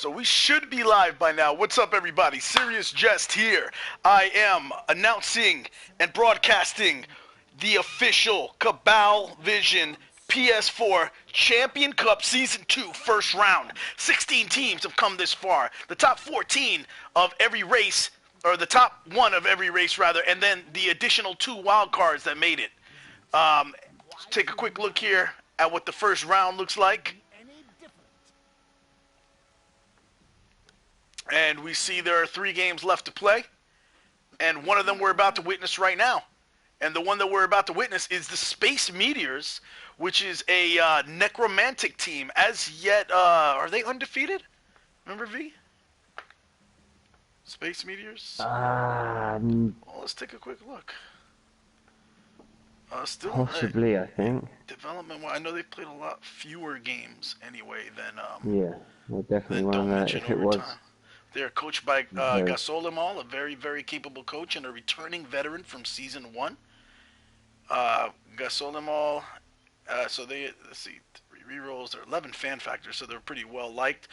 So we should be live by now. What's up, everybody? Serious Jest here. I am announcing and broadcasting the official Cabal Vision PS4 Champion Cup Season 2 first round. 16 teams have come this far. The top 14 of every race, or the top one of every race, rather, and then the additional 2 wild cards that made it. Let's take a quick look here at what the first round looks like. And we see there are 3 games left to play, and one of them we're about to witness right now. And the one that we're about to witness is the Space Meteors, which is a necromantic team. As yet, are they undefeated? Remember, V? Space Meteors? Well, let's take a quick look. Still possibly, I think. Development. I know they've played a lot fewer games anyway than. Yeah, well, definitely one of that. If it was. They're coached by Gasolimal, a very, very capable coach and a returning veteran from Season 1. Gasolimal, so they, let's see, 3 rerolls, they're 11 fan factors, so they're pretty well liked.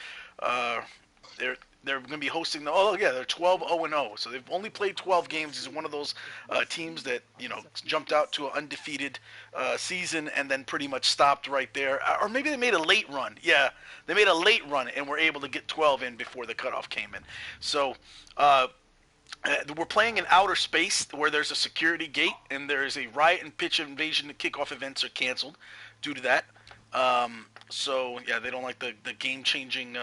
They're going to be hosting they're 12-0-0, so they've only played 12 games. This is one of those teams that, jumped out to an undefeated season and then pretty much stopped right there. Or maybe they made a late run. Yeah, they made a late run and were able to get 12 in before the cutoff came in. So we're playing in outer space where there's a security gate and there's a riot and pitch invasion. The kickoff events are canceled due to that. So, yeah, they don't like the game-changing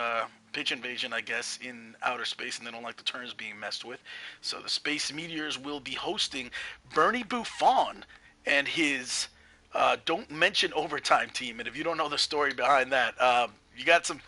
pitch invasion, I guess, in outer space, and they don't like the turns being messed with. So the Space Meteors will be hosting Bernie Buffon and his Don't Mention Overtime team. And if you don't know the story behind that, you got some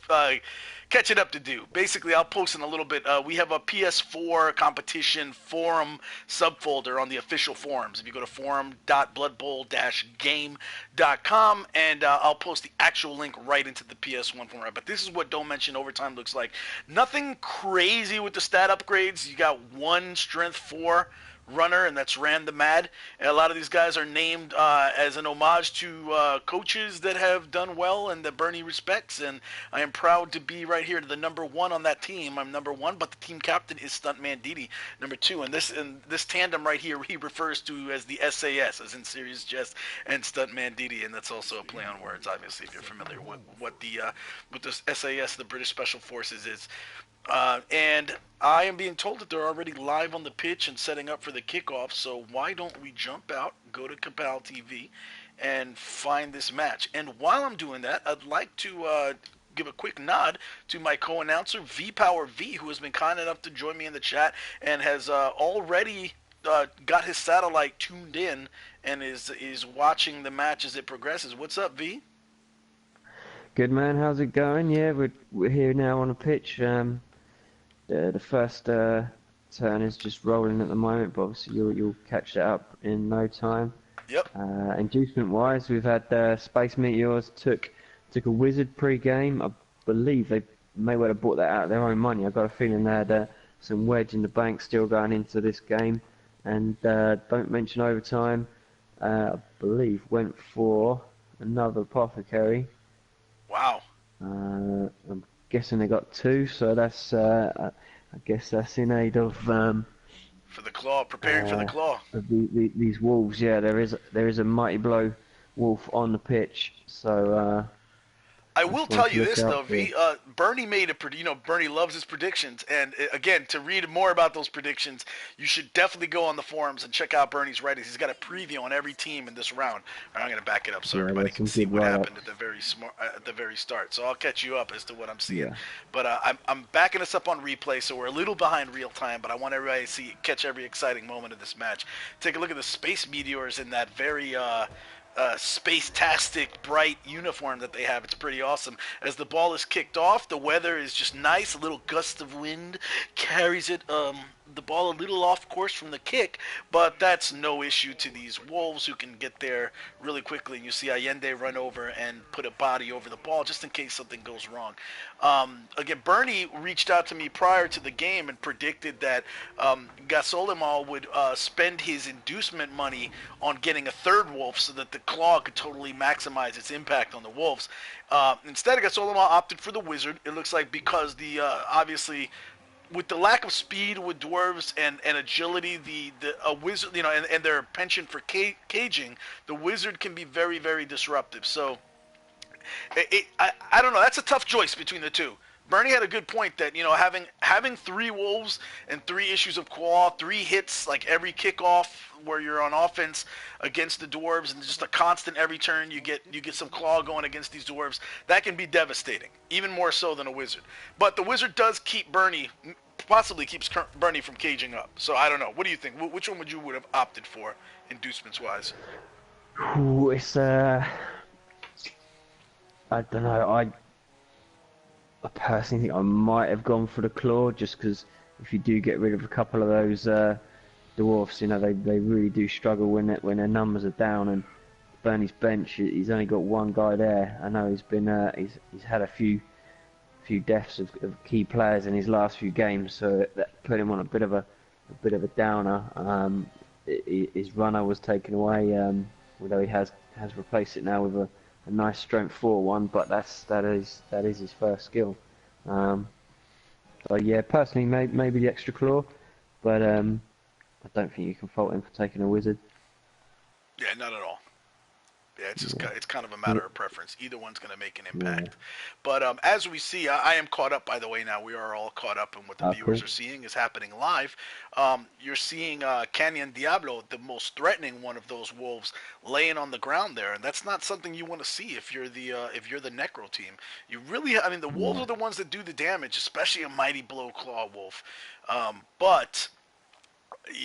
catching up to do. Basically, I'll post in a little bit. We have a PS4 competition forum subfolder on the official forums. If you go to forum.bloodbowl-game.com, and I'll post the actual link right into the PS1 forum. But this is what Don't Mention Overtime looks like. Nothing crazy with the stat upgrades. You got 1 strength 4 runner, and that's Ran the Mad. And a lot of these guys are named as an homage to coaches that have done well and that Bernie respects, and I am proud to be right here to the number 1 on that team. I'm number 1, but the team captain is Stuntman Didi, number 2, and this tandem right here he refers to as the SAS, as in Serious Jest and Stuntman Didi, and that's also a play on words, obviously, if you're familiar with what the SAS, the British Special Forces, is. And I am being told that they're already live on the pitch and setting up for the kickoff, so why don't we jump out, go to Cabal TV, and find this match. And while I'm doing that, I'd like to give a quick nod to my co-announcer, VPowerV, who has been kind enough to join me in the chat and has already got his satellite tuned in and is watching the match as it progresses. What's up, V? Good, man. How's it going? Yeah, we're here now on the pitch. The first turn is just rolling at the moment, but obviously you'll catch that up in no time. Yep. Inducement-wise, we've had Space Meteors took a Wizard pre-game. I believe they may well have bought that out of their own money. I've got a feeling they had some wedge in the bank still going into this game. And Don't Mention Overtime, I believe, went for another Apothecary. Wow. I'm guessing they got 2, so that's I guess that's in aid of for the claw, preparing for the claw. These wolves, yeah. There is a mighty blow wolf on the pitch, so. I will tell you this though, V. Bernie made Bernie loves his predictions, and again, to read more about those predictions, you should definitely go on the forums and check out Bernie's writings. He's got a preview on every team in this round. I'm going to back it up so everybody can see what happened at the very start. So I'll catch you up as to what I'm seeing. Yeah. But I'm backing us up on replay, so we're a little behind real time. But I want everybody to catch every exciting moment of this match. Take a look at the Space Meteors in that very. Space-tastic, bright uniform that they have. It's pretty awesome. As the ball is kicked off, the weather is just nice. A little gust of wind carries it the ball a little off course from the kick, but that's no issue to these Wolves who can get there really quickly. And you see Allende run over and put a body over the ball just in case something goes wrong. Again, Bernie reached out to me prior to the game and predicted that Gasolimal would spend his inducement money on getting a third Wolf so that the Claw could totally maximize its impact on the Wolves. Instead, Gasolimal opted for the Wizard. It looks like because the obviously with the lack of speed with dwarves and agility, a wizard, and their penchant for caging, the wizard can be very, very disruptive. So, I don't know. That's a tough choice between the two. Bernie had a good point that having 3 wolves and 3 issues of claw, 3 hits like every kickoff where you're on offense against the dwarves, and just a constant every turn you get some claw going against these dwarves. That can be devastating, even more so than a wizard. But the wizard does keep possibly keeps Bernie from caging up. So I don't know. What do you think? Which one would you have opted for, inducements wise? Ooh, it's I don't know. I personally think I might have gone for the claw, just because if you do get rid of a couple of those dwarfs, they really do struggle when their numbers are down. And Bernie's bench, he's only got one guy there. I know he's been he's had a few deaths of key players in his last few games, so that put him on a bit of a downer. His runner was taken away, although he has replaced it now with a nice strength 4 one, but that is his first skill. So yeah, personally maybe the extra claw, but I don't think you can fault him for taking a wizard. Yeah, not at all. Yeah, it's kind of a matter of preference. Either one's going to make an impact. Yeah. But as we see, I am caught up, by the way, now. We are all caught up, and what the viewers are seeing is happening live. You're seeing Canyon Diablo, the most threatening one of those wolves, laying on the ground there, and that's not something you want to see if you're the Necro team. You really, the wolves are the ones that do the damage, especially a Mighty Blow Claw wolf. But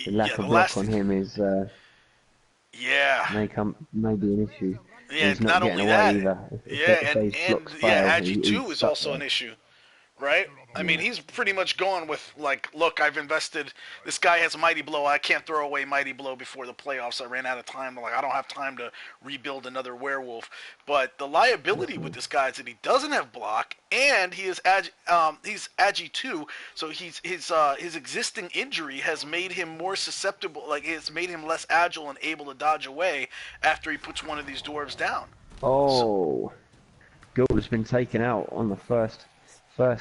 the lack of block on him is... maybe an issue. Yeah, he's not getting away either. Ag2 is also an issue, right? I mean, he's pretty much going with, like, look, I've invested, this guy has Mighty Blow, I can't throw away Mighty Blow before the playoffs, I ran out of time, I don't have time to rebuild another werewolf. But the liability with this guy is that he doesn't have block, and he is he's Agi 2, so his existing injury has made him more susceptible, it's made him less agile and able to dodge away after he puts one of these dwarves down. Gould has been taken out on the first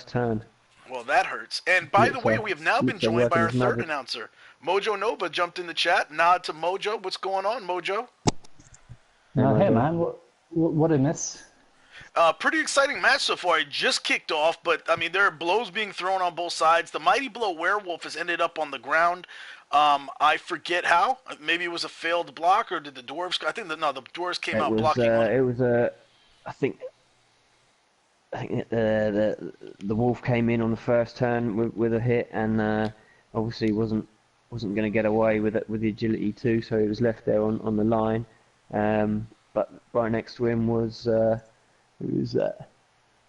turn. Well, that hurts. And by the way, we have now been joined by our third announcer. Mojo Nova jumped in the chat. Nod to Mojo. What's going on, Mojo? Hey, man. What did I miss? Pretty exciting match so far. It just kicked off, but, there are blows being thrown on both sides. The Mighty Blow Werewolf has ended up on the ground. I forget how. Maybe it was a failed block, or did the dwarves... I think the dwarves came out blocking. It was I think the wolf came in on the first turn with a hit, and obviously wasn't going to get away with the agility too, so he was left there on the line. But right next to him was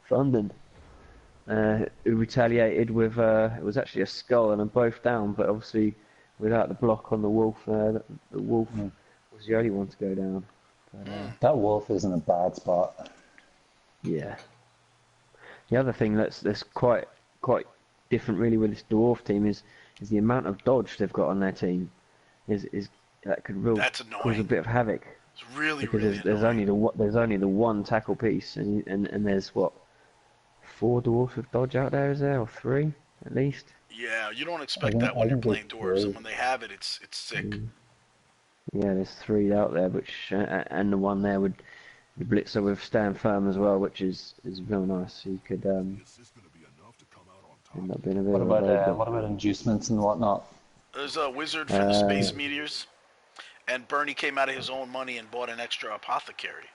Thunden, who retaliated with it was actually a skull and them both down, but obviously without the block on the wolf, the wolf was the only one to go down. But, that wolf is in a bad spot. Yeah. The other thing that's quite different really with this dwarf team is the amount of dodge they've got on their team is that could really cause a bit of havoc. It's really because there's only the one tackle piece, and there's what, 4 dwarfs with dodge out there, is there, or 3 at least? Yeah, you don't expect that when you're playing dwarves, and when they have it, it's sick. Yeah, there's 3 out there, which and the one there would. The blitzer with stand firm as well, which is real nice. So you could end up being a bit what about inducements and whatnot? There's a wizard for the Space Meteors, and Bernie came out of his own money and bought an extra apothecary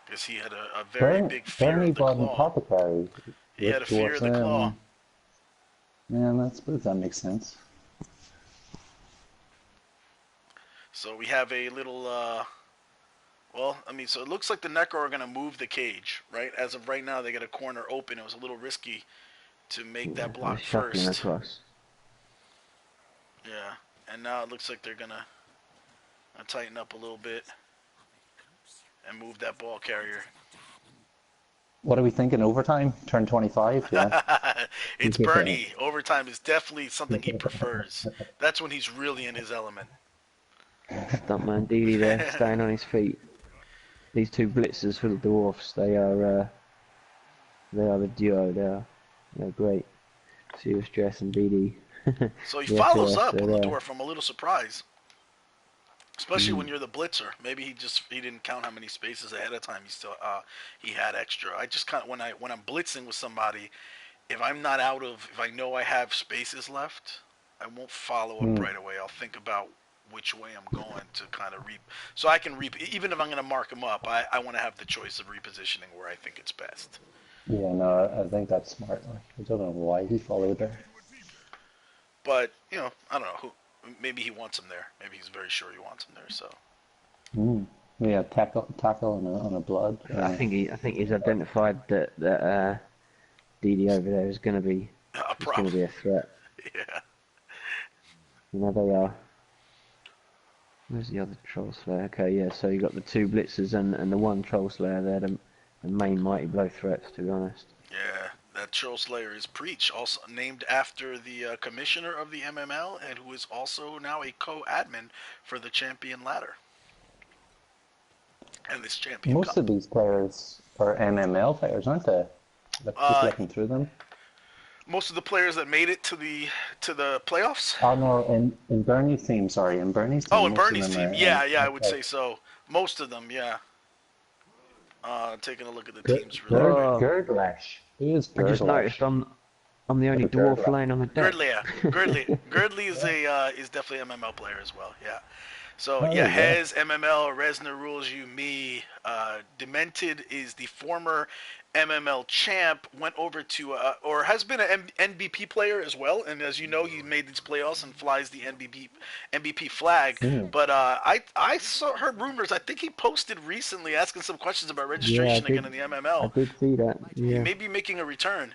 because he had a very big fear Bernie of the bought claw. An apothecary. He had a fear of the claw. Yeah, that makes sense. So we have a little. So it looks like the Necro are going to move the cage, right? As of right now, they got a corner open. It was a little risky to make that block first. Across. Yeah, and now it looks like they're gonna tighten up a little bit and move that ball carrier. What are we thinking? Overtime? Turn 25? Yeah. It's Bernie. Overtime is definitely something he prefers. That's when he's really in his element. Stuntman Didi there, staying on his feet. These two blitzers for the dwarfs, they are the duo. They're great. Serious Jest and BD. So he The follows SAS, up on the they're dwarf. I'm a little surprised, especially when you're the blitzer. Maybe he didn't count how many spaces ahead of time he had extra. I just kind of when I'm blitzing with somebody, if I'm not if I know I have spaces left, I won't follow up right away. I'll think about which way I'm going to kind of so I can even if I'm going to mark them up, I want to have the choice of repositioning where I think it's best. Yeah, no, I think that's smart. I don't know why he followed there. But, I don't know. Maybe he wants him there. Maybe he's very sure he wants him there, so. Yeah, tackle on a blood. I think he's identified that Didi over there is going to be A problem. a threat. Yeah. They are. Where's the other Troll Slayer? Okay, yeah, so you got the two blitzers and the one Troll Slayer there, the main Mighty Blow threats, to be honest. Yeah, that Troll Slayer is Preach, also named after the commissioner of the MML, and who is also now a co-admin for the Champion Ladder. And this Champion Most Cup. of these players are MML players, aren't they? Just looking through them. Most of the players that made it to the playoffs? Oh no, in Bernie's team, sorry, in Bernie's team. Oh, in Bernie's team, yeah, I would say so. Most of them, yeah. Taking a look at the teams really quick. Girdlash. Who is Girdlash? I just noticed I'm the only dwarf laying on the deck. Girdley is definitely an MML player as well, yeah. So, Hez, MML, Resner rules you, me. Demented is the former MML champ, went over to, or has been an NBP player as well, and as you know, he made these playoffs and flies the NBP flag. But I heard rumors, I think he posted recently asking some questions about registration again in the MML. I did see that, yeah. He may be making a return.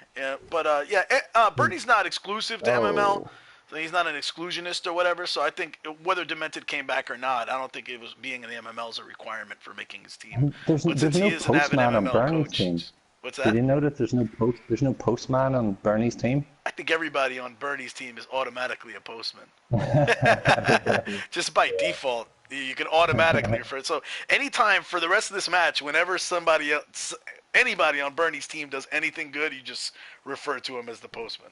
Bernie's not exclusive to MML. So he's not an exclusionist or whatever, so I think whether Demented came back or not, I don't think it was being in the MML is a requirement for making his team. There's no postman on Bernie's team. What's that? Did you know that there's no postman on Bernie's team? I think everybody on Bernie's team is automatically a postman. Just by default, you can automatically refer. So anytime for the rest of this match, whenever anybody on Bernie's team does anything good, you just refer to him as the postman.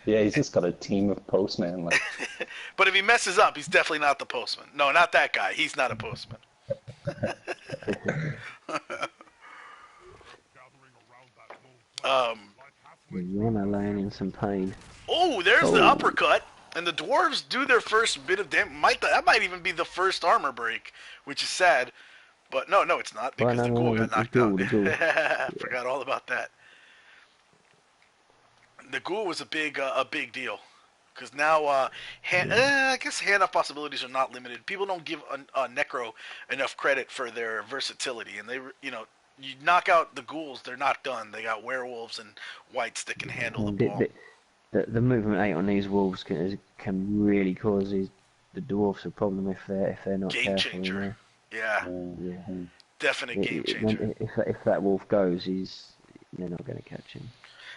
Yeah, he's just got a team of postmen. But if he messes up, he's definitely not the postman. No, not that guy. He's not a postman. Rona laying in some pain. Oh, there's the uppercut. And the dwarves do their first bit of damage. That might even be the first armor break, which is sad. But no, it's not, because the ghoul got knocked out. Forgot all about that. The ghoul was a big deal, because now I guess hand-off possibilities are not limited. People don't give Necro enough credit for their versatility, and you knock out the ghouls, they're not done. They got werewolves and whites that can handle the ball. The movement 8 on these wolves can really cause the dwarfs a problem if they're not game careful. Changer. Yeah. Definite game changer. If that wolf goes, they're not going to catch him.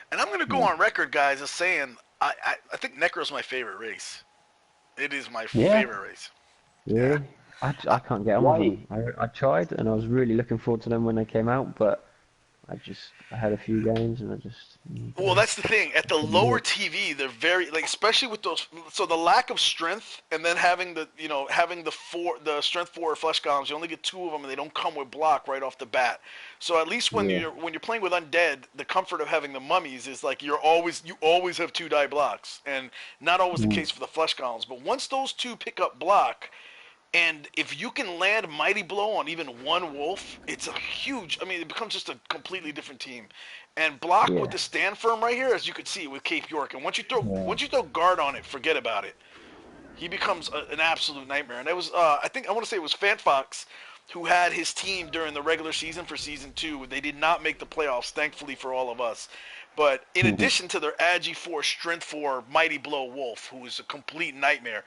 And I'm going to go on record, guys, as saying I think Necro's my favorite race. It is my favorite race. Really? I can't get on with them. I tried, and I was really looking forward to them when they came out, but I had a few games, and I just... Well, that's the thing. At the lower TV, they're very, especially with those, so the lack of strength, and then having the strength 4 flesh golems, you only get 2 of them, and they don't come with block right off the bat. So at least when you're playing with undead, the comfort of having the mummies is you always have 2 die blocks, and not always the case for the flesh golems. But once those 2 pick up block, and if you can land Mighty Blow on even one wolf, it's a huge... it becomes just a completely different team. And block with the stand firm right here, as you could see with Cape York. And once you throw guard on it, forget about it. He becomes an absolute nightmare. And it was, I want to say it was Fantfox who had his team during the regular season for Season 2. They did not make the playoffs, thankfully for all of us. But in addition to their Agi 4, Strength 4, Mighty Blow Wolf, who was a complete nightmare,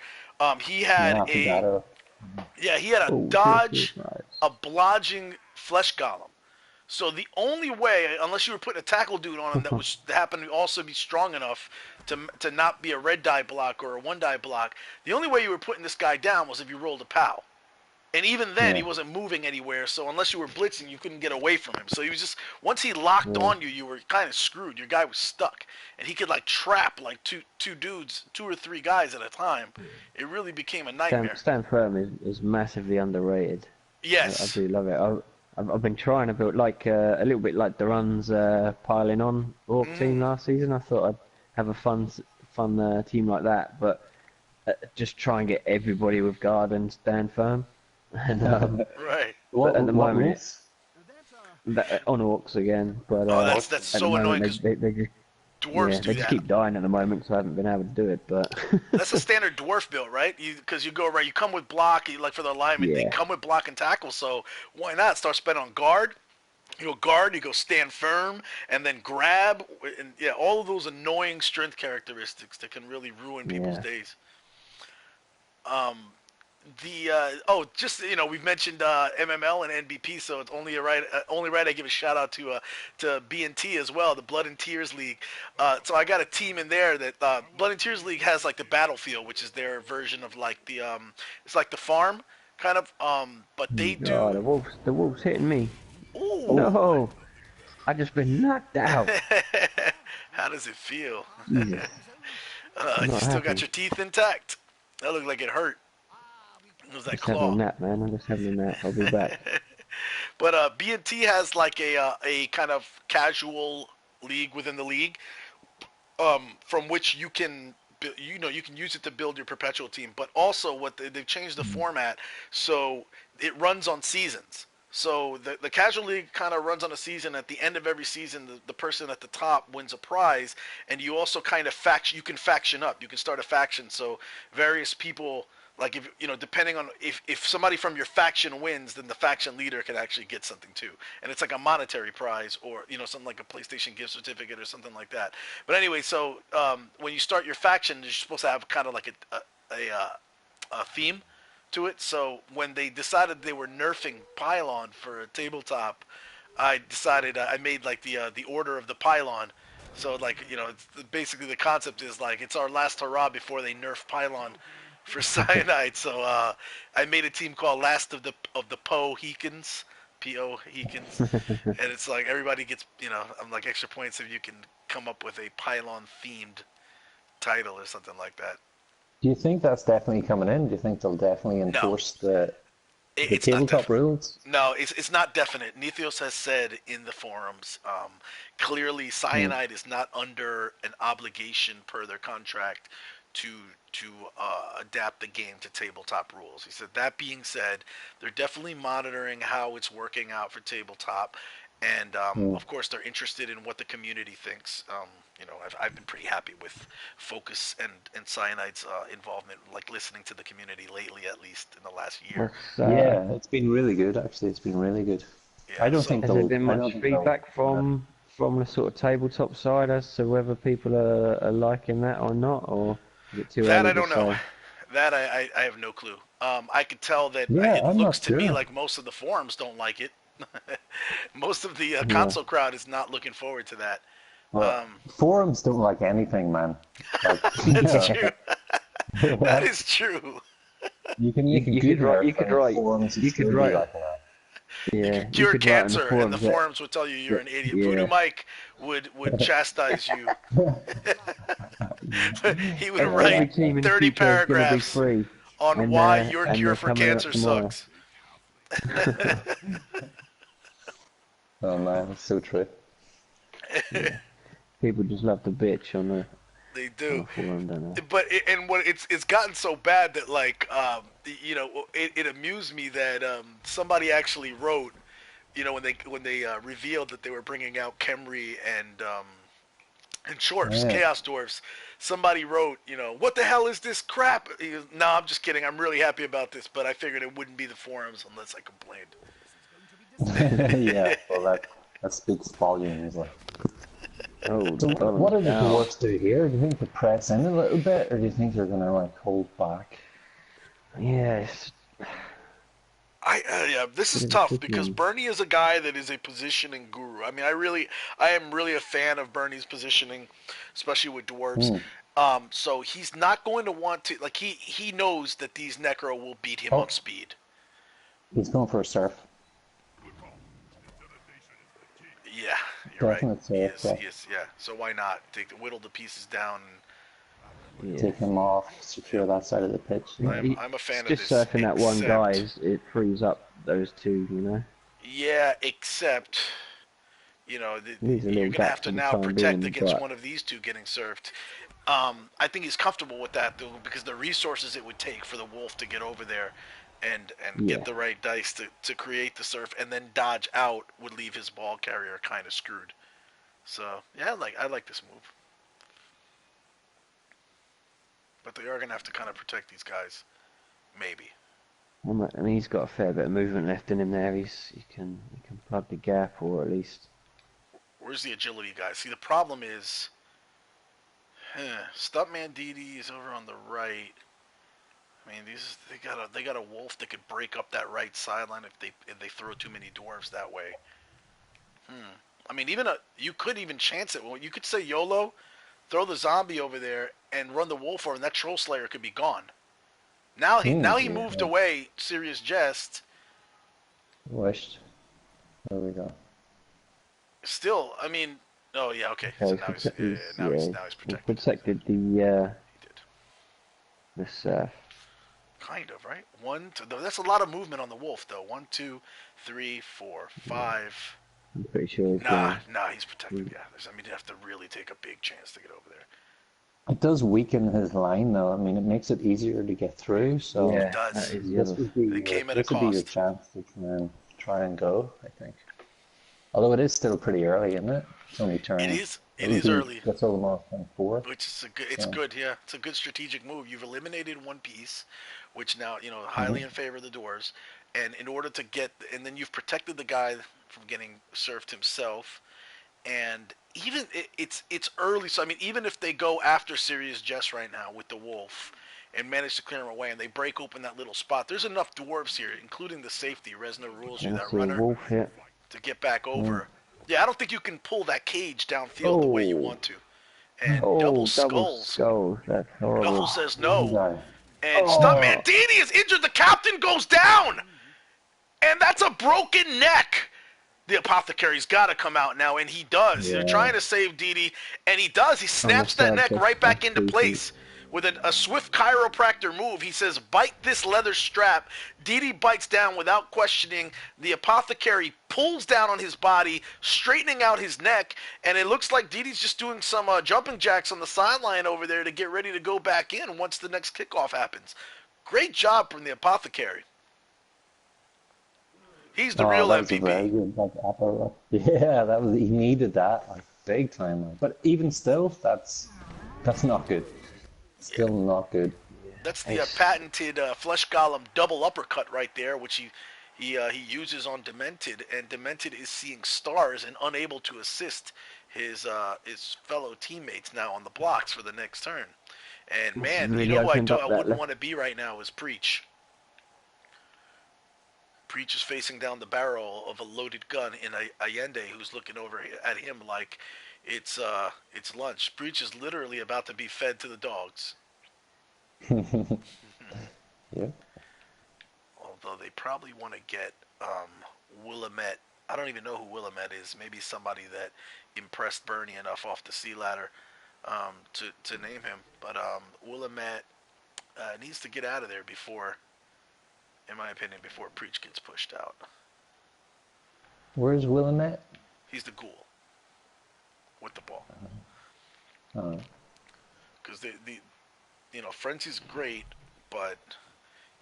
he had he had a Oh, dodge, nice. a blodging flesh golem. So the only way, unless you were putting a tackle dude on him that happened to also be strong enough to not be a red die block or a one die block, the only way you were putting this guy down was if you rolled a POW. And even then, he wasn't moving anywhere, so unless you were blitzing, you couldn't get away from him. So he was just, once he locked on you, you were kind of screwed. Your guy was stuck. And he could, like, trap, like, two dudes, 2 or 3 guys at a time. It really became a nightmare. Stand firm is massively underrated. Yes. I do love it. I've been trying to build, like, a little bit like Duran's piling on Orc team last season. I thought I'd have a fun team like that, but just try and get everybody with guard and stand firm. And, right. But at the moment, on Orcs again. But that's so annoying because dwarves do they just keep dying at the moment, so I haven't been able to do it. But that's a standard dwarf build, right? Because you go right, you come with block, like for the alignment, they come with block and tackle. So why not start spending on guard? You go guard, you go stand firm, and then grab, and all of those annoying strength characteristics that can really ruin people's days. We've mentioned MML and NBP, so it's only right I give a shout out to B&T as well, the Blood and Tears League. So I got a team in there that Blood and Tears League has like the battlefield, which is their version of like the it's like the farm kind of, but they do. The wolf's hitting me. Ooh. No, I just been knocked out. How does it feel? You still got your teeth intact. That looked like it hurt. It was that just claw. having a nap, man. I'm just having a nap. I'll be back. But B&T has like a kind of casual league within the league, from which you can you can use it to build your perpetual team. But also, they've changed the format, so it runs on seasons. So the casual league kind of runs on a season. At the end of every season, the person at the top wins a prize, and you also kind of you can faction up. You can start a faction, so various people, like if depending on if somebody from your faction wins, then the faction leader can actually get something too, and it's like a monetary prize or something like a PlayStation gift certificate or something like that. But anyway, so when you start your faction, you're supposed to have kind of like a theme to it. So when they decided they were nerfing Pylon for a tabletop, I decided I made like the order of the Pylon. So like basically the concept is like it's our last hurrah before they nerf Pylon for Cyanide. So I made a team called Last of the Pohicans, Pohicans, and it's like everybody gets I'm like extra points if you can come up with a Pylon themed title or something like that. Do you think that's definitely coming in? Do you think they'll definitely enforce the tabletop rules? No, it's not definite. Meteors has said in the forums, clearly Cyanide is not under an obligation per their contract to adapt the game to tabletop rules. He said, that being said, they're definitely monitoring how it's working out for tabletop. And, of course, they're interested in what the community thinks. I've been pretty happy with Focus and Cyanide's involvement, like listening to the community lately, at least in the last year. Yeah, it's been really good, actually. It's been really good. Yeah, I don't think has there been much feedback from the sort of tabletop side as to whether people are liking that or not, or is it too early That I don't to know. say? That I have no clue. I could tell that it looks to me like most of the forums don't like it. Most of the console crowd is not looking forward to that. Well, forums don't like anything, man. Like, That's true. That is true. You could write forums. You could write. Like you could cure cancer, and the forums would tell you you're an idiot. Voodoo Mike would chastise you. He would write 30 paragraphs on why your cure for cancer sucks. Oh man, it's so true. Yeah. People just love to bitch on the. They do. Forum, but it's gotten so bad that like it amused me that somebody actually wrote when they revealed that they were bringing out Khemri and Shorps, Chaos Dwarfs. Somebody wrote, what the hell is this crap? He goes, no, I'm just kidding. I'm really happy about this, but I figured it wouldn't be the forums unless I complained. Yeah, well that speaks volumes. Oh, So oh what do the no. dwarves do here? Do you think they press in a little bit, or do you think they're going to like hold back? Yes. Yeah, this is Bit of a tough tricky because one. Bernie is a guy that is a positioning guru. I mean, I am really a fan of Bernie's positioning, especially with dwarves. Hmm. So he's not going to want to like he knows that these Necro will beat him on Oh, speed. he's going for a surf. Yeah, you're right. Definite He surf, is. yeah. He is. Yeah. So why not whittle the pieces down? Yeah. Take him off, Yep. secure that side of the pitch. Yeah, Yeah. I'm a it's fan of just this, surfing that one guy. except It frees up those two, you know. yeah, except He's a you're little gonna have gap to for the now time protect being, against but one of these two getting served. I think he's comfortable with that though, because the resources it would take for the wolf to get over there and get yeah. the right dice to create the surf and then dodge out would leave his ball carrier kind of screwed. So yeah, I like this move, but they are gonna have to kind of protect these guys, maybe. I mean, he's got a fair bit of movement left in him there. He can plug the gap, or at least Where's the agility guy? See, the problem is, Stuntman DD is over on the right. I mean, they got a wolf that could break up that right sideline if they throw too many dwarves that way. I mean, you could even chance it. Well, you could say YOLO, throw the zombie over there, and run the wolf over, and that troll slayer could be gone. Hmm. He yeah. moved away. Serious Jest. Wished. There we go. Still, I mean, oh yeah, okay. So Okay, now now he's he's protected. protected He did. the surf. Kind of, right? That's a lot of movement on the wolf, though. 1, 2, 3, 4, Yeah, 5. I'm pretty sure he's Nah, gonna. nah, he's protected. Yeah, I mean, you have to really take a big chance to get over there. It does weaken his line, though. I mean, it makes it easier to get through. So It Yeah, that does. is the this other. would be It came at a this would be your cost. chance to try and go. I think. Although it is still pretty early, isn't it? It's only It turn. is. It It would is be early, just almost turn 4. which is a good. It's So. good. Yeah, it's a good strategic move. You've eliminated one piece, which now highly Mhm. in favor of the doors, and in order to get, and then you've protected the guy from getting served himself. And even it's early, so I mean, even if they go after Serious Jess right now with the wolf and manage to clear him away, and they break open that little spot, there's enough dwarves here, including the safety. Resna rules you Can I that see a runner wolf here? to get back Mm. over. Yeah, I don't think you can pull that cage downfield the way you Oh, want to. And double oh, double skulls. skull. That's Nuffle horrible. says Easy no, guy. and Oh, Stuntman Dini is injured. The captain goes down, and that's a broken neck. The apothecary's got to come out now, and he does. They're yeah. trying to save Didi, and he does. He On the snaps that side, neck right back that's into creepy. place with a swift chiropractor move. He says, "Bite this leather strap." Didi bites down without questioning. The apothecary pulls down on his body, straightening out his neck, and it looks like Didi's just doing some jumping jacks on the sideline over there to get ready to go back in once the next kickoff happens. Great job from the apothecary. He's the Oh, real that was a very MVP. good like upper. Yeah, that was he needed that like big time. Like. But even still, that's not good. Yeah. Still not good. That's the It's, patented flesh golem double uppercut right there, which he uses on Demented, and Demented is seeing stars and unable to assist his fellow teammates now on the blocks for the next turn. And this has man, you really know who opened I up that wouldn't left. want to be right now is Preach. Preach is facing down the barrel of a loaded gun in Allende, who's looking over at him like it's lunch. Preach is literally about to be fed to the dogs. Yeah. Although they probably want to get Willamette. I don't even know who Willamette is. Maybe somebody that impressed Bernie enough off the sea ladder to name him. But Willamette needs to get out of there before, in my opinion, before Preach gets pushed out. Where's Willamette? He's the ghoul with the ball. Uh, Because Frenzy's great, but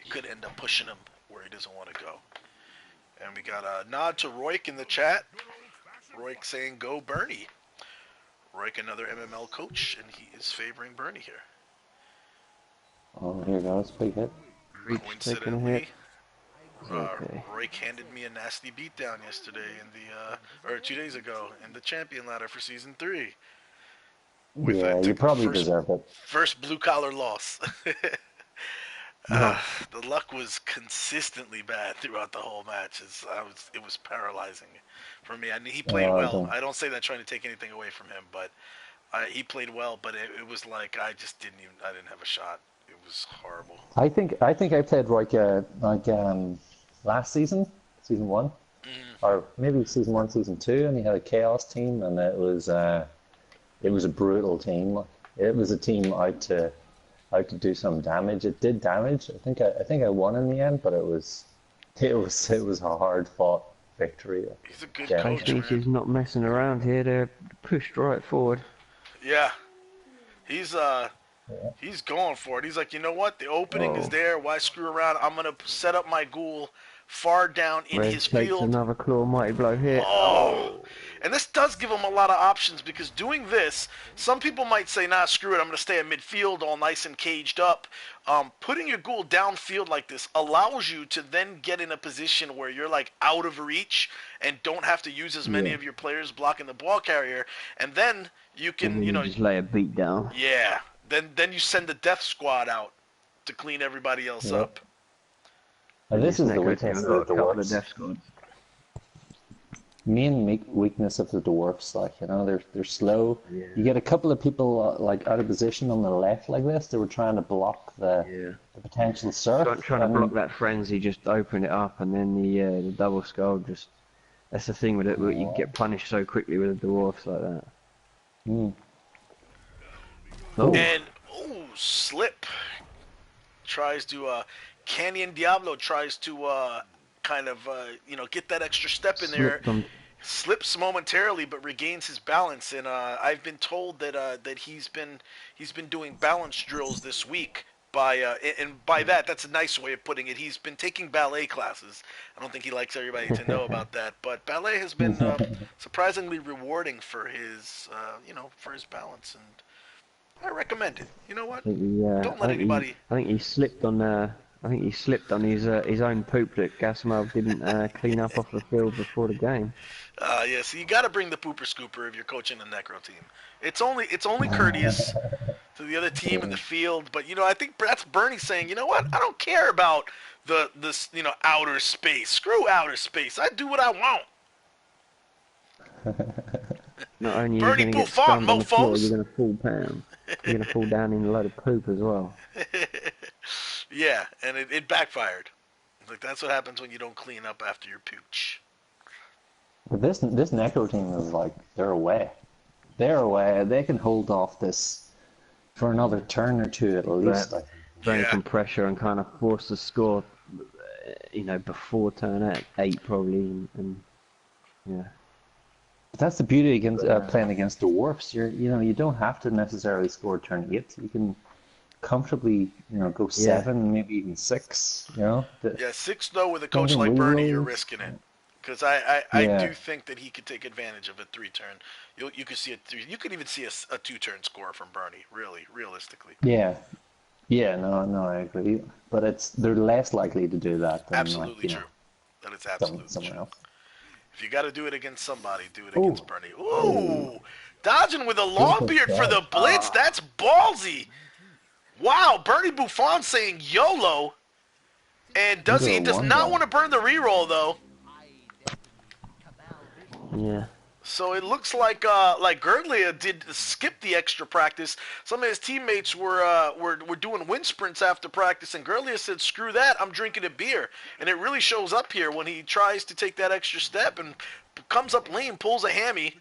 it could end up pushing him where he doesn't want to go. And we got a nod to Royk in the chat. Royk saying, "Go Bernie." Royk, another MML coach, and he is favoring Bernie here. oh, here goes big hit. Reach taking a hit. Coincidentally, Okay. Roik handed me a nasty beatdown yesterday or 2 days ago in the champion ladder for season 3. Yeah, you Took the probably deserve it. first blue collar loss. Nice. The luck was consistently bad throughout the whole match. It was paralyzing for me. I mean, he played well. Don't. I don't say that trying to take anything away from him, but he played well. But it was like I just I didn't have a shot. It was horrible. I think I played last season, season 1, or maybe season 1, season 2, and he had a chaos team, and it was a brutal team. It was a team out to do some damage. It did damage. I think I won in the end, but it was a hard fought victory. He's a good Yeah. coach, man. He's not messing around here. They're pushed right forward. Yeah, he's going for it. He's like, you know what? The opening is there. Why screw around? I'm gonna set up my ghoul far down in Red his takes field. another claw mighty blow hit. Oh, and this does give him a lot of options because doing this, some people might say, nah, screw it, I'm going to stay in midfield all nice and caged up. Putting your ghoul downfield like this allows you to then get in a position where you're like out of reach and don't have to use as many of your players blocking the ball carrier. And then you can, And then just lay a beat down. yeah, then you send the death squad out to clean everybody else up. And this is the weakness of the couple of dwarves. death squads. Main weakness of the dwarfs, they're slow. Yeah. You get a couple of people out of position on the left like this. They were trying to block the potential surf. Trying to block that frenzy, just open it up, and then the double skull just. That's the thing with it. You get punished so quickly with the dwarfs like that. Oh. And slip tries to Canyon Diablo tries to get that extra step in there. Slips momentarily, but regains his balance. And I've been told that he's been doing balance drills this week. And by that's a nice way of putting it. He's been taking ballet classes. I don't think he likes everybody to know about that, but ballet has been surprisingly rewarding for his balance, and I recommend it. You know what? Don't let anybody. I think he slipped on. His own poop that Gasimov didn't clean up off the field before the game. Yeah, so you got to bring the pooper scooper if you're coaching the Necro team. It's only courteous to the other team in the field, but I think that's Bernie saying, you know what? I don't care about this outer space. Screw outer space. I do what I want. Not only Bernie are you going to get Buffon, stunned on the floor, mofos. you're going to fall down. You're going to fall down in a load of poop as well. Yeah, and it backfired. Like that's what happens when you don't clean up after your pooch. But this Necro team is they're away. They're away. They can hold off this for another turn or two at least. Bring some pressure and kind of force the score, before turn 8 probably, and yeah. But that's the beauty against playing against dwarfs. You don't have to necessarily score turn 8. You can comfortably go 7, maybe even 6. Yeah, 6 though with a coach like Bernie, you're risking it. Because I do think that he could take advantage of a 3-turn. You could see you could even see a 2-turn score from Bernie, really, realistically. Yeah, no, I agree. But they're less likely to do that than absolutely true. That it's absolutely someone true. else. If you got to do it against somebody, do it against Bernie. Ooh, dodging with a long beard for the blitz. That's ballsy. Wow, Bernie Buffon saying YOLO, and he does not want to burn the reroll though. Yeah. So it looks like Gerdlia did skip the extra practice. Some of his teammates were doing wind sprints after practice, and Gerdlia said, "Screw that! I'm drinking a beer." And it really shows up here when he tries to take that extra step and comes up lane, pulls a hammy.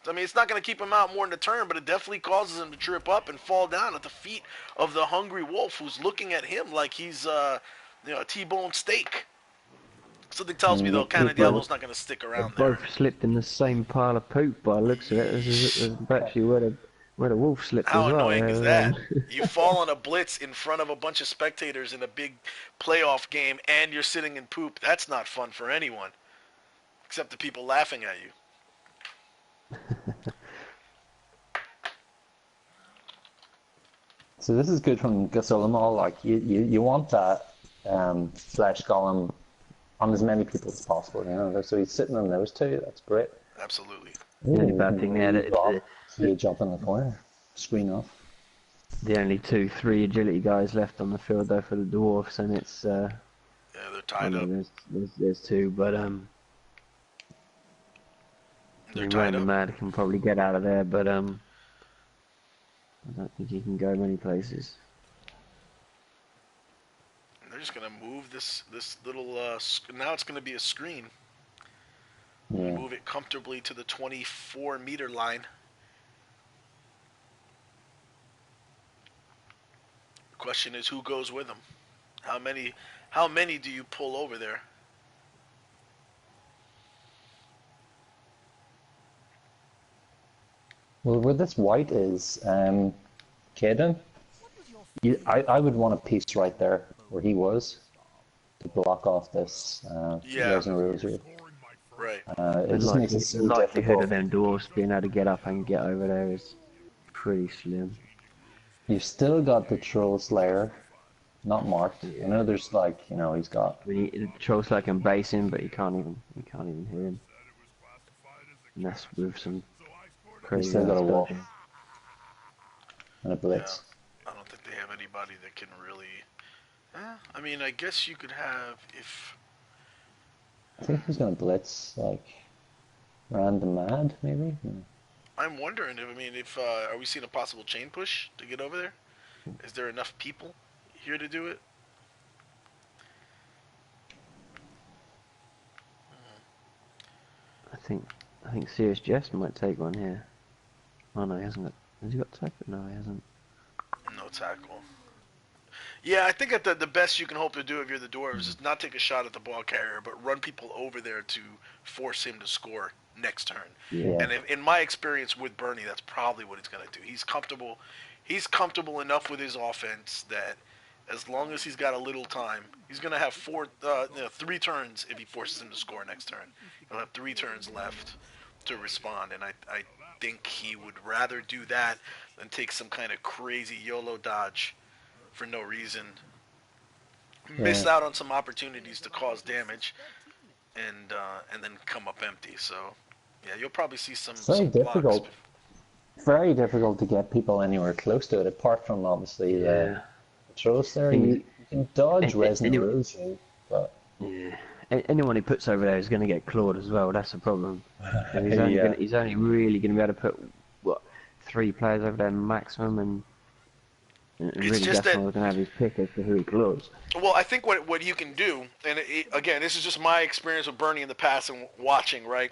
I mean, it's not going to keep him out more than a turn, but it definitely causes him to trip up and fall down at the feet of the hungry wolf, who's looking at him like he's a T-bone steak. Something tells me, though, Cannon Diablo's not going to stick around there. Both slipped in the same pile of poop by the looks of it. This is actually where the wolf slipped How as well. annoying is that? You fall on a blitz in front of a bunch of spectators in a big playoff game, and you're sitting in poop. That's not fun for anyone, except the people laughing at you. So this is good from Gusulimal. You want that flesh golem on as many people as possible. So he's sitting on those two. That's great. Absolutely. The only bad thing there, Cage up in the corner, screen off. the only 3 agility guys left on the field though for the dwarfs, and it's Yeah, they're tied up. There's 2, but They're tied up. Mad can probably get out of there, but I don't think he can go many places. And they're just gonna move this little. Now it's gonna be a screen. Yeah. Move it comfortably to the 24-meter line. The question is, who goes with them? How many do you pull over there? Well, where this white is, Caden, I would want a piece right there where he was to block off this Resin Rosary. Right. It just makes it so the likelihood difficult. of them dwarfs being able to get up and get over there is pretty slim. You've still got the Troll Slayer, not marked. I know there's he's got. I mean, the Troll Slayer can base him, but you can't even hit him. And that's with some crazy. He's still got a wall dodging. and a blitz. Yeah. I don't think they have anybody that can really. I mean, I guess you could have if. I think he's gonna blitz random mad maybe. I'm wondering if are we seeing a possible chain push to get over there? Is there enough people here to do it? I think Serious Jest might take one here. Oh no, he hasn't got. Has he got tackle? No, he hasn't. No tackle. Yeah, I think that the best you can hope to do if you're the Dwarves is not take a shot at the ball carrier, but run people over there to force him to score next turn. Yeah. And in my experience with Bernie, that's probably what he's going to do. He's comfortable enough with his offense that as long as he's got a little time, he's going to have 3 turns if he forces him to score next turn. He'll have 3 turns left to respond, and I think he would rather do that than take some kind of crazy YOLO dodge for no reason. Miss out on some opportunities to cause damage, and then come up empty. So, yeah, you'll probably see some difficult. blocks. Very difficult to get people anywhere close to it, apart from obviously the throws there. You can dodge Resin Rosary, but yeah. Anyone he puts over there is going to get clawed as well. That's the problem. He's only really going to be able to put 3 players over there maximum, and really just Gaston was going to have his pick as to who he claws. Well, I think what you can do, and again, this is just my experience with Bernie in the past and watching, right?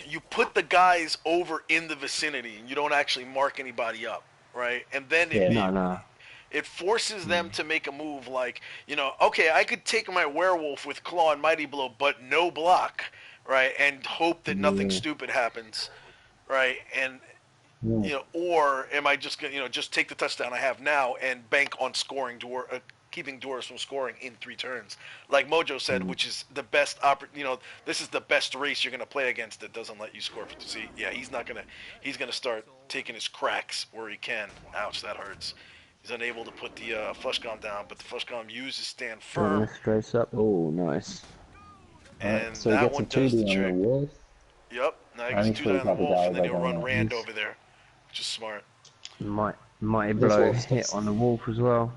You put the guys over in the vicinity, and you don't actually mark anybody up, right? And then it forces them to make a move like, okay, I could take my werewolf with claw and mighty blow, but no block, right? And hope that nothing stupid happens, right? And or am I just gonna just take the touchdown I have now and bank on scoring keeping Dwarves from scoring in 3 turns, like Mojo said, which is the best this is the best race you're gonna play against that doesn't let you score. See, yeah, he's gonna start taking his cracks where he can. Ouch, that hurts. He's unable to put the flush golem down, but the flush golem uses stand firm. Straight up. Oh, nice. And so that one does the trick. On the wolf. Yep. Now he gets 2 down on the wolf, and then he'll run Rand over there, which is smart. Mighty blow hit on the wolf as well.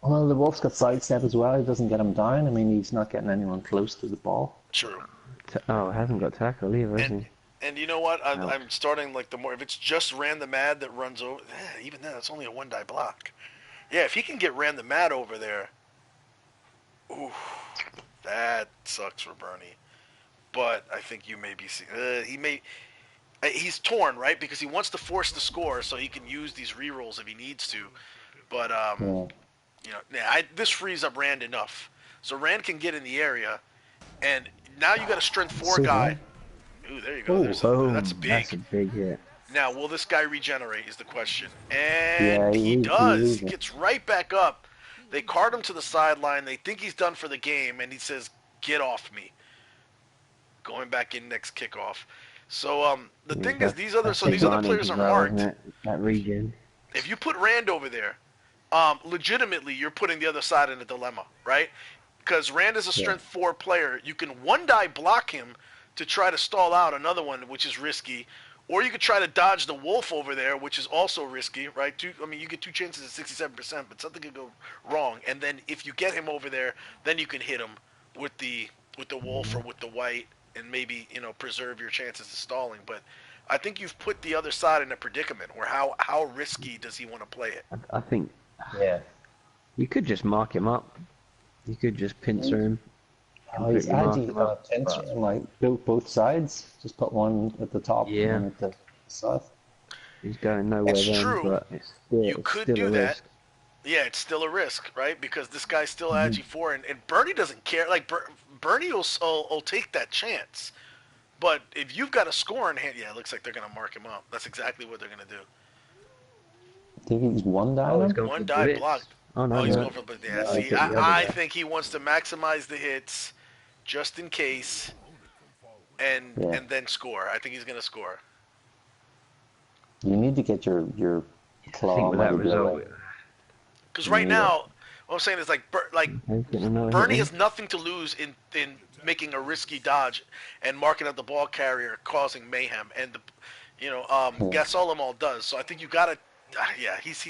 Well, the wolf's got sidestep as well. He doesn't get him down. I mean, he's not getting anyone close to the ball. True. Hasn't got tackle either, has he? And you know what? I'm starting the more. If it's just Rand the Mad that runs over, even then, it's only a 1-die block. Yeah, if he can get Rand the Mad over there, ooh, that sucks for Bernie. But I think you may be seeing. He's torn, right? Because he wants to force the score so he can use these rerolls if he needs to. But this frees up Rand enough, so Rand can get in the area, and now you got a strength 4 guy. Ooh, there you go. That's big. That's a big hit. Now, will this guy regenerate is the question. And he does. He gets right back up. They cart him to the sideline. They think he's done for the game, and he says, "Get off me." Going back in next kickoff. So the thing is, these other players are marked. That regen. If you put Rand over there, legitimately, you're putting the other side in a dilemma, right? because Rand is a strength 4 player. You can 1-die block him to try to stall out another one, which is risky. Or you could try to dodge the wolf over there, which is also risky, right? You get 2 chances at 67%, but something could go wrong. And then if you get him over there, then you can hit him with the wolf or with the white, and maybe preserve your chances of stalling. But I think you've put the other side in a predicament where how risky does he want to play it? I think Yeah. you could just mark him up. You could just pincer him. Oh, he's completely actually mark him up. pincer him, like both sides. Just put one at the top Yeah. and one at the south. He's going nowhere It's then, true. but it's still, You it's could still do a that. risk. Yeah, it's still a risk, right? Because this guy's still agi 4, and Bernie doesn't care. Like Bernie will take that chance. But if you've got a score in hand, yeah, it looks like they're going to mark him up. That's exactly what they're going to do. I think he's one down. Oh, he's going One for die blitz. blocked. Oh, no, He's no. going for the yeah. No, See, I think the other I guy. think he wants to maximize the hits, just in case, and then score. I think he's going to score. You need to get your I claw think with that mighty blow result, out. Because right Yeah. now, what I'm saying is like he's getting another Bernie hit has nothing to lose in making a risky dodge and marking out the ball carrier, causing mayhem, and Gasol does. So I think you gotta, he's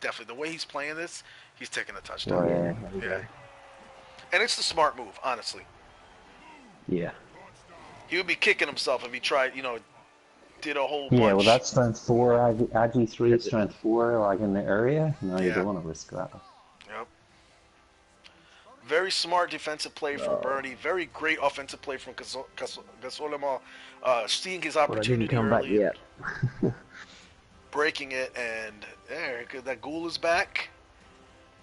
definitely, the way he's playing this, he's taking a touchdown. Oh, yeah. Yeah, and it's the smart move, honestly. Yeah. He would be kicking himself if he tried, did a whole bunch. Yeah, well, that's strength 4, Agi 3 is strength 4, like in the area. No, you Yeah. don't want to risk that. Yep. Very smart defensive play from Bernie. Very great offensive play from Gasolemo. Seeing his But I didn't opportunity come back early, yet. breaking it, and there, that ghoul is back.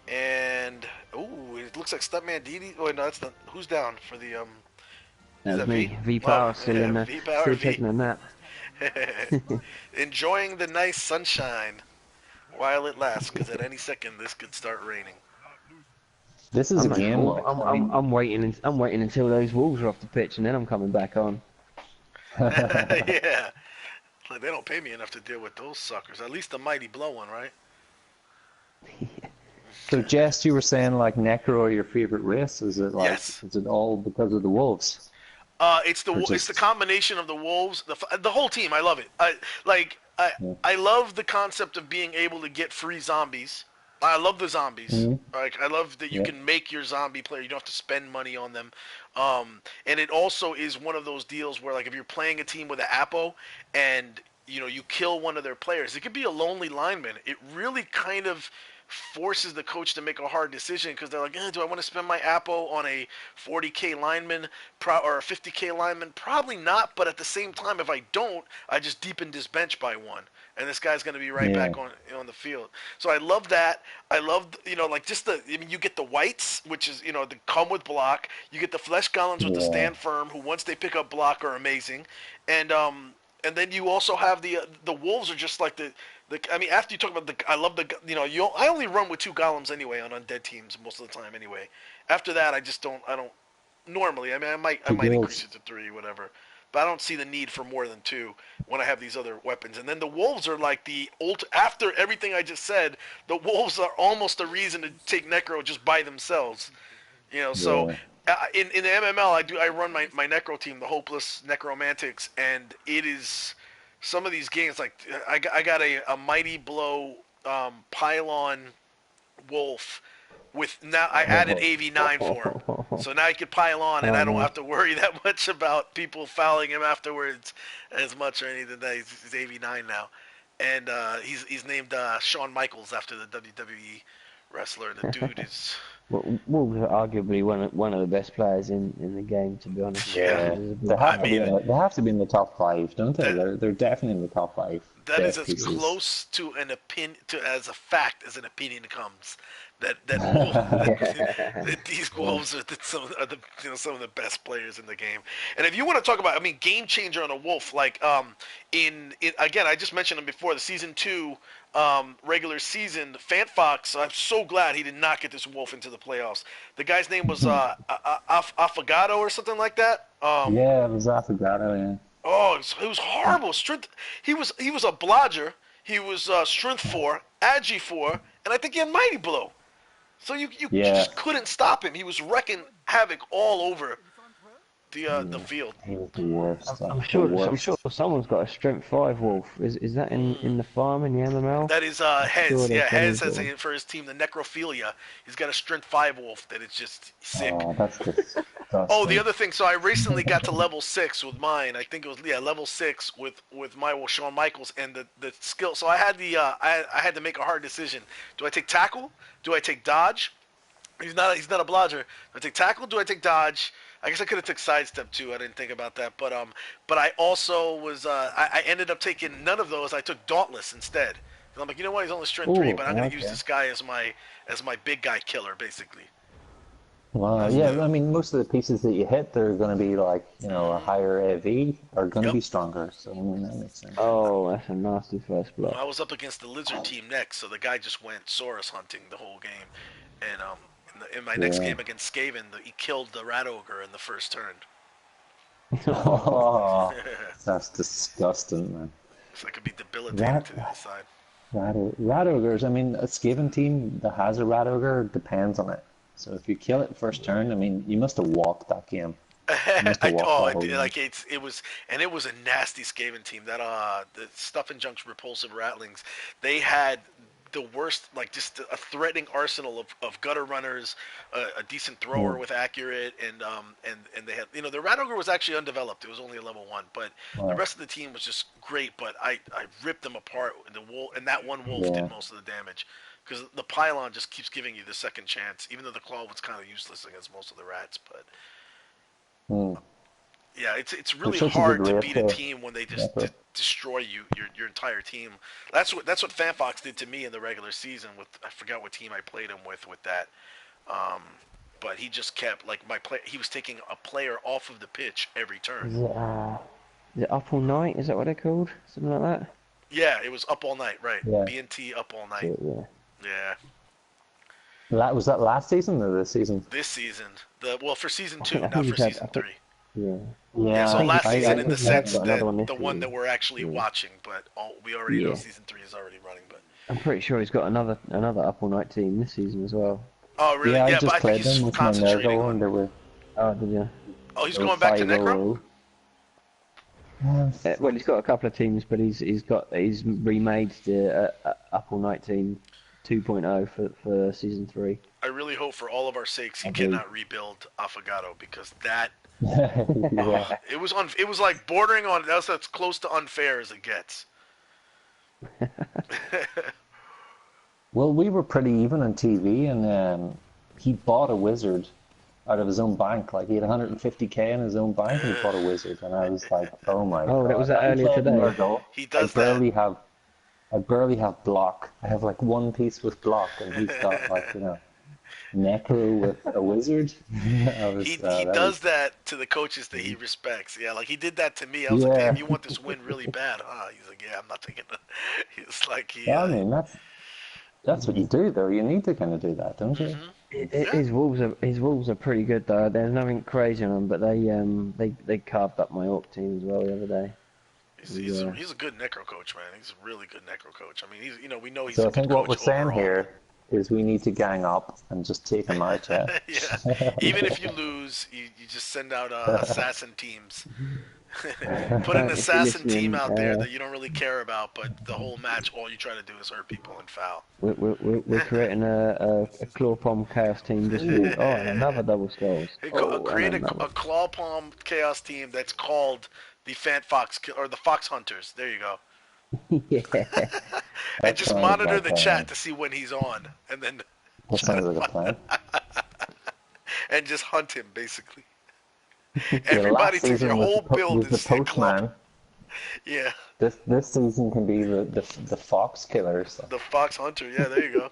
And it looks like Stuntman Didi. Oh no, that's who's down for the That was that me. V? VPower Oh, still yeah, in there. VPowerV. Still taking a nap. enjoying the nice sunshine while it lasts, because at any second this could start raining. This is I'm a game. not sure. I mean, I'm waiting. I'm waiting until those Wolves are off the pitch, and then I'm coming back on. Yeah, like, they don't pay me enough to deal with those suckers. At least the mighty blow one, right? So, Jest, you were saying like Necro are your favorite race. Is it like? Yes. Is it all because of the wolves? It's Or the just- combination of the Wolves, the whole team. I love it. I love the concept of being able to get free zombies. I love the zombies. Mm-hmm. Like, I love that you can make your zombie player. You don't have to spend money on them. And it also is one of those deals where, like, if you're playing a team with an Apo and you kill one of their players, it could be a lonely lineman. It really kind of forces the coach to make a hard decision, because they're like, do I want to spend my Apo on a 40K lineman or a 50K lineman? Probably not, but at the same time, if I don't, I just deepened his bench by one, and this guy's going to be right back on the field. So I love that. I love, like, just you get the whites, which is, they come with block. You get the flesh golems with the stand firm, who once they pick up block are amazing. And then you also have the wolves are just like after you talk about I love I only run with 2 golems anyway on undead teams most of the time anyway. After that, I don't normally. I mean, I might increase it to 3, whatever, but I don't see the need for more than 2 when I have these other weapons. And then the wolves are like after everything I just said, the wolves are almost a reason to take Necro just by themselves. So. In the MML, I run my Necro team, the Hopeless Necromantics, and it is some of these games, like I got a Mighty Blow Pylon Wolf with, now I added AV9 for him, so now he could pile on, and I don't have to worry that much about people fouling him afterwards as much or anything. That he's AV9 now, and he's named Shawn Michaels after the WWE wrestler. The dude is. Well, Wolves are arguably one of the best players in the game, to be honest. Yeah. They have to be in the top 5, don't they? They're definitely in the top 5. That is as pieces. close to an opinion as a fact as an opinion comes. That these wolves are some of the best players in the game. And if you want to talk about, game changer on a wolf, like in again, I just mentioned him before, the season 2 regular season, Fant Fox. I'm so glad he did not get this wolf into the playoffs. The guy's name was Affogato or something like that. Yeah, it was Affogato. Yeah. Oh, it was horrible. Strength. He was a blodger. He was strength 4, agi 4, and I think he had mighty blow. So you just couldn't stop him. He was wrecking havoc all over the field. He was the worst. I'm The sure. I'm worst. sure someone's got a strength 5 wolf. Is that in the farm in the MML? That is I'm sure Hez. Yeah, there's Hez someone's has got one. for his team the Necrophilia. He's got a strength 5 wolf that is just sick. Oh, that's disgusting. Oh, the other thing. So I recently got to level 6 with mine. I think it was level 6 with my Shawn Michaels and the skill. So I had I had to make a hard decision. Do I take tackle? Do I take dodge? He's not a blodger. Do I take tackle? Do I take dodge? I guess I could have took sidestep too. I didn't think about that. But I also was I ended up taking none of those. I took dauntless instead. 'Cause I'm like, you know what? He's only strength 3, Ooh, but I'm gonna use okay. this guy as my big guy killer basically. Well, yeah, I mean, most of the pieces that you hit, they're going to be like, a higher AV, are going to Yep. be stronger. So, I mean, that makes sense. Oh, that's a nasty first block. I was up against the lizard team next, so the guy just went Saurus hunting the whole game, and in my next game against Skaven, he killed the rat ogre in the first turn. Oh, that's disgusting, man. So it could be debilitating to the other side. Rat ogres, I mean, a Skaven team that has a rat ogre depends on it. So if you kill it first turn, I mean, you must have walked that game. It was a nasty Skaven team. That the Stuff and Junk's repulsive ratlings, they had the worst, like just a threatening arsenal of gutter runners, a decent thrower with accurate, and they had, the rat ogre was actually undeveloped. It was only a level 1, but the rest of the team was just great. But I ripped them apart. And that one wolf did most of the damage. Because the pylon just keeps giving you the second chance, even though the claw was kind of useless against most of the rats. But yeah, it's really hard to beat a team when they just destroy your entire team. That's what FanFox did to me in the regular season. With I forgot what team I played him with that. But he just kept he was taking a player off of the pitch every turn. Is it Up All Night? Is that what they're called? Something like that? Yeah, it was Up All Night, right? Yeah. B&T Up All Night. Yeah. Yeah. Was that last season or this season? This season. For season 2, I not think for he's had- season I think- 3. Yeah. Yeah, so last season in the think he had sense got another that one this the one that season. we're actually watching, but we already know season 3 is already running. But I'm pretty sure he's got another Up All Night team this season as well. oh really? Yeah, I But just I think played he's them with my concentrating Nergal, on. and there were Oh, did you? Oh, he's going back to Necro. Well, he's got a couple of teams, but he's remade the Up All Night team 2.0 for season 3. I really hope for all of our sakes he cannot rebuild Affogato, because that yeah. it was like bordering on that's as close to unfair as it gets. Well, we were pretty even on TV, and he bought a wizard out of his own bank. Like, he had 150k in his own bank, and he bought a wizard, and I was like, oh my god. Oh, that was that earlier today. He does I barely have block. I have like one piece with block, and he's got like, Necro with a wizard. He does that to the coaches that he respects. Yeah, like he did that to me. I was like, damn, you want this win really bad, huh? He's like, yeah, I'm not taking it. He's like, I mean, that's what you do, though. You need to kind of do that, don't you? His wolves are pretty good though. There's nothing crazy on them, but they carved up my orc team as well the other day. He's a good necro coach, man. He's a really good necro coach. I mean, we know he's So a I think good what we're coach saying overall. here is we need to gang up and just take him out, yeah. Yeah. Even if you lose, you just send out assassin teams. Put an assassin team out there that you don't really care about, but the whole match, all you try to do is hurt people and foul. We're creating a claw palm chaos team. And another double skulls. Create a claw palm chaos team that's called the Fox or the Fox Hunters. There you go. Yeah. And just monitor the chat to see when he's on, and then That sounds like a plan. and just hunt him basically. Yeah, Everybody last takes season your was whole build was the is a club. postman. Yeah, This season can be the fox killers. the Fox Hunter. Yeah, there you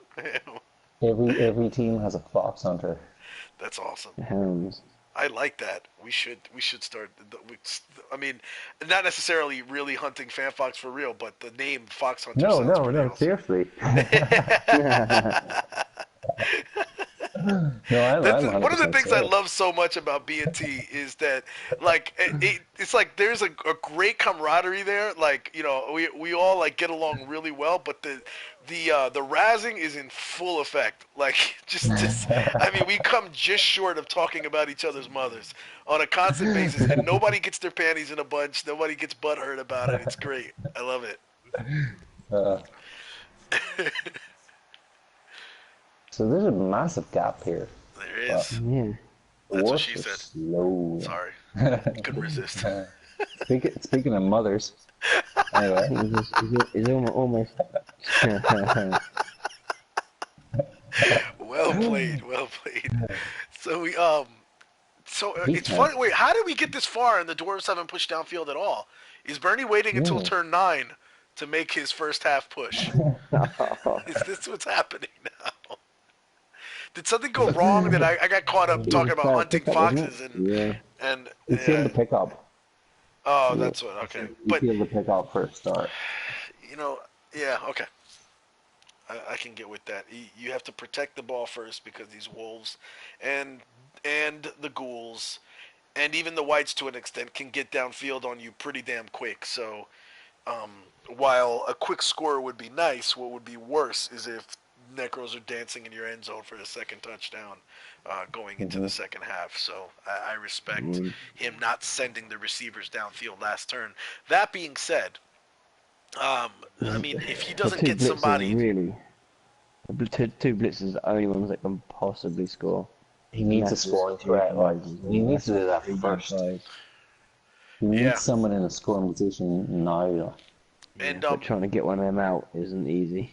go. Every team has a fox hunter. That's awesome. Hounds. I like that. We should start. I mean, not necessarily really hunting FanFox for real, but the name Fox Hunter. No, sounds pretty awesome. seriously. No, I'm That's one of the 100% things I serious. love so much about B&T is that, like, it's like there's a great camaraderie there. Like, you know, we all like get along really well, but the razzing is in full effect. Like, I mean, we come just short of talking about each other's mothers on a constant basis, and nobody gets their panties in a bunch. Nobody gets butthurt about it. It's great. I love it. Uh, so there's a massive gap here, There but is. Yeah. the That's what wharfs she are said. slow. Sorry, couldn't resist. Speaking of mothers, anyway, I think he's almost. Well played, well played. So he's it's had, funny. Wait, how did we get this far and the Dwarves haven't pushed downfield at all? Is Bernie waiting until yeah. turn 9 to make his first half push? Is this what's happening now? Did something go wrong that I got caught up It was talking a about failed hunting pickup, wasn't it? foxes Yeah. and He failed to pick up. oh, Yeah. that's what. Okay, He but failed to pick up for a start. you know, yeah, okay. I can get with that. You have to protect the ball first because these wolves and the ghouls and even the whites to an extent can get downfield on you pretty damn quick. So um, while a quick score would be nice, what would be worse is if Necros are dancing in your end zone for a second touchdown going into the Hmm. second half. So I respect Mm. him not sending the receivers downfield last turn. That being said, I mean, if he The doesn't two get blitzers somebody, really. The two blitzers are the only ones that can possibly score. He And needs a that's just scoring two threat. Like guys. he needs That's to do just that three big first. guys. He yeah, needs someone in a scoring position now. Like. Yeah, and but trying to get one of them out isn't easy.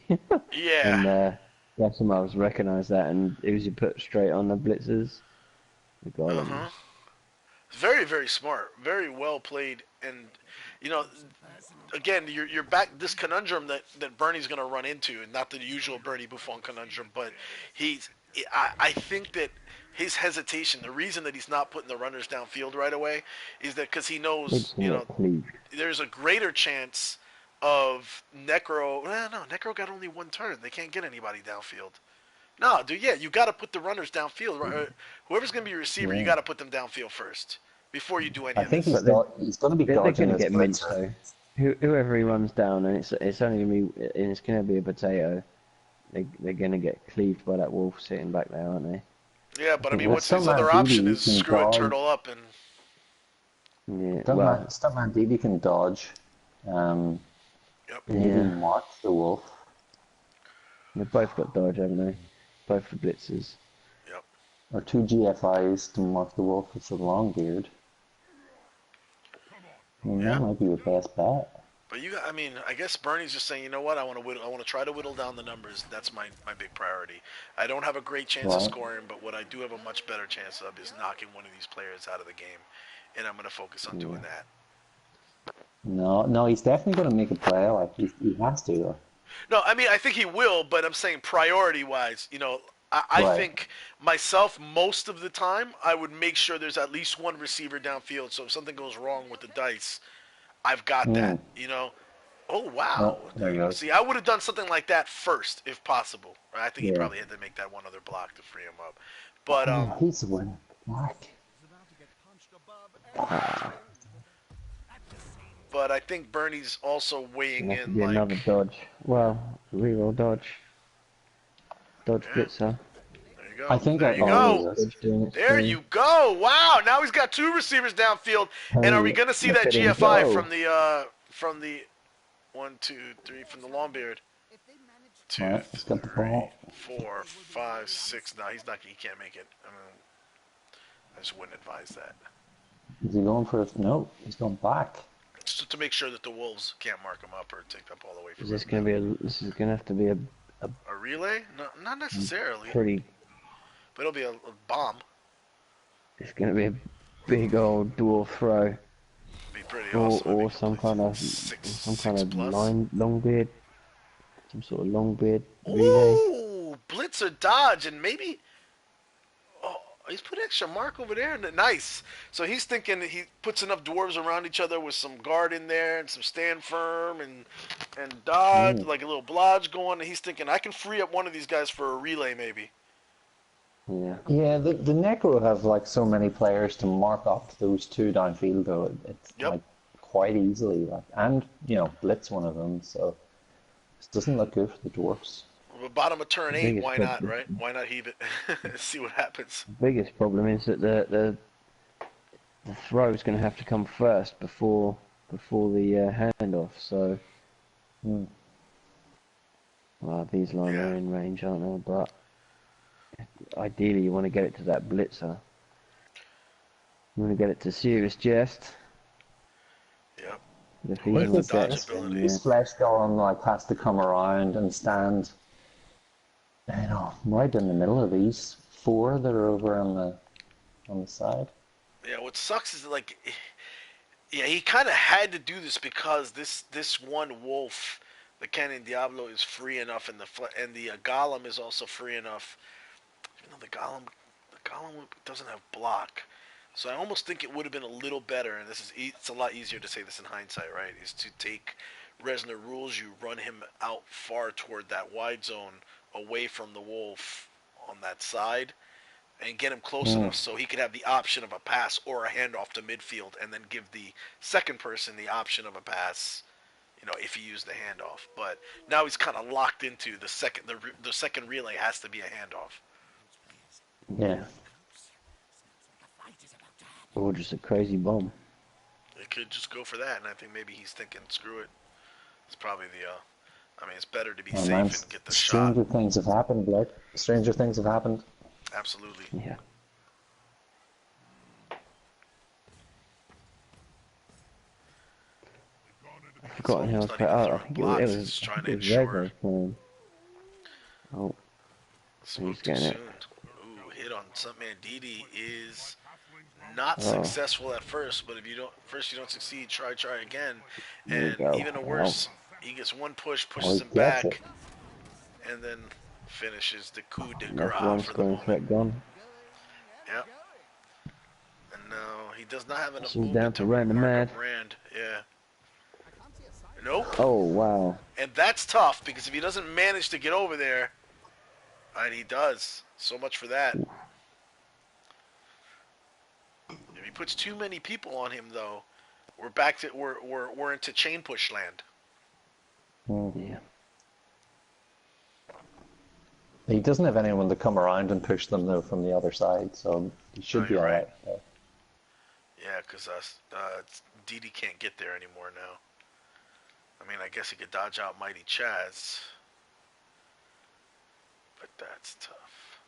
yeah, And Yasimov's recognised that, and Uzi put straight on the blitzers. We got uh him. huh. Very, very smart, very well played, and you know, again, you're back this conundrum that Bernie's going to run into, and not the usual Bernie Buffon conundrum, but he's. I think that his hesitation, the reason that he's not putting the runners downfield right away, is that because he They're knows, just gonna get cleaved. there's a greater chance of Necro. Well, no, Necro got only one turn. They can't get anybody downfield. No, dude, yeah, you got to put the runners downfield. Whoever's going to be your receiver, you Yeah. got to put them downfield first before you do any I of think this. But they're he's going to be they're dodging gonna his get minced blitzer. though. Whoever he runs down, and it's only gonna be and it's gonna be a potato. They're gonna get cleaved by that wolf sitting back there, aren't they? Yeah, I but I think mean, With what's his Stuntman other option DB, is he can screw it, dodge. turtle up, and yeah. Stuntman, Well, Stuntman DB can dodge. Um, yep, maybe yeah. march the wolf. They've both got dodge, haven't they? Both the blitzers. yep, Or two GFIs to mark the wolf with the long beard. I mean, that yeah. might be your best bet. But I mean, I guess Bernie's just saying, you know what? I want to try to whittle down the numbers. That's my big priority. I don't have a great chance of Right? scoring, but what I do have a much better chance of is knocking one of these players out of the game, and I'm going to focus on Yeah. doing that. No, he's definitely going to make a play. Like he has to. Though. No, I mean, I think he will, but I'm saying priority-wise, I Right. think myself most of the time I would make sure there's at least one receiver downfield. So if something goes wrong with the dice, I've got that. Mm. Oh wow, Oh, there there he you go. goes. See, I would have done something like that first if possible. Right? I think he Yeah. probably had to make that one other block to free him up. But Oh, he's the winner. Black. Ah, I think Bernie's also weighing gonna have to in be another like, dodge. Well, reroll dodge. Dodge yeah, blitzer. there you go. I think There I you oh, go. there he is. Dodge doing its There thing. you go. Wow. Now he's got two receivers downfield. And are we Hey, going to see look that at him GFI go. from the 1, 2, 3 from the long beard? 2, Right, he's got the 3, ball. 4, 5, 6. No, he's not. He can't make it. I just wouldn't advise that. Is he going for it? No, he's going back. Just to make sure that the Wolves can't mark him up or take up all the way from Is this him. gonna be a? This is gonna have to be a A relay? No, not necessarily. pretty. But it'll be a bomb. It's gonna be a big old dwarf throw, Be pretty or awesome. or some kind of six plus. long beard, some sort of long beard relay. Ooh, blitz or dodge, and maybe. Oh, he's put extra mark over there. Nice. So he's thinking he puts enough dwarves around each other with some guard in there and some stand firm and dodge, like a little blodge going. And he's thinking I can free up one of these guys for a relay maybe. Yeah. Yeah, the Necro have like so many players to mark up those two downfield though. It's Yep. like quite easily, like, and blitz one of them, so it doesn't look good for the dwarfs. Well, bottom of turn The 8, biggest why not, problem, right? Why not heave it? See what happens. biggest problem is that the throw is going to have to come first before the handoff. So, Hmm. well, these line Yeah. are in range, aren't they? But ideally, you want to get it to that blitzer. You want to get it to serious Jest. Yep. But if Who he's I has on the the think deck, dodge this ability? then this flesh golem like has to come around and stand, right in the middle of these four that are over on the side. Yeah, what sucks is like, yeah, he kind of had to do this because this one wolf, the Canyon Diablo, is free enough, and the Golem is also free enough. You know, the Golem doesn't have block, so I almost think it would have been a little better. And it's a lot easier to say this in hindsight, right? Is to take Resner rules, you run him out far toward that wide zone, away from the wolf on that side, and get him close Hmm. enough so he could have the option of a pass or a handoff to midfield, and then give the second person the option of a pass. If he used the handoff, but now he's kind of locked into the second relay has to be a handoff. Yeah. or just a crazy bomb. It could just go for that, and I think maybe he's thinking, screw it. It's probably I mean, it's better to be Oh man, safe and get the shot. stranger things have happened, blood. Stranger things have happened. Absolutely. Yeah. I've It's forgotten how I almost was not playing. even Oh, throwing blocks. He's just I trying think to it was Reg I ensure. was playing. Oh, Spoke he's too getting soon. it. Ooh, hit on Stuntman Didi is not Oh, successful at first, but if you don't succeed, try again. there we And go. even Well, worse, he gets one push, Oh, pushes he him gets it. back, and then finishes the coup de that's grace one for the scoring moment. threat gone. Yep. And no, he does not have enough She's down movement to to random mark up mad. Rand. Yeah. Nope. Oh, wow. And that's tough because if he doesn't manage to get over there, and he does, so much for that. If he puts too many people on him, though, we're into chain push land. Hmm. Yeah. He doesn't have anyone to come around and push them though from the other side, so he No, should be you're right. alright. Yeah, because Didi can't get there anymore now. I mean, I guess he could dodge out Mighty Chaz, but that's tough.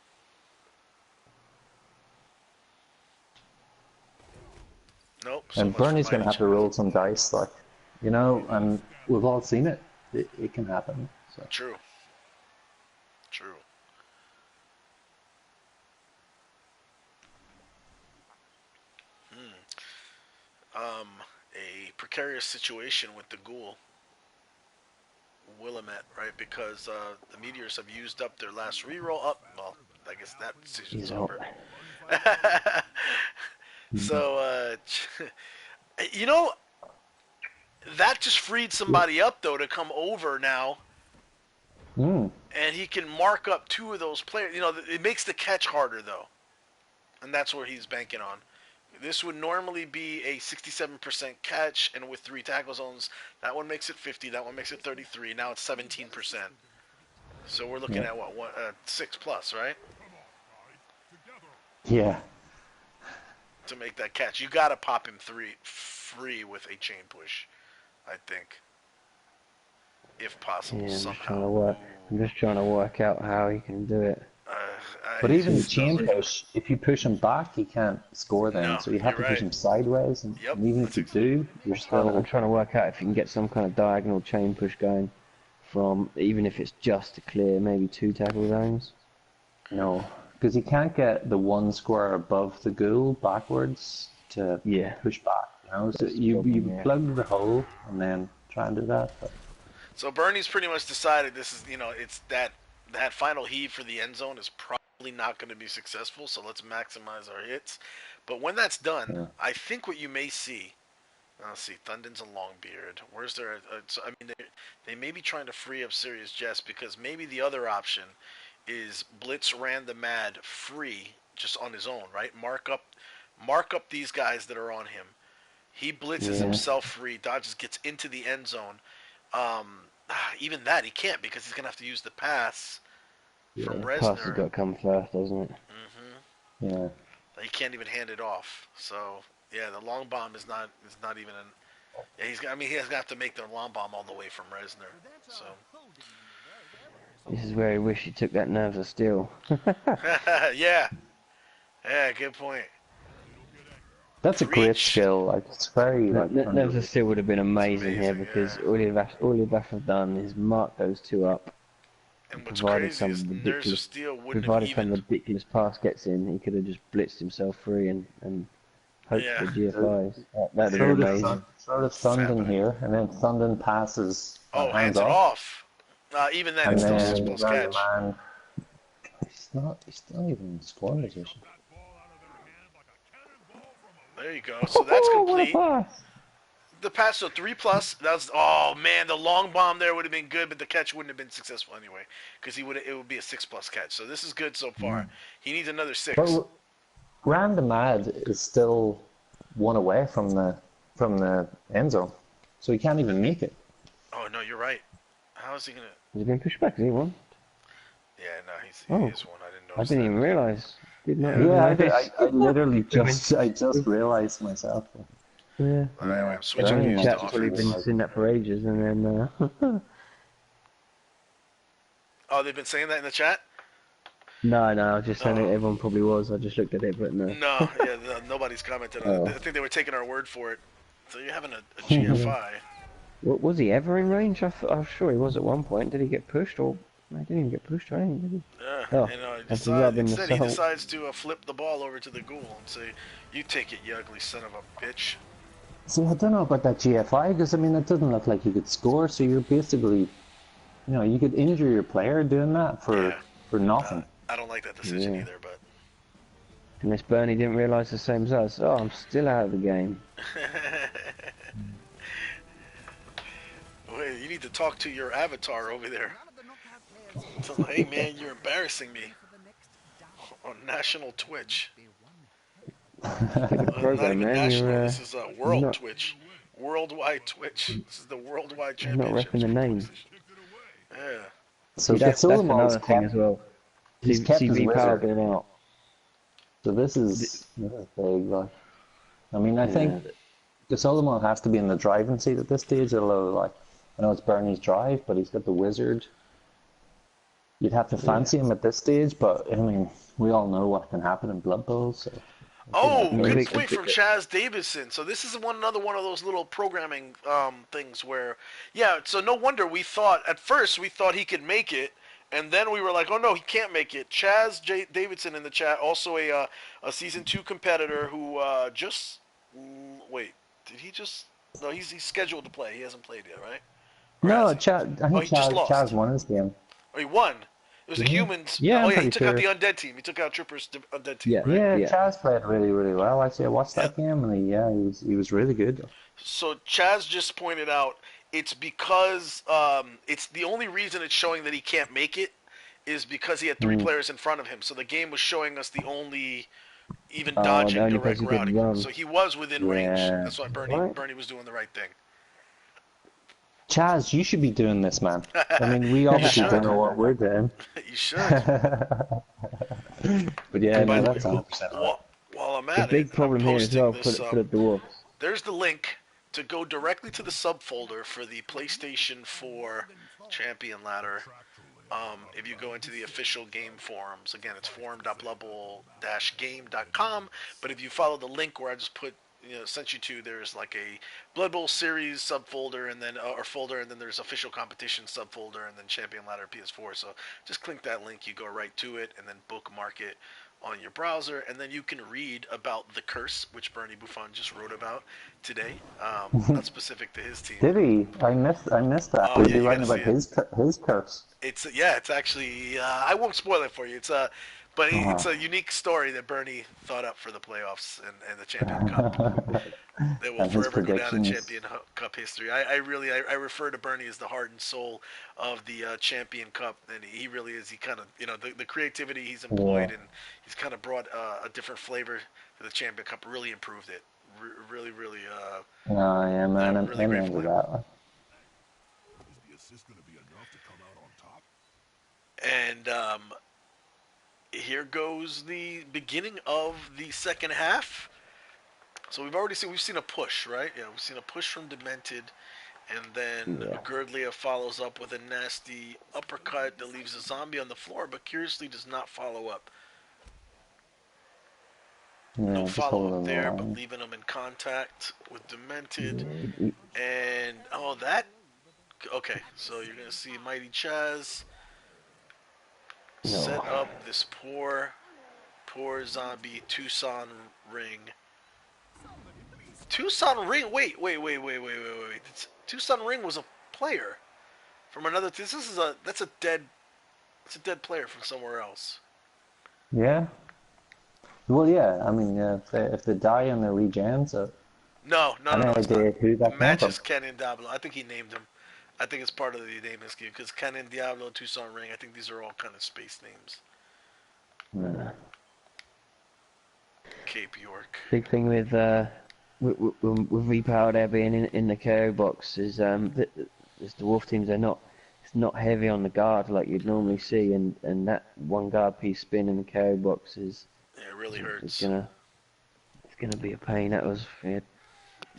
Nope, so And much for Bernie's going Mighty to have to Chaz. roll some dice, and we've all seen it. It can happen. So. True. True. A precarious situation with the Ghoul. Willamette, right? Because the Meteors have used up their last reroll. Up, well, I guess that decision's He's out. over. So, you know, that just freed somebody up though to come over now, Mm. and he can mark up two of those players. It makes the catch harder though, and that's where he's banking on. This would normally be a 67% catch, and with 3 tackle zones, that one makes it 50. That one makes it 33. Now it's 17%. So we're looking Yeah. at what 6 plus, right? Yeah. To make that catch, you got to pop him free with a chain push, I think, if possible Yeah, somehow. I'm just trying to work out how he can do it. But even the He's chain stubborn. push, if you push him back, he can't score then. No, So you have you're to push right. him sideways, and Yep, even if that's you do, you're I'm still. trying to work out if you can get some kind of diagonal chain push going from, even if it's just to clear maybe 2 tackle zones. No, because you can't get the one square above the goal backwards to Yeah. push back. So That's the you problem, yeah. plug the hole and then try and do that. But So Bernie's pretty much decided this is, it's that final heave for the end zone is probably not going to be successful. So let's maximize our hits. But when that's done, yeah. I think what you may see. Let's see, Thunden's a Longbeard. Where's their? So, I mean, they may be trying to free up Serious Jest because maybe the other option is Blitz ran the Mad free just on his own, right? Mark up these guys that are on him. He blitzes himself free. Dodges gets into the end zone. Even that he can't because he's gonna have to use the pass from Pass has Resner. got to come first, doesn't it? Yeah. He can't even hand it off. So yeah, the long bomb is not even an. Yeah, he's gonna have to make the long bomb all the way from Resner. So This is where I wish he took that nerves of steel. yeah, good point. That's a great skill. Like, it's very like. Nerves of steel would have been amazing, here amazing, because yeah. all you'd have to have done is mark those two up. And what's Provided crazy some is Nerves of ridiculous, Steel wouldn't have provided some even. ridiculous pass gets in, he could have just blitzed himself free and hoped Yeah. for the GFIs. That'd have been amazing. Sort of Thunden here, and then Thunden passes. Hands it off. Even then, it's still 6+ catch. Man, he's not even in scoring position. There you go. So that's complete. What a pass! The pass, so 3+. That's oh man, the long bomb there would have been good, but the catch wouldn't have been successful anyway, because it would be a 6+ catch. So this is good so far. He needs another 6. But Random Ad is still one away from the end zone, so he can't even make it. Oh no, you're right. How is he gonna? Has he been pushed back? Has he won? Yeah, no, he is one. I didn't notice. I didn't even realise. Did not even Yeah, notice. I literally just realized myself. Yeah. Anyway, I'm switching Bernie gears chat's to probably offense. been seeing that for ages, and then Oh, they've been saying that in the chat. no, I was just saying it. Everyone probably was. I just looked at it, but no. No, nobody's commented on it. I think they were taking our word for it. So you're having a GFI. Was he ever in range? I'm sure he was at one point. Did he get pushed, or no, he didn't even get pushed, I think, did he? Yeah, Oh, and that's rubbing the instead he salt. decides to flip the ball over to the ghoul and say, "You take it, you ugly son of a bitch." See, I don't know about that GFI, because I mean, it doesn't look like you could score, so you're basically, you could injure your player doing that for nothing. I don't like that decision either, but. Unless Bernie didn't realise the same as us. Oh, I'm still out of the game. Wait, you need to talk to your avatar over there. Tell him, hey man, you're embarrassing me on national Twitch. Program, Not even man. national. You're, This is world Twitch, worldwide Twitch. This is the worldwide you're not championship. repping the name. Yeah. So See, that's another thing as well. He's kept his VPowerV wizard. out. So this is big. Like, I mean, I think Solomon has to be in the driving seat at this stage. Although, like, I know it's Bernie's drive, but he's got the wizard. You'd have to fancy him at this stage, but I mean, we all know what can happen in Blood Bowl. So. Oh, Maybe good we point could from pick Chaz Davidson. So this is another one of those little programming things where, so no wonder at first we thought he could make it, and then we were like, oh no, he can't make it. Chaz Davidson in the chat, also a Season 2 competitor who wait, did he just, no, he's scheduled to play. He hasn't played yet, right? Or No, has he? I think he just lost. Chaz won his game. Oh, he won. It was the humans. Yeah, oh I'm yeah, he pretty took out the sure. undead team. He took out Trooper's undead team. Yeah. Right? Yeah, Chaz played really, really well. Actually, I watched that game, and he was really good. So Chaz just pointed out it's because it's the only reason it's showing that he can't make it is because he had 3 players in front of him. So the game was showing us the only even dodging only direct person who could routing. run. So he was within range. Yeah. That's why Right. Bernie was doing the right thing. Chaz, you should be doing this, man. I mean, we obviously should. don't know what we're doing. You should. But yeah, By no, the that's way, 100% right. while I'm The at big it, problem I'm here as well posting for this, the dwarves. there's the link to go directly to the subfolder for the PlayStation 4 Champion Ladder. If you go into the official game forums, again, it's forum.bloodbowl-game.com. But if you follow the link where I just sent you to, there's like a Blood Bowl series subfolder and then or folder, and then there's official competition subfolder, and then Champion Ladder PS4. So just click that link, you go right to it, and then bookmark it on your browser, and then you can read about the curse, which Bernie Buffon just wrote about today. Not specific to his team. Did he? I missed that. Oh, Was yeah, he you writing gotta about see his curse? It's actually I won't spoil it for you. But it's a unique story that Bernie thought up for the playoffs and the Champion Cup. That will And his forever go down in predictions. Cup history. I really I refer to Bernie as the heart and soul of the Champion Cup, and he really is. He kind of the creativity he's employed, and he's kind of brought a different flavor to the Champion Cup. Really improved it. Really, really. No, yeah, man, really I'm grateful into for him. that one. Is the assist going to be enough to come out on top? And here goes the beginning of the second half. So we've seen a push, right? Yeah, we've seen a push from Demented, and then Yeah. Girdlia follows up with a nasty uppercut that leaves a zombie on the floor, but curiously does not follow up. Yeah, No just follow up holding the there, but line. leaving him in contact with Demented. He- And okay, so you're gonna see Mighty Chaz set No. up this poor zombie Tucson ring. Tucson ring. Wait. Tucson ring was a player from another. That's a dead player from somewhere else. Yeah. Well, yeah. I mean, if they die and they regen, so No. any It's not. idea who The that came match from? is Canyon Diablo. I think he named him. I think it's part of the naming scheme because Canyon Diablo, Tucson ring. I think these are all kind of space names. Yeah. Cape York. Big thing with VPowerV being in the KO box is the dwarf teams it's not heavy on the guard like you'd normally see, and that one guard piece spin in the KO box Yeah, it really hurts. it's gonna be a pain. That was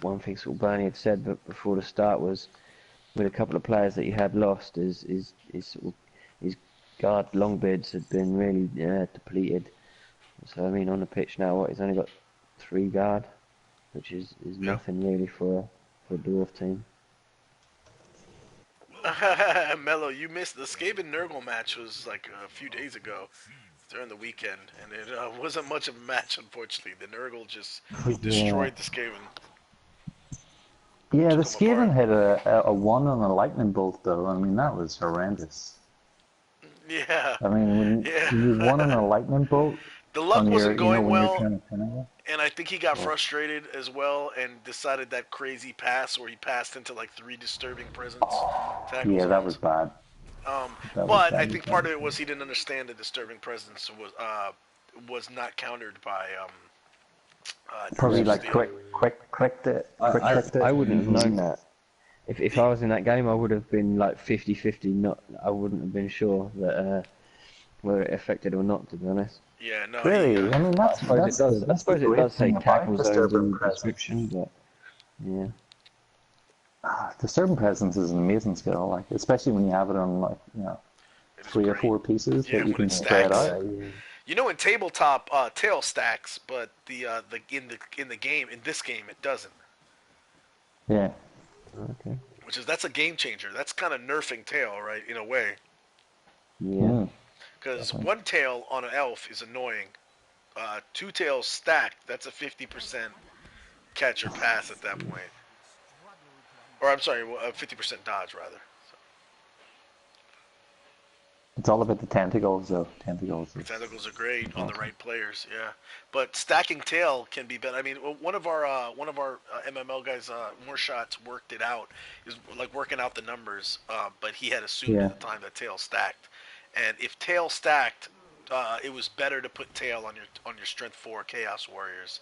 one thing sort of Bernie had said, but before the start was with a couple of players that he had lost, his sort of his guard longbeards had been really depleted. So I mean, on the pitch now, he's only got 3 guard, which is nothing really for a dwarf team. Mello, you missed the Skaven Nurgle match was like a few days ago during the weekend, and it wasn't much of a match, unfortunately. The Nurgle just destroyed the Skaven. Yeah, the Took 'em Skaven apart. had a 1 on a lightning bolt, though. I mean, that was horrendous. Yeah, I mean, when you 1 on yeah. a lightning bolt The luck on your, wasn't going when you're well, trying to pin it. and I think he got frustrated as well and decided that crazy pass where he passed into like 3 disturbing presence tackle Yeah, that was zones. bad. That was But I bad. think part of it was he didn't understand the disturbing presence was not countered by Probably Nurgle like Steel. quick clicked it. Quick I clicked it. I wouldn't have known that. If I was in that game, I would have been like 50-50. Not, I wouldn't have been sure that whether it affected or not. To be honest. Yeah, no, Really, I mean, I suppose I suppose it does say tackle zones in the description, but yeah. Disturbing presence is an amazing skill, like especially when you have it on like it is 3 or great. 4 pieces Yeah, that you when can it spread stacks. out. You know, in tabletop, tail stacks, but in the game in this game it doesn't. Yeah. Okay. That's a game changer. That's kind of nerfing tail, right? In a way, Yeah. Mm. because 1 tail on an elf is annoying. 2 tails stacked, that's a 50% catch or pass at that point. Or I'm sorry, 50% dodge rather. It's all about the tentacles, though. Tentacles. Tentacles are great on the right players, yeah. But stacking tail can be better. I mean, one of our MML guys, more shots worked it out. He was like working out the numbers, but he had assumed at the time that tail stacked. And if tail stacked, it was better to put tail on your strength 4 Chaos Warriors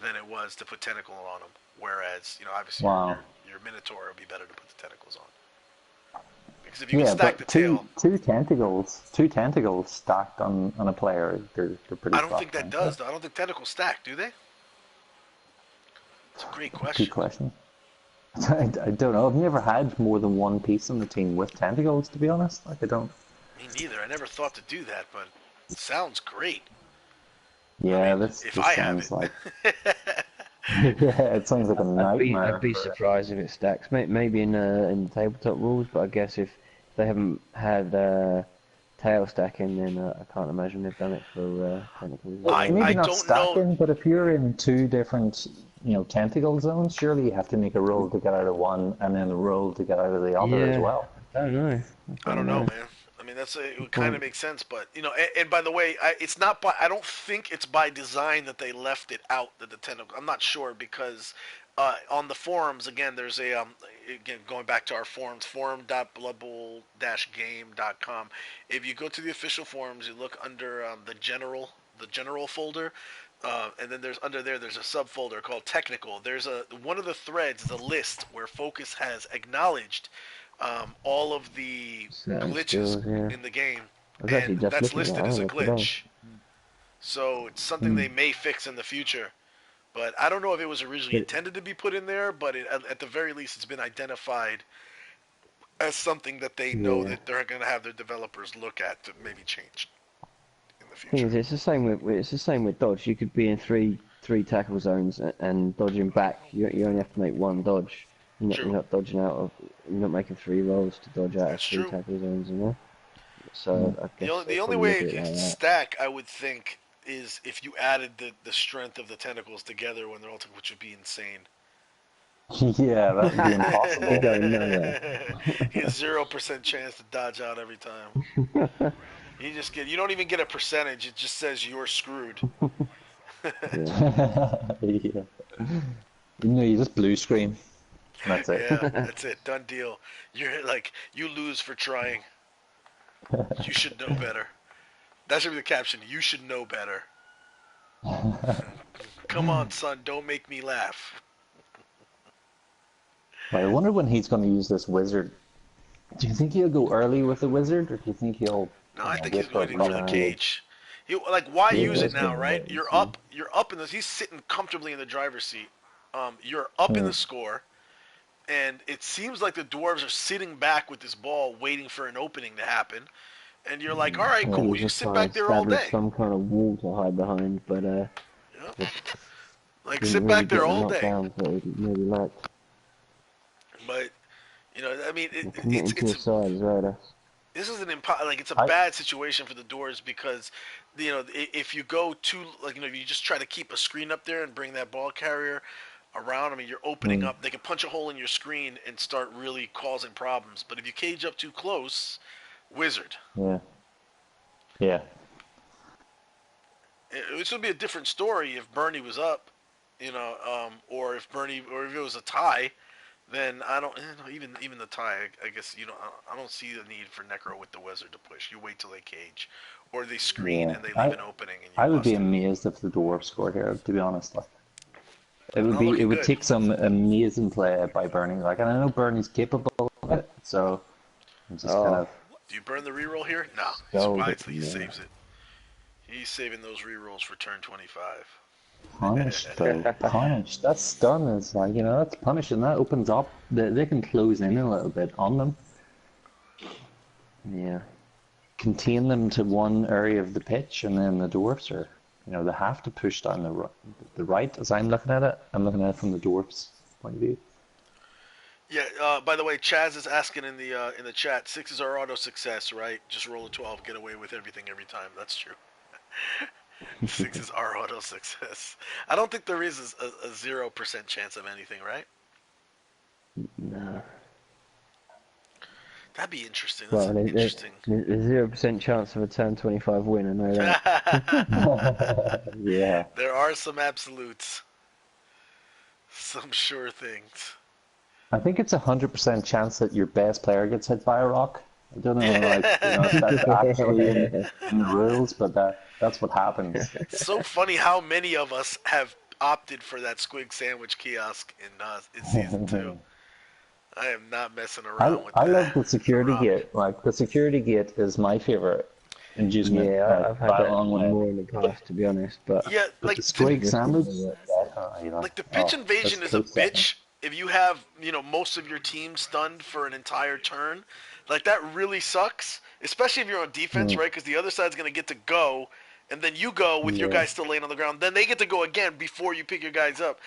than it was to put tentacle on them. Whereas, obviously Wow. your Minotaur would be better to put the tentacles on. Because if you can Yeah, stack the but tail, two tentacles stacked on a player, they're pretty. I don't think fucked, that aren't does they? though. I don't think tentacles stack, do they? It's a great Good question. question. I don't know. I've never had more than 1 piece on the team with tentacles, to be honest. Like I don't. Me neither. I never thought to do that, but it sounds great. Yeah, I mean, this if I have sounds like. it. Yeah, it sounds like a nightmare. I'd be surprised if it stacks. Maybe in the tabletop rules, but I guess if they haven't had tail stacking, then I can't imagine they've done it for tentacles. I Maybe not don't know. stacking, but if you're in 2 different, tentacle zones, surely you have to make a roll to get out of one, and then a roll to get out of the other as well. I don't know. I don't know, man. I mean, it would kind of make sense, but and by the way, it's not by. I don't think it's by design that they left it out that the tentacle. I'm not sure because on the forums, again, there's a again going back to our forums, forum.bloodbowl-game.com. If you go to the official forums, you look under the general folder, and then there's under there's a subfolder called technical. There's one of the threads is a list where Focus has acknowledged all of the Certain glitches skills, yeah. in the game, I was actually and just that's looking at listed as a that today. glitch. So it's something they may fix in the future. But I don't know if it was originally But intended to be put in there, but at the very least, it's been identified as something that they know yeah, that they're going to have their developers look at to maybe change in the thing future. is, it's the same with dodge. You could be in three tackle zones and dodging back. You only have to make one dodge. You're True. not dodging out of. You're not making 3 rolls to dodge out of That's 3 true. tackle zones. You know. So I guess The they only probably way look at it it could like that. stack, I would think, is if you added the strength of the tentacles together when they're all together, which would be insane. Yeah, that would be You're impossible. going nowhere. You get 0% chance to dodge out every time. You don't even get a percentage. It just says you're screwed. Yeah. Yeah. You just blue screen. That's it. Yeah, that's it. Done deal. You're like, you lose for trying. You should know better. That should be the caption. You should know better. Come on, son. Don't make me laugh. I wonder when he's going to use this wizard. Do you think he'll go early with the wizard, or do you think he'll, No, I think he's wait for a waiting for the block? cage. Why Yeah, use it let's go now, and right? wait and You're see. up. You're up in this. He's sitting comfortably in the driver's seat. You're up in the score, and it seems like the dwarves are sitting back with this ball, waiting for an opening to happen. And you're like, all right, He cool. was You just sit trying back to there all establish day. some kind of wall to hide behind, but Yeah. just Like, didn't sit really back there get the all day. knockdowns that he maybe liked. But I mean, And committing to his side as well. this is it's a I bad situation for the doors because if you go too if you just try to keep a screen up there and bring that ball carrier around, I mean, you're opening mm, up. They can punch a hole in your screen and start really causing problems. But if you cage up too close, wizard. yeah, yeah, This would be a different story if Bernie was up, or if it was a tie. Then I don't, even the tie. I guess I don't see the need for Necro with the wizard to push. You wait till they cage, or they screen yeah. and they leave an opening and you I would be bust it. amazed if the dwarves scored here. To be honest, like Not it looking would good. take some amazing play by Bernie. Like, and I know Bernie's capable of it, so I'm just kind Oh, of Do you burn the reroll here? No. gold. Wisely he Yeah. saves it. He's saving those rerolls for turn 25. punished though. Punished. That stun is like, that's punishing. That opens up. They can close in a little bit on them, Yeah. contain them to one area of the pitch, and then the dwarfs are, they have to push down the right. As I'm looking at it, I'm looking at it from the dwarfs' point of view. Yeah. By the way, Chaz is asking in the chat. 6 is our auto success, right? Just roll a 12, get away with everything every time. That's true. 6 is our auto success. I don't think there is a 0% chance of anything, right? No. That'd be interesting. That's Well, interesting. there's 0% chance of a turn 25 win. I know that. Yeah. There are some absolutes. Some sure things. I think it's 100% chance that your best player gets hit by a rock. I don't know, if that's actually in the rules, but that's what happens. It's so funny how many of us have opted for that squig sandwich kiosk in season 2. I am not messing around with that. I love the security gate. Like, the security gate is my favorite inducement. Yeah, I've had by a that long one way. more in the past, to be honest. But Yeah, But like the squig sandwich, the pitch invasion that's is a close second. bitch. If you have most of your team stunned for an entire turn, like that really sucks. Especially if you're on defense, right? Because the other side's gonna get to go, and then you go with your Yeah. guys still laying on the ground. Then they get to go again before you pick your guys up.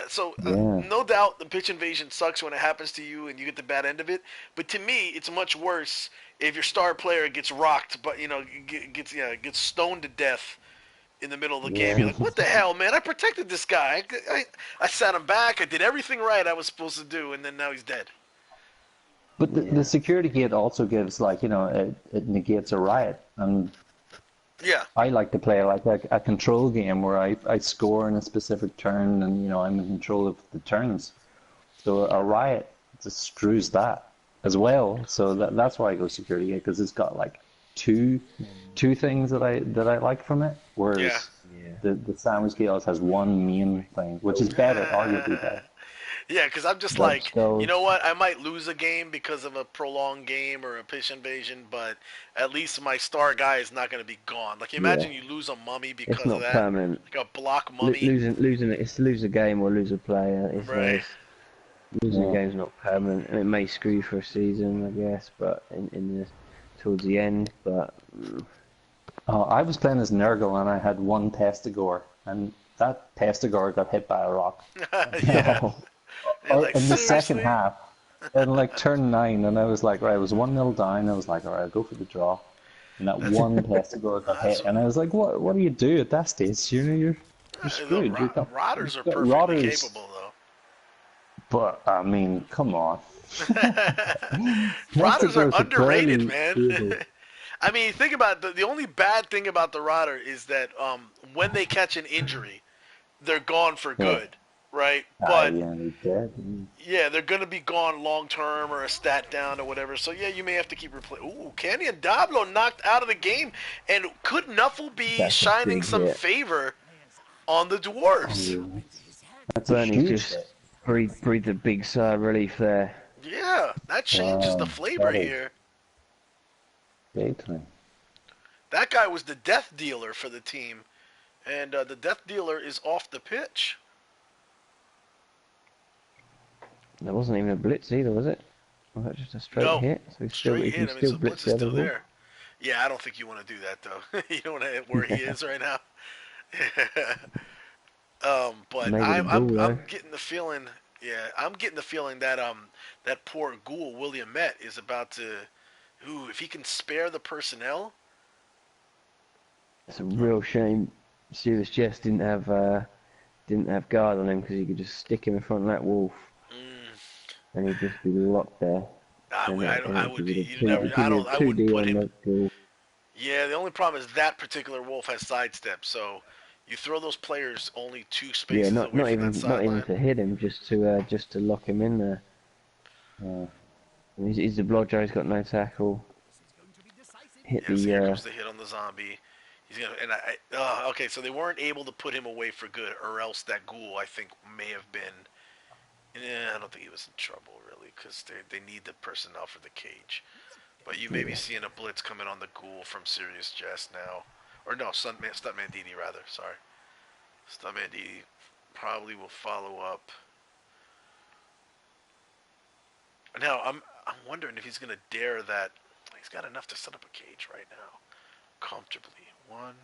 So Yeah. no doubt the pitch invasion sucks when it happens to you and you get the bad end of it. But to me, it's much worse if your star player gets rocked, but gets stoned to death in the middle of the game. You're like, what the hell, man? I protected this guy. I sat him back. I did everything right I was supposed to do, and then now he's dead. But the security gate also gives, like, it negates a riot. And Yeah. I like to play like a control game where I score in a specific turn and I'm in control of the turns. So a riot just screws that as well. So that's why I go security gate because it's got like two things that I like from it, Yeah. whereas Yeah. the sandwich chaos has one main thing, which is better, arguably better. Yeah, because I'm just But like, you still, know what? I might lose a game because of a prolonged game or a pitch invasion, but at least my star guy is not going to be gone. Like, Yeah. imagine you lose a mummy It's because of not that, permanent. like a block mummy. Losing it. It's lose a game or lose a player. Right. Losing a yeah. game's not permanent. It may screw you for a season, I guess, but towards the end. But I was playing as Nurgle and I had one Pestigore, and that Pestigore got hit by a rock. Yeah. oh, You're like, In the second seriously? half, in like turn 9, and I was like, right, I was 1-0 down. I was like, all right, I'll go for the draw. And that That's, one Pestigore got that's hit, and I was like, what do you do at that stage? You're the screwed. Rotters are You've got perfectly Rotters, capable, though. but I mean, come on. Rotters are Pestigores are underrated, barely man. doable. I mean, think about it. The only bad thing about the Rotter is that when they catch an injury, they're gone for Yeah. good, right? Ah, But yeah, they're dead. yeah, they're gonna be gone long term or a stat down or whatever. So yeah, you may have to keep replaying. Ooh, Candy and Dablo knocked out of the game, and could Nuffle be that's a shining big some hit. favor on the dwarves? Oh, that's a Bernie's huge just hit. breathed a big sigh of relief there. Yeah, that changes the Wow, flavor that is here. big time. That guy was the death dealer for the team, and the death dealer is off the pitch. There wasn't even a blitz either, was it? Was that just a straight No, hit? So straight he hit. can I mean, still so blitz Blitz is the other still ball. there. Yeah, I don't think you want to do that though. You don't want to hit where he is right now. But Maybe the I'm goal though. getting the feeling. Yeah, I'm getting the feeling that that poor ghoul Williamette is about to. Ooh, if he can spare the personnel. It's a real shame. Serious Jest didn't have guard on him because he could just stick him in front of that wolf Mm, and he'd just be locked there. And I it'd would give be. you You the never. two, give you the I two wouldn't D put on him. the goal. Yeah, the only problem is that particular wolf has sidestep, so you throw those players only 2 Yeah, spaces away from that not even sideline. to hit him, just to lock him in there. Yeah. And he's a blodger. He's got no tackle. Hit Yes, here the comes the hit on the zombie. He's gonna and okay, so they weren't able to put him away for good, or else that ghoul I think may have been. Yeah, I don't think he was in trouble really, because they need the personnel for the cage. But you may be seeing a blitz coming on the ghoul from Serious Jest now, or no, Stuntman DD rather. Sorry, Stuntman DD probably will follow up. Now I'm wondering if he's gonna dare that. He's got enough to set up a cage right now, comfortably. One.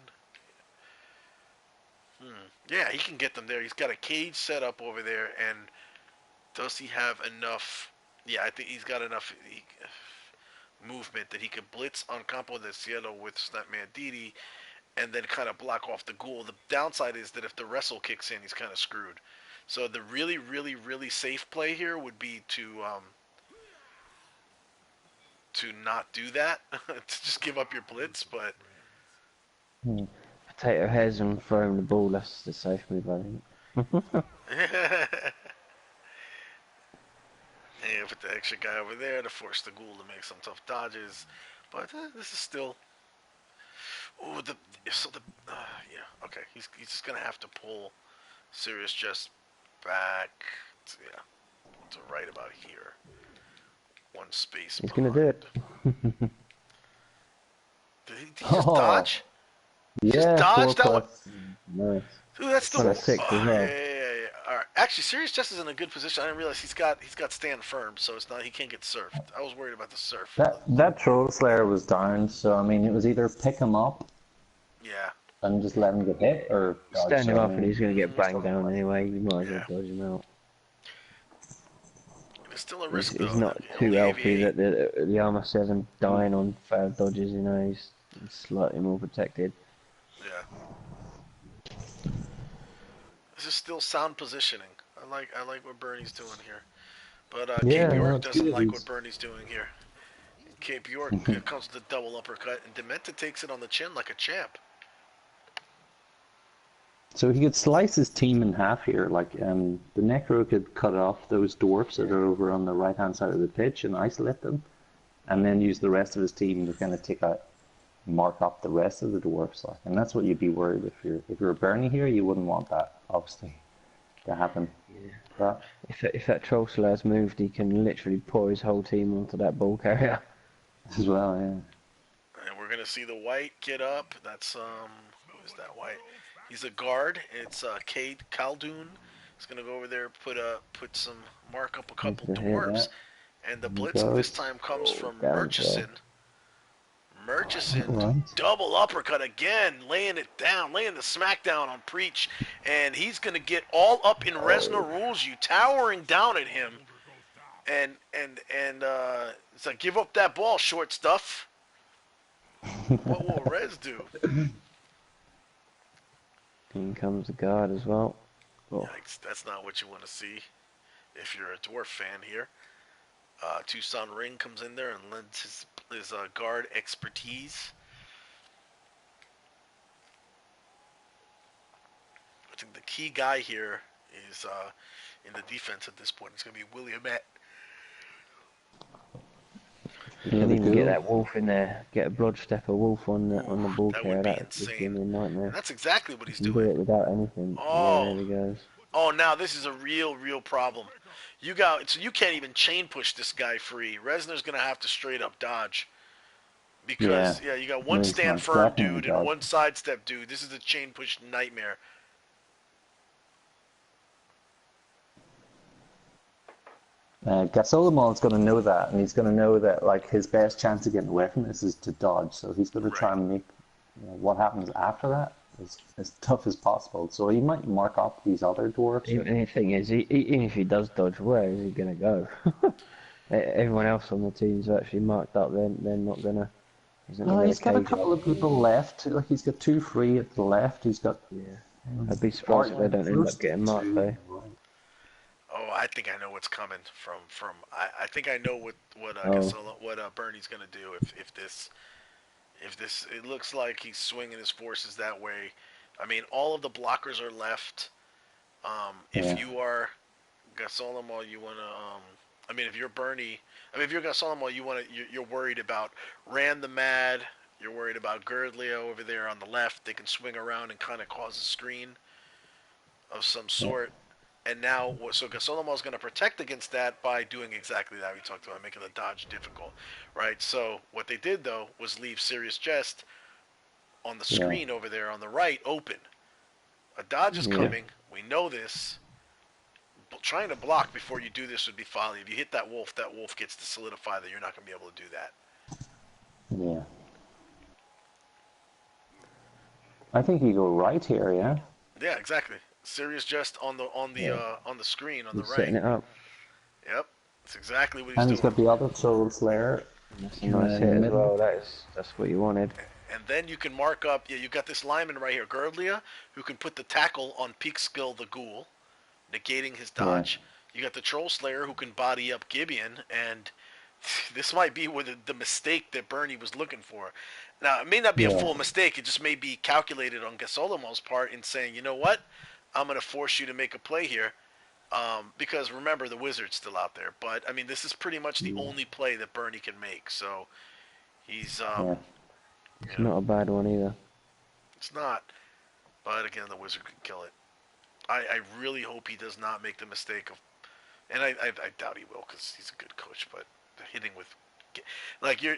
Yeah, he can get them there. He's got a cage set up over there, and does he have enough? Yeah, I think he's got enough movement that he could blitz on Campo de Cielo with Stuntman Didi, and then kind of block off the ghoul. The downside is that if the wrestle kicks in, he's kind of screwed. So the really, really, really safe play here would be to not do that, to just give up your blitz. But Hmm. potato heads and throw him the ball. That's the safe move, I think. and put the extra guy over there to force the ghoul to make some tough dodges. But this is still. Oh, yeah, okay. He's just gonna have to pull Sirius just back. Yeah, to right about here. One space. He's behind. gonna do it. Did he just dodge? Yeah, dodged that 4+. one? Nice. Dude, that's the On a 6 as well. yeah. All right. Actually, Sirius just is in a good position. I didn't realize he's got stand firm, so it's not he can't get surfed. I was worried about the surf. That Troll Slayer was down, so I mean, it was either pick him up Yeah. and just let him get hit, or dodge Stand him up him. and he's gonna get banged down anyway. You might as well Yeah. dodge him out. It's still a risk though. He's not too Only healthy AV8. that the armor 7 dying on failed dodges. You know, he's slightly more protected. Yeah. This is still sound positioning. I like what Bernie's doing here, but Yeah, Cape no, York it's doesn't good. like what Bernie's doing here. Cape York comes with the double uppercut, and Dementa takes it on the chin like a champ. So he could slice his team in half here. Like the Necro could cut off those dwarfs that are over on the right-hand side of the pitch and isolate them, and then use the rest of his team to kind of mark up the rest of the dwarfs. Like, and that's what you'd be worried if you're a Bernie here. You wouldn't want that, obviously, to happen. Yeah. But If that Troll Slayer's moved, he can literally pour his whole team onto that ball carrier. as well, yeah. And we're gonna see the white get up. That's who is that white? He's a guard. It's Cade Caldoun. He's gonna go over there, mark up a couple Good to hear dwarves, that. and the blitz this time comes from down Murchison. Murchison, Right. double uppercut again, laying it down, laying the smackdown on Preach, and he's gonna get all up in Resna rules you, towering down at him, and it's like, give up that ball, short stuff. What will Rez do? In comes the guard as well. Oh. Yikes, that's not what you want to see if you're a dwarf fan here. Tucson Ring comes in there and lends his guard expertise. I think the key guy here is in the defense at this point. It's going to be Williamette. You can even get that wolf in there. Get a broadstepper wolf on the ball That carrier. would be That would just give insane. me a nightmare. And that's exactly what he's You can do doing. it without anything. Oh. Yeah, there he goes. Oh, now this is a real problem. So you can't even chain push this guy free. Resner's gonna have to straight up dodge. Because you got one He's stand not firm definitely dude and dodge. one sidestep dude. This is a chain push nightmare. Gasolimo's going to know that, and he's going to know that like his best chance of getting away from this is to dodge. So he's going to try and make what happens after that as tough as possible. So he might mark up these other dwarfs. And the thing is, even if he does dodge, where is he going to go? Everyone else on the team's actually marked up. They're not going to. He's got a couple of people left. Like he's got 2 free at the left. He's got. Yeah. I'd be surprised if they don't end up getting marked though. Oh, I think I know what's coming from. I think I know what Bernie's gonna do if this it looks like he's swinging his forces that way. I mean, all of the blockers are left. If you are Gasolimo, you wanna if you're Bernie, if you're Gasolimo, you're worried about Rand the Mad. You're worried about Girdlia over there on the left. They can swing around and kind of cause a screen of some sort. And now, so Gasolimo is going to protect against that by doing exactly that we talked about, making the dodge difficult, right? So what they did, though, was leave Serious Jest on the screen over there on the right open. A dodge is coming. We know this. But trying to block before you do this would be folly. If you hit that wolf gets to solidify that you're not going to be able to do that. Yeah. I think you go right here, yeah? Yeah, exactly. Serious Jest on the screen on the right. Setting it up. Yep, that's exactly what he's And doing. he's got the other Soul Slayer. That's a nice hit as well. That's what you wanted. And then you can mark up. Yeah, you got this lineman right here, Girdlia, who can put the tackle on Peak Skill the Ghoul, negating his dodge. You got the Troll Slayer who can body up Gibeon, and this might be the mistake that Bernie was looking for. Now, it may not be a full mistake. It just may be calculated on Gasolimo's part in saying, you know what? I'm going to force you to make a play here. Because remember, the Wizard's still out there. But, I mean, this is pretty much the only play that Bernie can make. So, he's... It's not a bad one either. It's not. But, again, the Wizard can kill it. I really hope he does not make the mistake of... And I doubt he will, because he's a good coach. But hitting with... Like, you're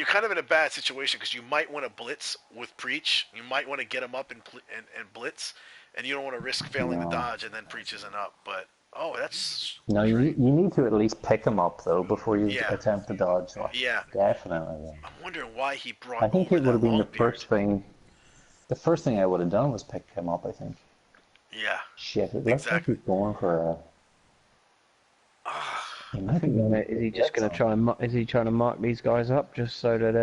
kind of in a bad situation, because you might want to blitz with Preach. You might want to get him up and blitz. And you don't want to risk failing the dodge and then Preach isn't up. But, that's... No, you need to at least pick him up, though, before you attempt to dodge. Like, definitely. Yeah. I'm wondering why he brought I think it would have been the Longbeard. first thing. The first thing I would have done was pick him up, I think. Yeah. Shit, it looks like he's going for a... He might be going Is he just going to try and is he trying to mark these guys up just so that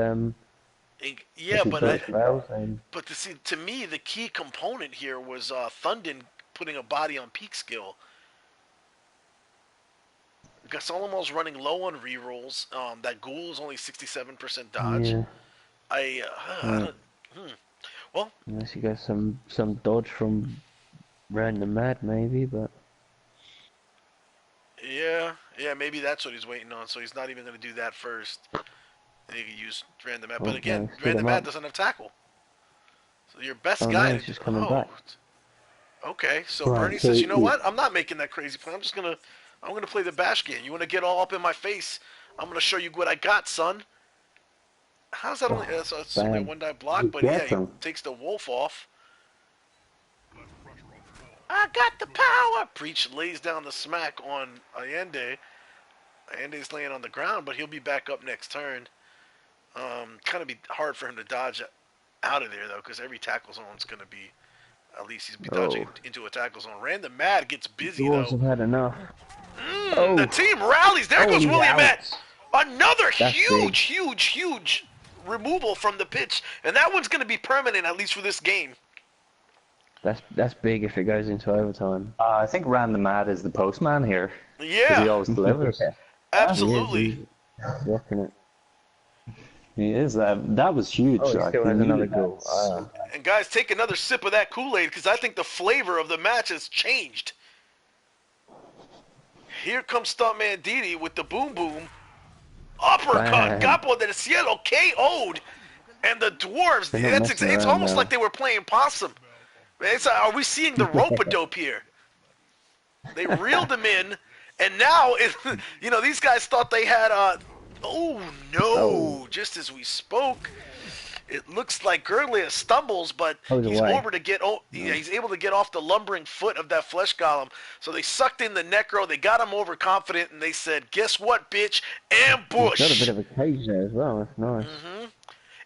Yeah, but fails, to me, the key component here was Thundin putting a body on Peak Skill. Gasolomo's running low on rerolls. That ghoul is only 67% dodge. Yeah. I don't. Well, Unless you get some dodge from Random Mad, maybe, but yeah, maybe that's what he's waiting on. So he's not even going to do that first. And he can use Random Mad. But oh no, again, speed Random him Mad up. doesn't have tackle. So your best Oh guy no, to he's do. just coming Oh, back. okay. So Right, Bernie so says, you know what? I'm not making that crazy plan. I'm gonna play the bash game. You want to get all up in my face? I'm gonna show you what I got, son. How's that only? So it's only a Bam. 1-die block, You but yeah, get he them. takes the wolf off. I got the power. Preach lays down the smack on Allende. Allende's laying on the ground, but he'll be back up next turn. Kind of be hard for him to dodge out of there though, because every tackle zone's gonna be. At least he's be dodging Oh, into a tackle zone. Random Mad gets the busy dwarves though. have had enough. The Oh, team rallies. There oh, goes he's Williamette. out. Another That's big. huge removal from the pitch, and that one's gonna be permanent at least for this game. That's big if it goes into overtime. I think Random Mad is the postman here because he Yeah, always delivers. He is. absolutely. He's rocking it. He is. That was huge. Oh, he like, still he has another needed that goal. so bad. And guys, take another sip of that Kool-Aid because I think the flavor of the match has changed. Here comes Stuntman Didi with the boom boom. Uppercut, Bam. Capo del Cielo KO'd. And the dwarves, They're not messing it's around almost now. like they were playing possum. Are we seeing the rope-a-dope here? They reeled him in, and now, these guys thought they had, oh no, Oh. just as we spoke. It looks like Girdlia stumbles, but Oh, he's he's away. he's able to get off the lumbering foot of that flesh golem. So they sucked in the necro, they got him overconfident, and they said, guess what, bitch? Ambush! He's got a bit of a cage there as well. That's nice.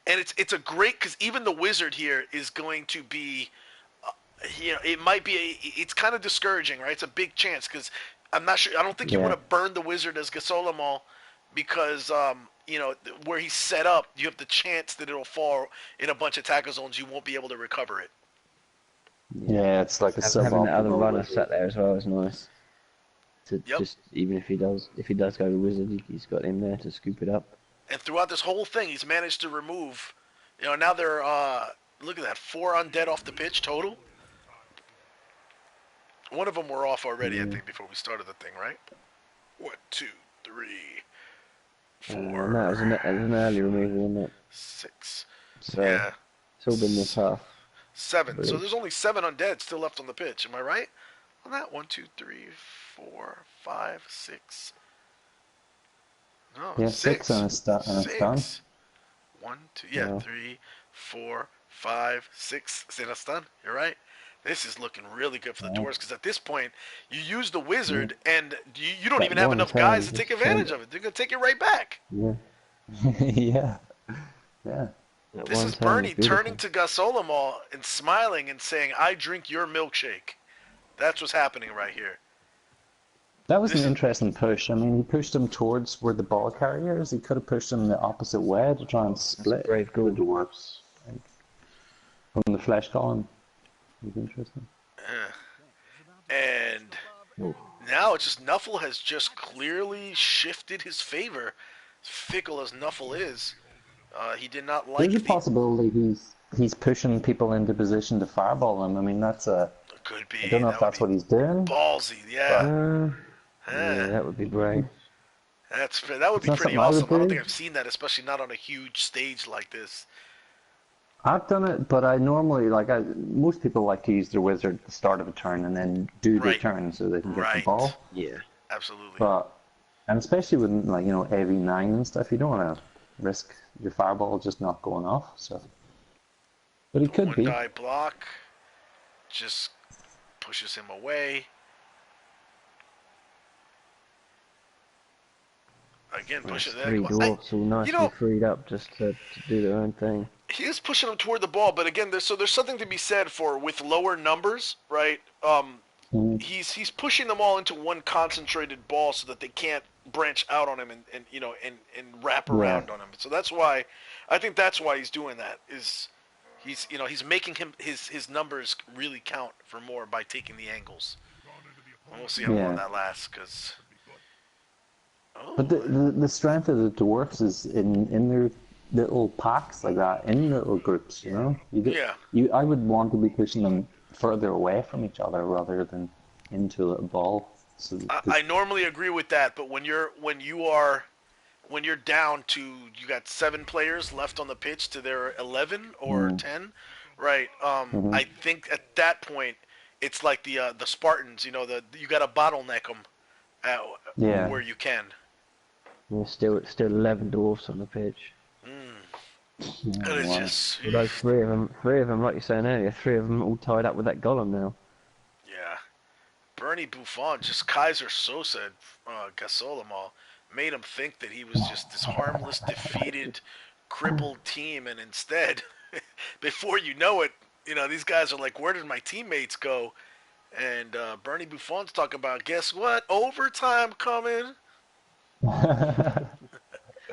And it's a great, because even the wizard here is going to be, it might be, it's kind of discouraging, right? It's a big chance, because I'm not sure, I don't think you Yeah. want to burn the wizard as Gasolamo, because, where he's set up, you have the chance that it'll fall in a bunch of tackle zones, you won't be able to recover it. Yeah, it's like a Having that other suboptimal runner wizard. sat there as well is nice. To Yep. just even if he does go to wizard, he's got him there to scoop it up. And throughout this whole thing, he's managed to remove, now they're, look at that, 4 undead off the pitch total. One of them were off already, I think, before we started the thing, right? 1, 2, 3, 4, No, it was an early removal, wasn't it? 6. So Yeah, it's all been this half. 7. So Really? there's only 7 undead still left on the pitch. Am I right on that? 1, 2, 3, 4, 5, 6. No, Yeah, 6. 6 and it's done. 1, 2, Yeah. 3, 4, 5, 6. See, that's done. You're right. This is looking really good for the Dwarves because at this point, you use the wizard and you don't That even have one enough turn guys to just take advantage of it. They're going to take it right back. Yeah. Yeah. Yeah. That This one is turn was Bernie beautiful. turning to Gasolamo and smiling and saying, I drink your milkshake. That's what's happening right here. That was This an is- interesting push. I mean, he pushed him towards where the ball carrier is. He could have pushed him the opposite way to try and split brave the goal. dwarfs. Like, from the flesh column. It was interesting. And now it's just Nuffle has just clearly shifted his favor. Fickle as Nuffle is, he did not like There's a the... possibility he's pushing people into position to fireball them. I mean, that's a... Could be. I don't know if that's what he's doing. Ballsy, yeah. Yeah, that would be brave. That would be not pretty something I would awesome. I don't do. think I've seen that, especially not on a huge stage like this. I've done it, but I normally, most people like to use their wizard at the start of a turn and then do their Right. turn so they can get the Right. ball. Yeah. Absolutely. And especially with, AV9 and stuff, you don't want to risk your fireball just not going off, so. But it could One be. die block just pushes him away. Again, pushes that. 3 dwarfs all nicely freed up just to do their own thing. He is pushing him toward the ball, but again, there's something to be said for with lower numbers, right? He's pushing them all into one concentrated ball so that they can't branch out on him and wrap around on him. So that's why I think that's why he's doing that. He's making his numbers really count for more by taking the angles. And we'll see how long that lasts because But the strength of the dwarfs is in their little packs like that, in little groups, you know? I would want to be pushing them further away from each other rather than into a little ball. So, I normally agree with that, but when you're down to, you got 7 players left on the pitch to their 11 or 10, right? I think at that point it's like the Spartans, you know, you got to bottleneck them where you can. There's still 11 dwarfs on the pitch. And it's just... Although three of them, like you were saying earlier, 3 of them all tied up with that golem now. Yeah. Bernie Buffon, just Kaiser Sosa, Gasolamal, made him think that he was just this harmless, defeated, crippled team, and instead, before you know it, you know, these guys are like, where did my teammates go? And Bernie Buffon's talking about, guess what? Overtime coming.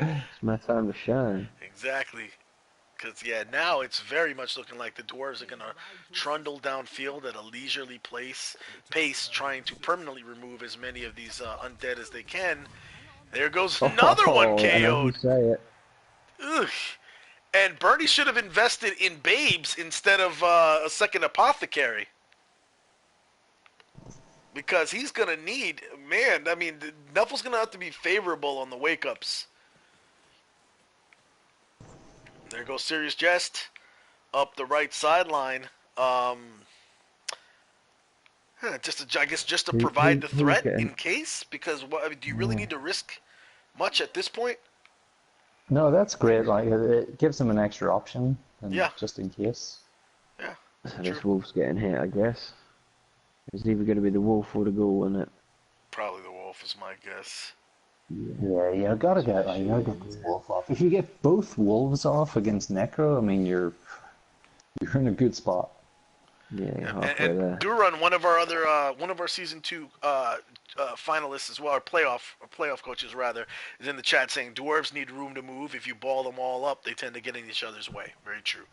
It's my time to shine. Exactly. Because, yeah, now it's very much looking like the Dwarves are going to trundle downfield at a leisurely pace, trying to permanently remove as many of these undead as they can. There goes another one KO'd. Say it. Ugh. And Bernie should have invested in Babes instead of a second Apothecary. Because he's going to need... Man, I mean, Nuffle's going to have to be favorable on the wake-ups. There goes Serious Jest up the right sideline. I guess just to provide the threat in case, because do you really need to risk much at this point? No, that's great. Like it gives them an extra option, just in case. Yeah. So this wolf's getting hit, I guess. It's either going to be the wolf or the ghoul, isn't it? Probably the wolf is my guess. Yeah, you gotta get this wolf off. If you get both wolves off against Necro, I mean you're in a good spot. Yeah, and Duran, one of our season 2 finalists as well, or playoff coaches rather, is in the chat saying dwarves need room to move. If you ball them all up, they tend to get in each other's way. Very true.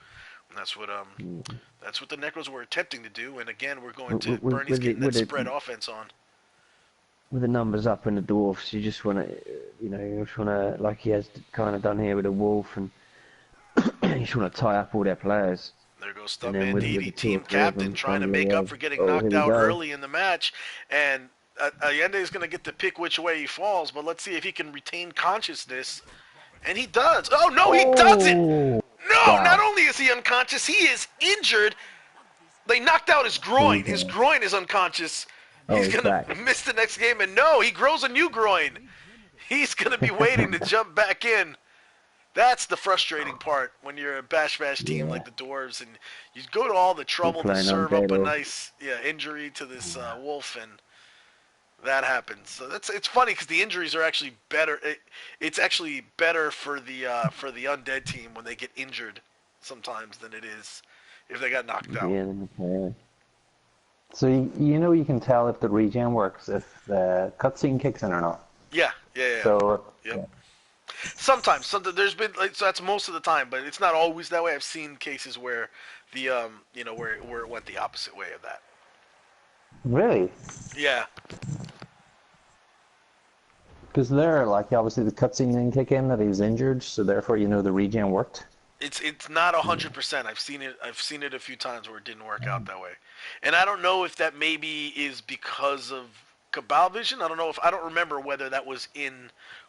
And that's what the Necros were attempting to do. And again, we're going to Bernie's getting that spread offense on. With the numbers up in the dwarfs, you just want to, like he has kind of done here with the wolf, and you just want to tie up all their players. There goes Stuntman DD, team captain, trying to make up for getting knocked out early in the match. And Allende is going to get to pick which way he falls, but let's see if he can retain consciousness. And he does. Oh, no, he doesn't. No, wow. Not only is he unconscious, he is injured. They knocked out his groin. His groin is unconscious. He's going to miss the next game. And no, he grows a new groin. He's going to be waiting to jump back in. That's the frustrating part when you're a bash team like the Dwarves, and you go to all the trouble to serve up a nice injury to this wolf, and that happens. So it's funny because the injuries are actually better. It's actually better for the undead team when they get injured sometimes than it is if they got knocked out. Yeah. So you can tell if the regen works if the cutscene kicks in or not. Yeah. So Sometimes there's been so that's most of the time, but it's not always that way. I've seen cases where the where it went the opposite way of that. Really? Yeah. Because there, like obviously the cutscene didn't kick in that he was injured, so therefore the regen worked. It's not 100%. I've seen it a few times where it didn't work out that way, and I don't know if that maybe is because of Cabal Vision. I don't remember whether that was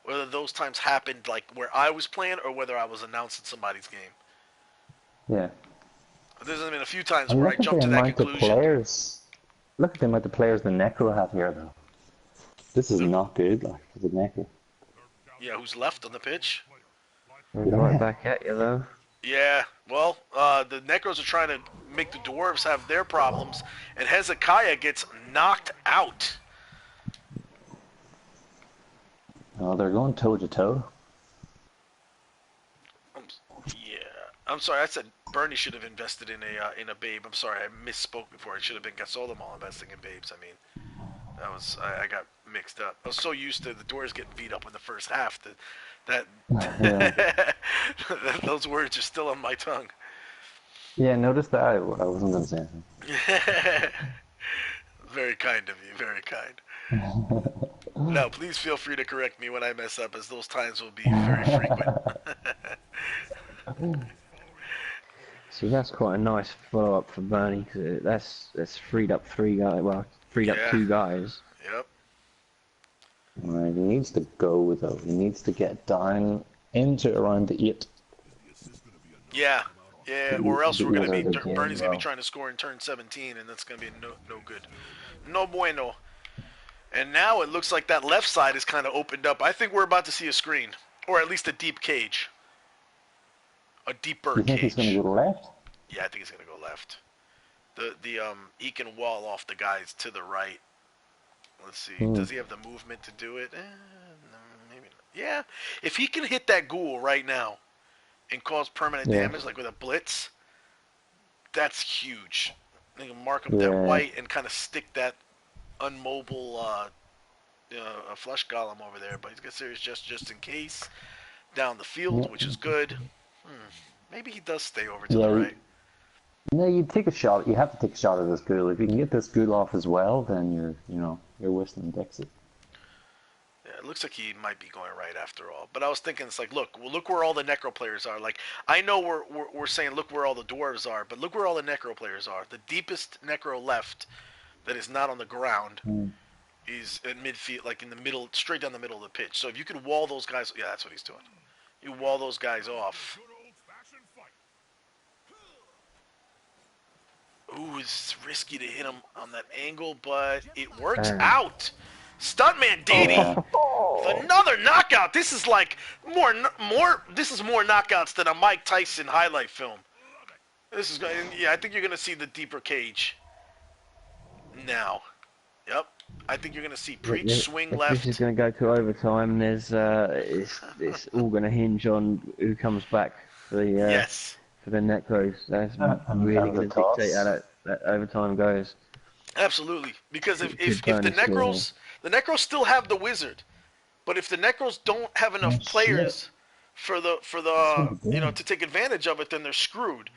whether those times happened like where I was playing or whether I was announcing somebody's game. Yeah. There's been a few times where I jumped to that conclusion. Look at the amount of players the Necro have here, though. This is not good, like, for the Necro. Yeah, who's left on the pitch? Right back at you, though. Yeah, well, the Necros are trying to make the Dwarves have their problems, and Hezekiah gets knocked out. Oh, they're going toe-to-toe. I'm sorry, I said Bernie should have invested in a Babe. I'm sorry, I misspoke before. It should have been Gasolamal investing in Babes. I mean, I got mixed up. I was so used to the Dwarves getting beat up in the first half that those words are still on my tongue. Yeah, notice that I wasn't going to say anything. Very kind of you, very kind. No, please feel free to correct me when I mess up, as those times will be very frequent. See, that's quite a nice follow-up for Bernie, because that's freed up three guys. Well, freed up Yeah. two guys. Yep. Right, he needs to go though. He needs to get down into around the 8. Yeah. Yeah. Or else The we're gonna 8 or be the 10, Bernie's gonna be well. trying to score in turn 17, and that's gonna be no good. No bueno. And now it looks like that left side is kind of opened up. I think we're about to see a screen, or at least a deep cage, a deeper You think he's going to cage. go left? Yeah, I think he's gonna go left. He can wall off the guys to the right. Let's see. Does he have the movement to do it? No, maybe not. Yeah, if he can hit that ghoul right now and cause permanent Yeah. damage, like with a blitz, that's huge. They can mark up that Yeah. white and kind of stick that unmobile flesh golem over there. But he's got serious just in case down the field, Yeah. which is good. Maybe he does stay over to Yeah, the right. No, you take a shot. You have to take a shot at this ghoul. If you can get this ghoul off as well, then you're whistling Dixie. Yeah, it looks like he might be going right after all. But I was thinking, it's like, look where all the necro players are. Like, I know we're saying look where all the dwarves are, but look where all the necro players are. The deepest necro left that is not on the ground is in midfield, like in the middle, straight down the middle of the pitch. So if you could wall those guys, yeah, that's what he's doing. You wall those guys off. Ooh, it's risky to hit him on that angle, but it works out. Stuntman Didi with another knockout. This is like more. This is more knockouts than a Mike Tyson highlight film. This is going. Yeah, I think you're gonna see the deeper cage. Now, yep. I think you're gonna see Preach swing If left. this is going to go to overtime, it's all going to hinge on who comes back for the Yes. for the necros. That's And really the going to toss. dictate how that overtime goes. Absolutely, because if Good the bonus score. Necros still have the wizard, but if the Necros don't have enough Oh, players for the Yeah. to take advantage of it, then they're screwed.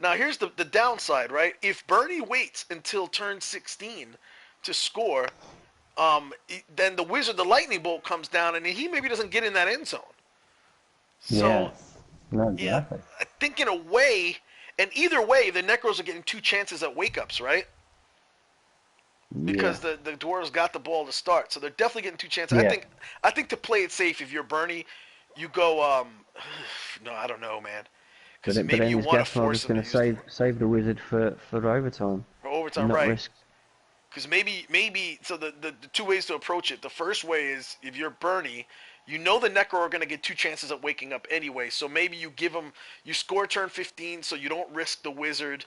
Now here's the downside, right? If Bernie waits until turn 16 to score, then the wizard, the lightning bolt comes down, and he maybe doesn't get in that end zone. So Yeah. No, yeah, exactly. I think in a way, and either way, the Necros are getting 2 chances at wake ups, right? Because the dwarves got the ball to start, so they're definitely getting 2 chances. Yeah. I think to play it safe, if you're Bernie, you go no, I don't know, man, because But maybe then you this want to Gaspar force is him going to to use save the wizard for overtime. for overtime, Not right? risk. Because maybe so the 2 ways to approach it. The first way is if you're Bernie, you know the Necro are going to get 2 chances at waking up anyway, so maybe you score turn 15, so you don't risk the wizard.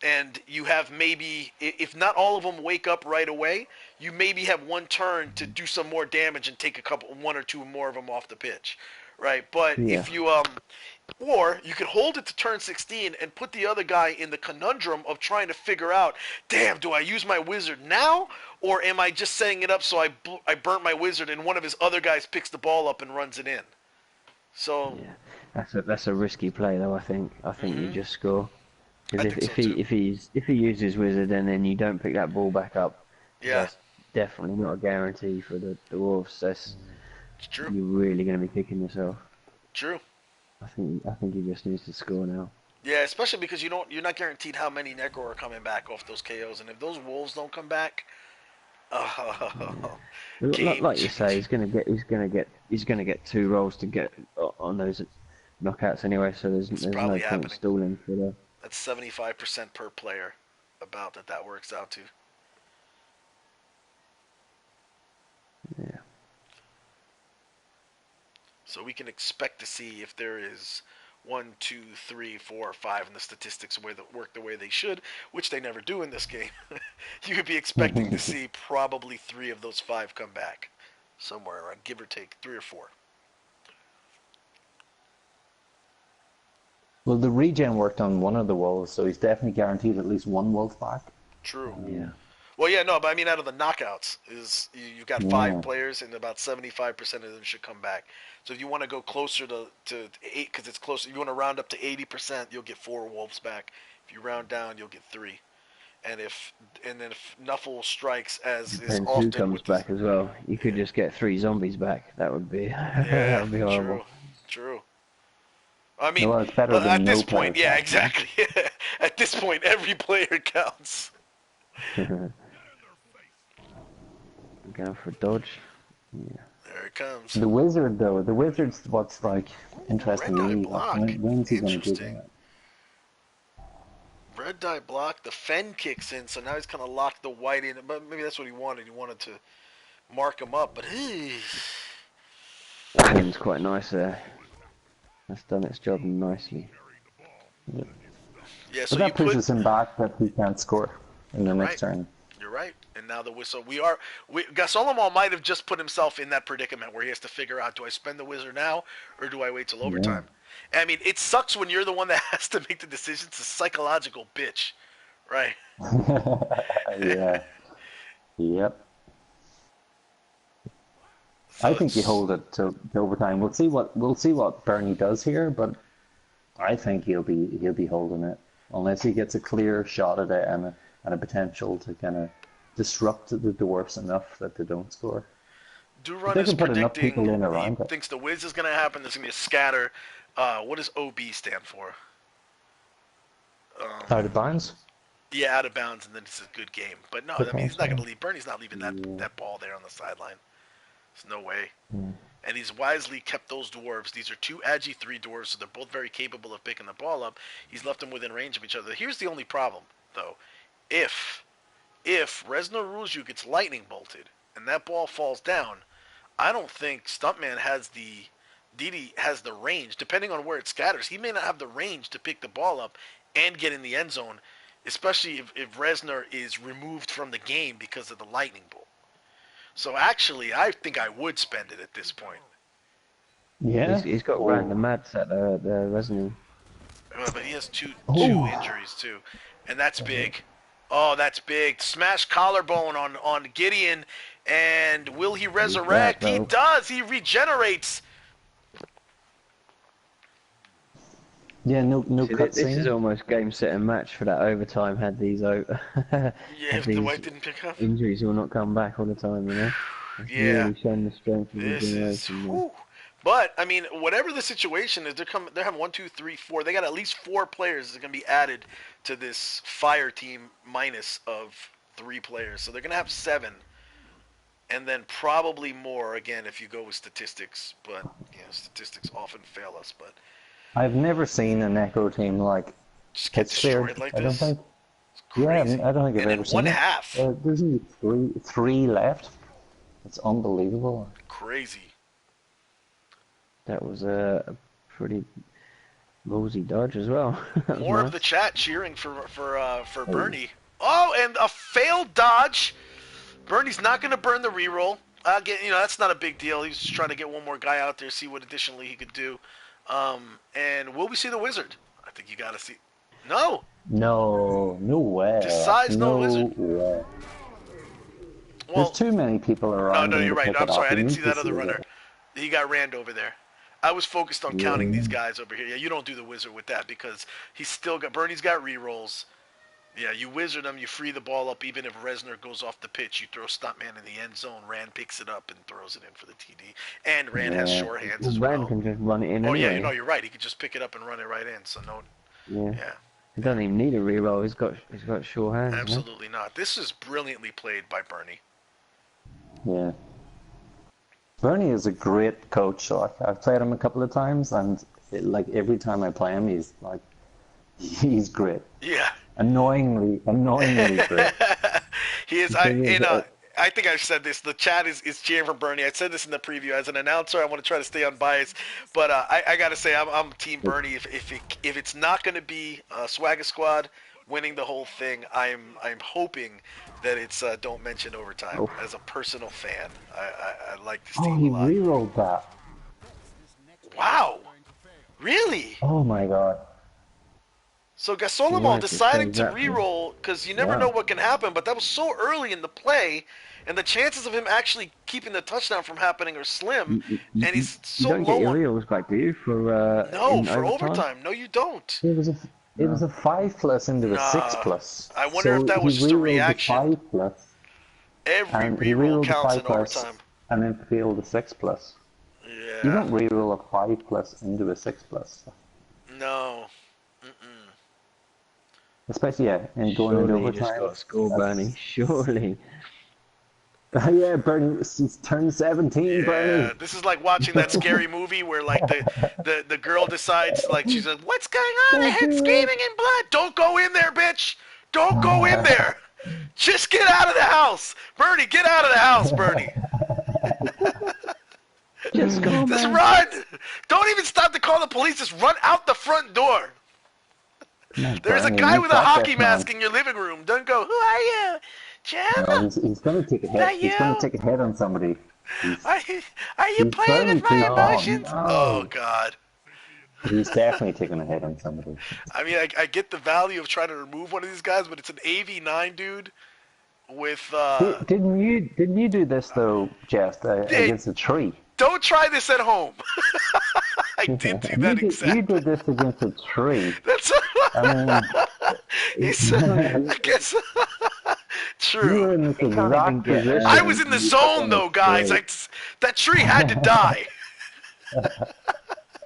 And you have maybe, if not all of them wake up right away, you maybe have 1 turn to do some more damage and take 1 or 2 more of them off the pitch, right? But Yeah. if you or you could hold it to turn 16 and put the other guy in the conundrum of trying to figure out, damn, do I use my wizard now, or am I just setting it up so I burnt my wizard and one of his other guys picks the ball up and runs it in? So Yeah, that's a risky play though. I think you just score. I Because think so too. if he uses wizard and then you don't pick that ball back up, Yeah, that's definitely not a guarantee for the dwarves. it's true. You're really going to be kicking yourself. True. I think he just needs to score now. Yeah, especially because you're not guaranteed how many Necro are coming back off those KOs, and if those wolves don't come back, game Like you say, change. he's gonna get 2 rolls to get on those knockouts anyway. So there's no probably point happening. stalling for the. That's 75% per player, about that works out to. Yeah. So we can expect to see if there is 1, 2, 3, 4, 5, and the statistics work the way they should, which they never do in this game. You could be expecting to see probably 3 of those 5 come back, somewhere around, give or take 3 or 4. Well, the regen worked on one of the wolves, so he's definitely guaranteed at least 1 wolf back. True. Yeah. Well, yeah, no, but I mean, out of the knockouts, you've got Yeah. 5 players, and about 75% of them should come back. So if you want to go closer to 8, because it's closer, if you want to round up to 80%, you'll get 4 wolves back. If you round down, you'll get 3. and then if Nuffle strikes, as is Depends who often comes with back as well. You could just get 3 zombies back. That would be that yeah, would be horrible. true. I mean, Well, it's better but than at no this point, players yeah, back, huh? exactly. At this point, every player counts. Going for dodge. Yeah. There it comes. The wizard, though, the wizard's what's like interesting Red to die me. Like, block. when's he going to do Interesting. that? Red die block. The Fen kicks in, so now he's kind of locked the white in. But maybe that's what he wanted. He wanted to mark him up, but Fenn's quite nice there. That's done its job nicely. yeah. So But that you put. pushes him back that he can't score in the next Right. turn. You're right. And now the whistle. Gasolomo might have just put himself in that predicament where he has to figure out: do I spend the wizard now, or do I wait till overtime? I mean, it sucks when you're the one that has to make the decision. It's a psychological bitch, right? Yeah. Yep. So I think you it's- hold it to overtime. We'll see what Bernie does here, but I think he'll be holding it unless he gets a clear shot at it and a potential to kind of disrupt the dwarfs enough that they don't score. Durun They is can put enough predicting. people in He around it. thinks the whiz is going to happen. There's going to be a scatter. What does OB stand for? Out of bounds? Yeah, out of bounds, and then it's a good game. But no, I mean, he's not going to leave. Bernie's not leaving that ball there on the sideline. There's no way. And he's wisely kept those dwarves. These are 2 Agi 3 dwarves, so they're both very capable of picking the ball up. He's left them within range of each other. Here's the only problem, though. If Resno Ruju gets lightning bolted and that ball falls down, I don't think Stuntman has Didi has the range. Depending on where it scatters, he may not have the range to pick the ball up and get in the end zone, especially if Resner is removed from the game because of the lightning bolt. So actually, I think I would spend it at this point. Yeah. He's got random mads at the Resonant. But he has two injuries too, and that's big. Oh, that's big. Smash collarbone on Gideon, and will he resurrect? He does. He regenerates. Yeah, no cutscene. This is almost game, set, and match for that overtime. Had these Yeah, if the white didn't pick up. injuries will not come back all the time, you know. It's really shown the strength of the generation. But I mean, whatever the situation is, they're having 1, 2, 3, 4. They got at least 4 players that are going to be added to this fire team minus of 3 players. So they're going to have 7, and then probably more again if you go with statistics. But statistics often fail us. But I've never seen an Echo team like just get destroyed like this. I don't think. It's crazy. Yeah, I don't think I've and ever in seen one it. half. There's only three left. It's unbelievable. Crazy. That was a pretty ballsy dodge as well. More of the chat cheering for Bernie. Oh, and a failed dodge. Bernie's not going to burn the reroll. That's not a big deal. He's just trying to get one more guy out there, see what additionally he could do. And will we see the wizard? I think you got to see. No. No way. Decides no wizard. Way. Well, there's too many people around. No, you're right. I'm sorry. I didn't see that to other runner. He got rammed over there. I was focused on counting these guys over here. Yeah, you don't do the wizard with that because Bernie's got rerolls. Yeah, you wizard him, you free the ball up. Even if Resner goes off the pitch, you throw Stuntman in the end zone. Rand picks it up and throws it in for the TD. And Rand has sure hands as well. Rand can just run it in anyway. anyway. Yeah, you're right. He could just pick it up and run it right in. So no. Yeah. He doesn't even need a reroll. He's got sure hands. Absolutely not. This is brilliantly played by Bernie. Yeah. Bernie is a great coach. Like, I've played him a couple of times, and every time I play him, he's great. Yeah. Annoyingly great. He is. I think I've said this. The chat is cheering for Bernie. I said this in the preview. As an announcer, I want to try to stay unbiased, but I got to say I'm Team Bernie. If it's not going to be Swagger Squad winning the whole thing, I'm hoping that it's Don't Mention Overtime. As a personal fan, I like this team a lot. Oh, he rerolled that. Wow. Really? Oh my god. So Gasolomo deciding to reroll because you never know what can happen, but that was so early in the play, and the chances of him actually keeping the touchdown from happening are slim. And he's so low. You don't get your rerolls back, do you? For overtime? No, you don't. It was a 5+ into a 6+. I wonder so if that was he just a rerolled reaction. The 5+, Every and he reroll rerolled the counts 5+, in overtime. and then failed the 6+. You Yeah. don't reroll a 5+ into a 6+. No. Especially, yeah, and going into Surely you just overtime. got a score, Bernie. Surely. Yeah, Bernie, he's turned 17, Yeah, Bernie. this is like watching that scary movie where like the girl decides like she's like, what's going on? I Don't heard do it. screaming and blood. Don't go in there, bitch. Don't go in there. Just get out of the house, Bernie. Get out of the house, Bernie. Just go, Just man. run. Don't even stop to call the police. Just run out the front door. There's a Bernie, guy you with a got hockey this, man. mask in your living room. Don't go. Who are you, Jim? No, he's going to take a hit. That He's going you? to take a hit on somebody. Are you He's playing burning with my through. emotions? Oh, Oh no. God. He's definitely taking a hit on somebody. I mean, I get the value of trying to remove one of these guys, but it's an AV9 dude with. Didn't you do this though, Jest, against a tree? Don't try this at home. I did do that You exactly. did this against a tree. That's. I He's, mean, I guess. you were True. in this can't exact even get, position. I was in the zone though, guys. That tree had to die.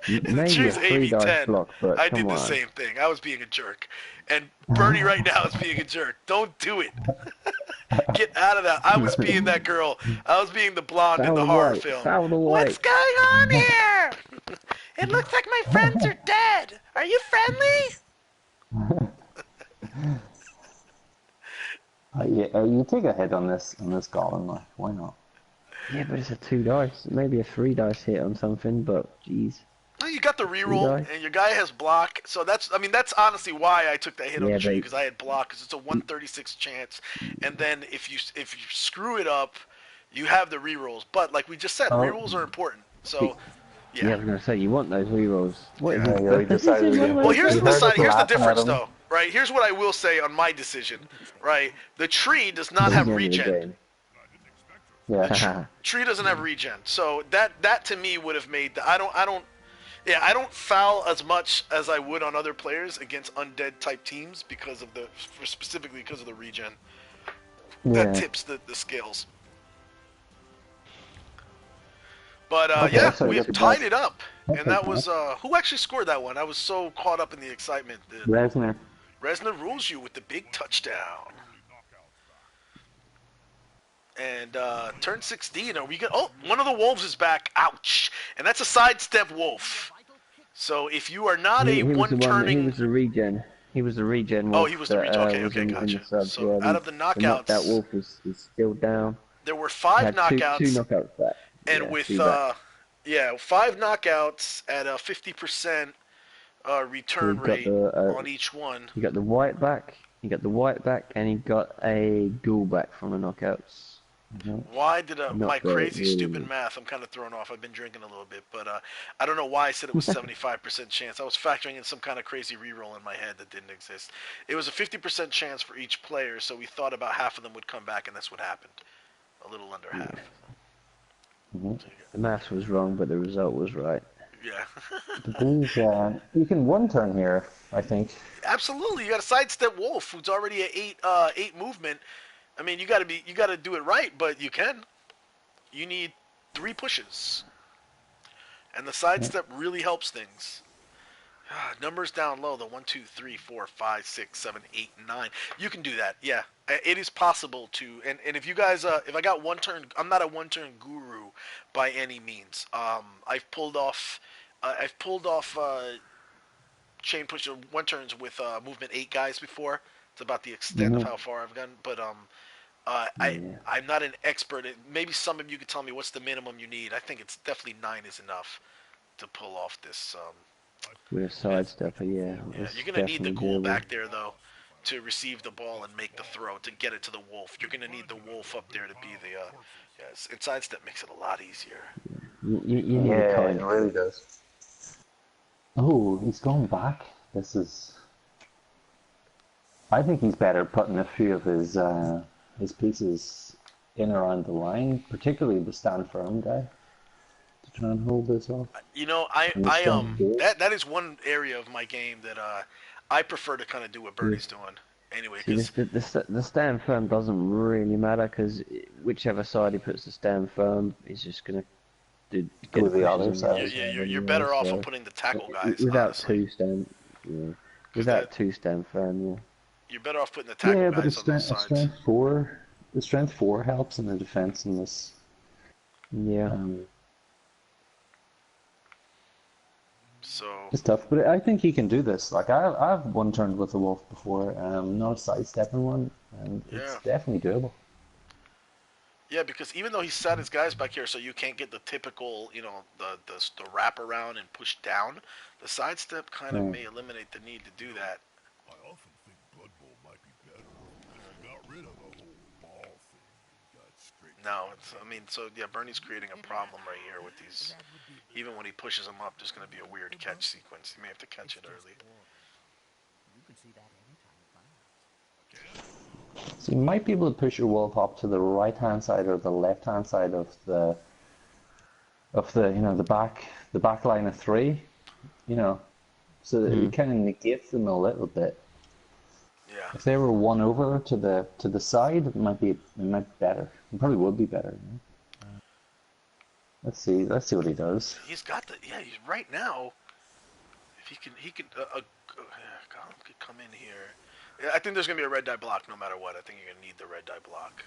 The maybe a tree's 3 dice AV10. block, but I come did the on. same thing. I was being a jerk. And Bernie right now is being a jerk. Don't do it. Get out of that. I was being that girl. I was being the blonde in Foul the the horror white, film. foul the What's white. going on here? It looks like my friends are dead. Are you friendly? Yeah, you take a hit on this golem, like, why not? Yeah, but it's a 2 dice. Maybe a 3 dice hit on something, but jeez. Well, you got the reroll, Okay. and your guy has block. So that's honestly why I took that hit on Yeah, the tree, but- because I had block, because it's a 136 chance. And then if you screw it up, you have the rerolls. But like we just said, rerolls are important. So Yeah, I was gonna say you want those rerolls. What is Yeah. it? Yeah, we decided This is to- Well, here's We the heard side. us Here's the laughing at difference, him. though. Right? Here's what I will say on my decision. Right? The tree does not have regen. Yeah. Tree doesn't have regen. So that to me would have made. I don't foul as much as I would on other players against undead type teams because of specifically because of the regen. That tips the scales. But Okay, yeah, so we that's tied about- it up, and okay, that was who actually scored that one. I was so caught up in the excitement. Resner. Resner rules you with the big touchdown. And turn 16. Are we good? Oh, one of the wolves is back. Ouch! And that's a sidestep wolf. So if you are not He a was the one. He one-turning, was the regen. He was the regen. Oh, wolf he was the that, regen. Okay, was okay, in gotcha. the subs, So yeah, out of the knockouts- that wolf is still down. there were He 5 had knockouts, two knockouts back. and Yeah, with 2 back. 5 knockouts at a 50% return got rate the, on each one. He got the white back. He got the white back, and he got a ghoul back from the knockouts. Why did Not my great, crazy really. stupid math? I'm kind of thrown off. I've been drinking a little bit, but I don't know why I said it was 75% chance. I was factoring in some kind of crazy reroll in my head that didn't exist. It was a 50% chance for each player, so we thought about half of them would come back, and that's what happened. A little under half. The maths was wrong, but the result was right. Yeah. These, you can one turn here, I think. Absolutely. You got a sidestep wolf who's already at 8 movement. I mean, you got to do it right, but you can. You need 3 pushes. And the sidestep really helps things. Numbers down low, the 1, 2, 3, 4, 5, 6, 7, 8, 9. You can do that. Yeah. It is possible to, and if you guys, if I got one turn, I'm not a one-turn guru by any means. I've pulled off chain push one turns with movement 8 guys before. It's about the extent of how far I've gone, but I'm not an expert. Maybe some of you could tell me what's the minimum you need. I think it's definitely 9 is enough to pull off this. With a sidestepper, yeah. Yeah, you're gonna need the ghoul back there though to receive the ball and make the throw to get it to the wolf. You're gonna need the wolf up there to be the yes. And sidestep makes it a lot easier. You need a kind. It really does. Oh, he's gone back. This is. I think he's better putting a few of his pieces in around the line, particularly the stand firm guy, to try and hold this off. You know, that is one area of my game that I prefer to kind of do what Bernie's doing anyway, See, because the stand firm doesn't really matter because whichever side he puts the stand firm, he's just gonna Go the other pushes on the side. you're anyway, better off on so putting the tackle guys, without honestly. two stand, yeah, 'Cause without two stand firm, yeah. you're better off putting the tackle Yeah, but guys on those a sides. strength four helps in the defense in this. Yeah. So It's tough, but I think he can do this. Like I've one turned with the wolf before, not a sidestepping one, and it's yeah, definitely doable. yeah, because even though he set his guys back here, so you can't get the typical, the wrap around and push down, the sidestep kind of may eliminate the need to do that. I often think Blood Bowl might be better if you got rid of the whole ball thing and got straight. No, so yeah, Bernie's creating a problem right here with these. Even when he pushes them up, there's going to be a weird catch sequence. He may have to catch it early. You can see that anytime. So you might be able to push your wolf up to the right hand side or the left hand side of the the back line of three, so that it kind of negates them a little bit. Yeah. If they were one over to the side, it might be better. It probably would be better. Let's see what he does. He's got he's right now. If he can, Gollum could come in here. Yeah, I think there's gonna be a red die block no matter what. I think you're gonna need the red die block.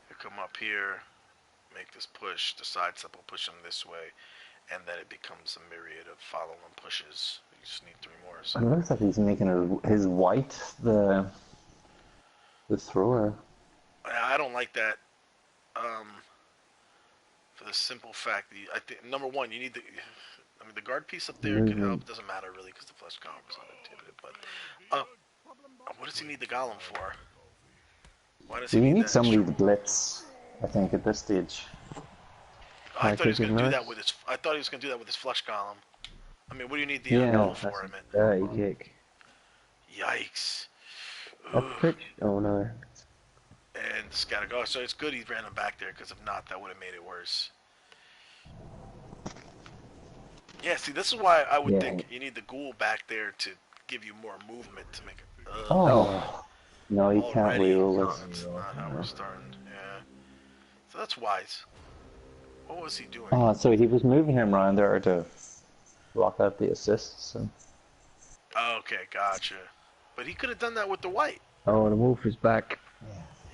You come up here, make this push. The sidestep will push him this way, and then it becomes a myriad of follow-on pushes. You just need 3 more. So. It looks like he's making his white the thrower. I don't like that. For the simple fact that I think number one, you need the guard piece up there can help. It doesn't matter really because the flesh golem is not inhibited. But what does he need the golem for? Why does he We need need that somebody extra? to blitz, I think, at this stage. I thought he was going to do Nice. that with his. I thought he was going to do that with his flesh golem. I mean, what do you need the Yeah, golem That's for? I a mean, dirty kick. yikes. Up pitch? Oh no. And scatter. Oh, so it's good he ran him back there because if not, that would have made it worse. Yeah, see, this is why I would think you need the ghoul back there to give you more movement to make it. Oh. No, he can't Already? reroll No, this. that's not how we're starting. Yeah. So that's wise. What was he doing? Oh, so he was moving him around there to block out the assists. And... Okay, gotcha. But he could have done that with the white. Oh, the wolf is back.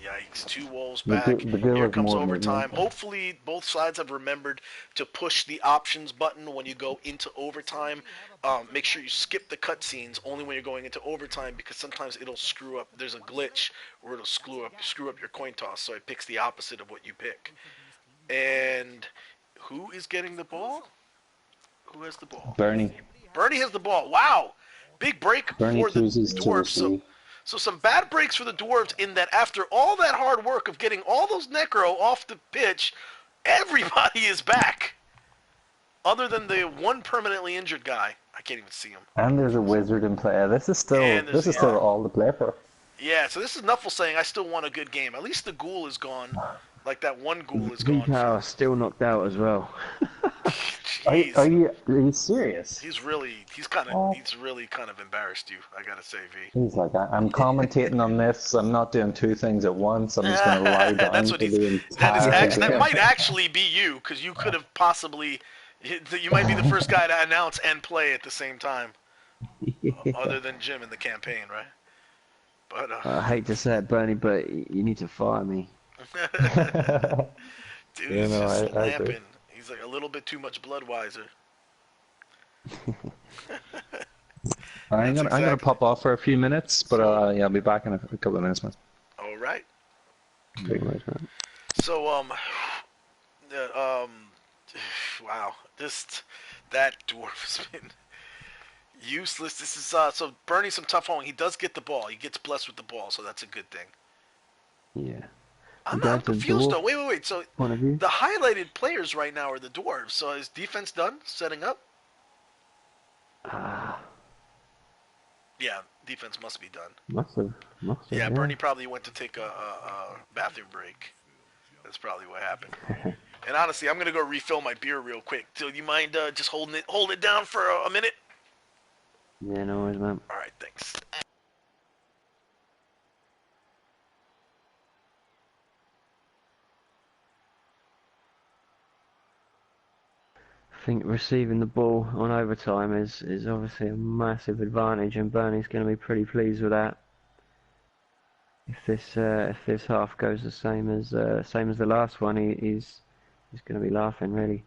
Yikes, 2 wolves The back. girl Here is comes more overtime. movement. Hopefully, both sides have remembered to push the options button when you go into overtime. Make sure you skip the cutscenes only when you're going into overtime because sometimes it'll screw up. There's a glitch where it'll screw up your coin toss, so it picks the opposite of what you pick. And who is getting the ball? Who has the ball? Bernie. Bernie has the ball. Wow, big break Bernie for the chooses to dwarves. receive. So some bad breaks for the dwarves in that after all that hard work of getting all those necro off the pitch, everybody is back. Other than the one permanently injured guy. I can't even see him. And there's a wizard in play. This is still all to play for. Yeah, so this is Nuffle saying I still want a good game. At least the ghoul is gone. Like that one ghoul is gone. VPowerV still knocked out as well. Jeez. Are you serious? He's really kind of embarrassed you. I gotta say, V. He's like, I'm commentating on this. I'm not doing 2 things at once. I'm just going to lie down That's what for the that might actually be you, because you could have possibly. You might be the first guy to announce and play at the same time, other than Jim in the campaign, right? But I hate to say it, Bernie, but you need to fire me. dude, Yeah, he's no, just I agree. lamping. He's like a little bit too much Bloodweiser. I'm gonna exactly. pop off for a few minutes, but I'll be back in a couple of minutes, man. All right. Okay. So wow, that dwarf has been useless. This is so Bernie's some tough home. He does get the ball. He gets blessed with the ball, so that's a good thing. Yeah. I'm That's a confused dwarf though. Wait. So point of view. the highlighted players right now are the dwarves. So is defense done? Setting up? Yeah, defense must be done. Must have. Yeah, Yeah. Bernie probably went to take a bathroom break. That's probably what happened. And honestly, I'm gonna go refill my beer real quick. Do you mind just hold it down for a minute? Yeah, no worries, man. All right, thanks. I think receiving the ball on overtime is obviously a massive advantage, and Bernie's going to be pretty pleased with that. If this half goes the same as the last one, he's going to be laughing really.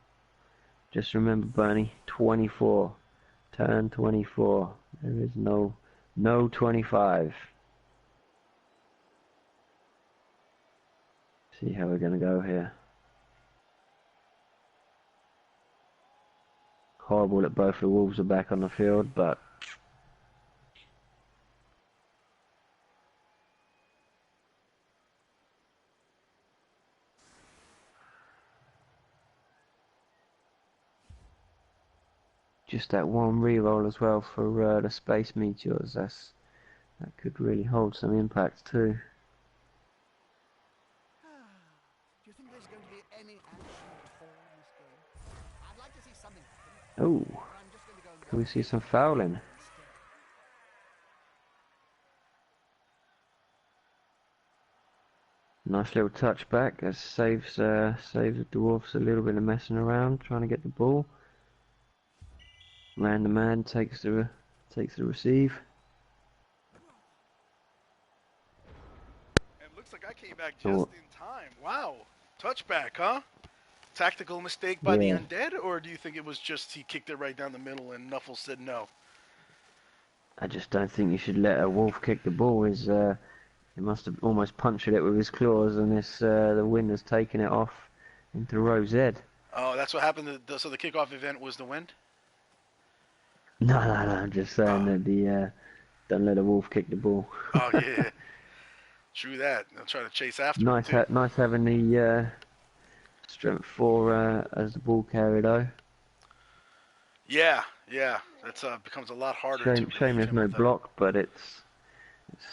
Just remember, Bernie, 24, turn 24. There is no 25. See how we're going to go here. Horrible that both the Wolves are back on the field, but just that one reroll as well for the Space Meteors. That could really hold some impact too. Do you think there's going to be any action at all in this game? I'd like to see something happen. Oh, But I'm just going to go and can we watch see it some fouling? instead. Nice little touchback that saves the Dwarfs a little bit of messing around trying to get the ball. Random man takes the receive. And looks like I came back just in time. Wow, touchback, huh? Tactical mistake by the Yeah. undead, or do you think it was just he kicked it right down the middle and Nuffle said no? I just don't think you should let a wolf kick the ball. He must have almost punctured it with his claws, and the wind has taken it off into row Z. Oh, that's what happened. So the kickoff event was the wind? No, I'm just saying that don't let a wolf kick the ball. Oh, yeah. True that. They'll try to chase after Nice, it, too. nice having the strength 4 as the ball carrier though. Yeah. That becomes a lot harder to Shame there's no with that. block, but it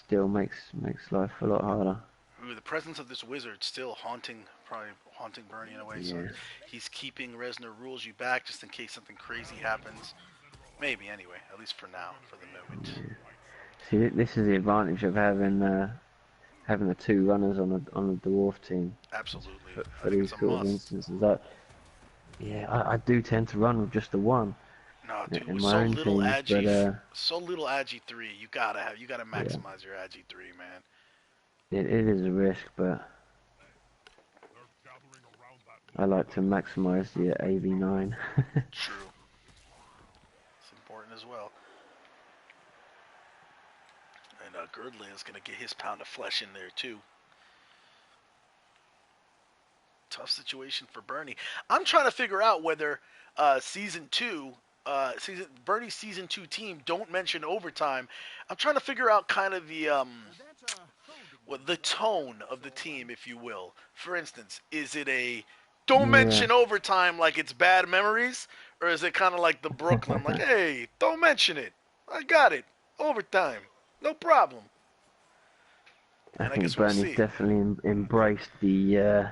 still makes life a lot harder. Ooh, the presence of this wizard still haunting Bernie in a way. So Yeah. he's keeping Resner rules you back just in case something crazy happens. Maybe anyway, at least for now, for the moment. See, this is the advantage of having the 2 runners on the dwarf team. Absolutely. For these sort of instances. I do tend to run with just the 1. No, dude, in with my so own little teams, Agi, so little Agi 3, you gotta maximize your Agi 3, man. It is a risk, but I like to maximize the AV9. True. It's important as well. And Girdlin is gonna get his pound of flesh in there too. Tough situation for Bernie. I'm trying to figure out whether Bernie's season 2 team don't mention overtime. I'm trying to figure out kind of the tone of the team, if you will. For instance, is it a don't mention overtime like it's bad memories, or is it kind of like the Brooklyn, like, hey, don't mention it, I got it, overtime, no problem. I think Bernie's definitely embraced the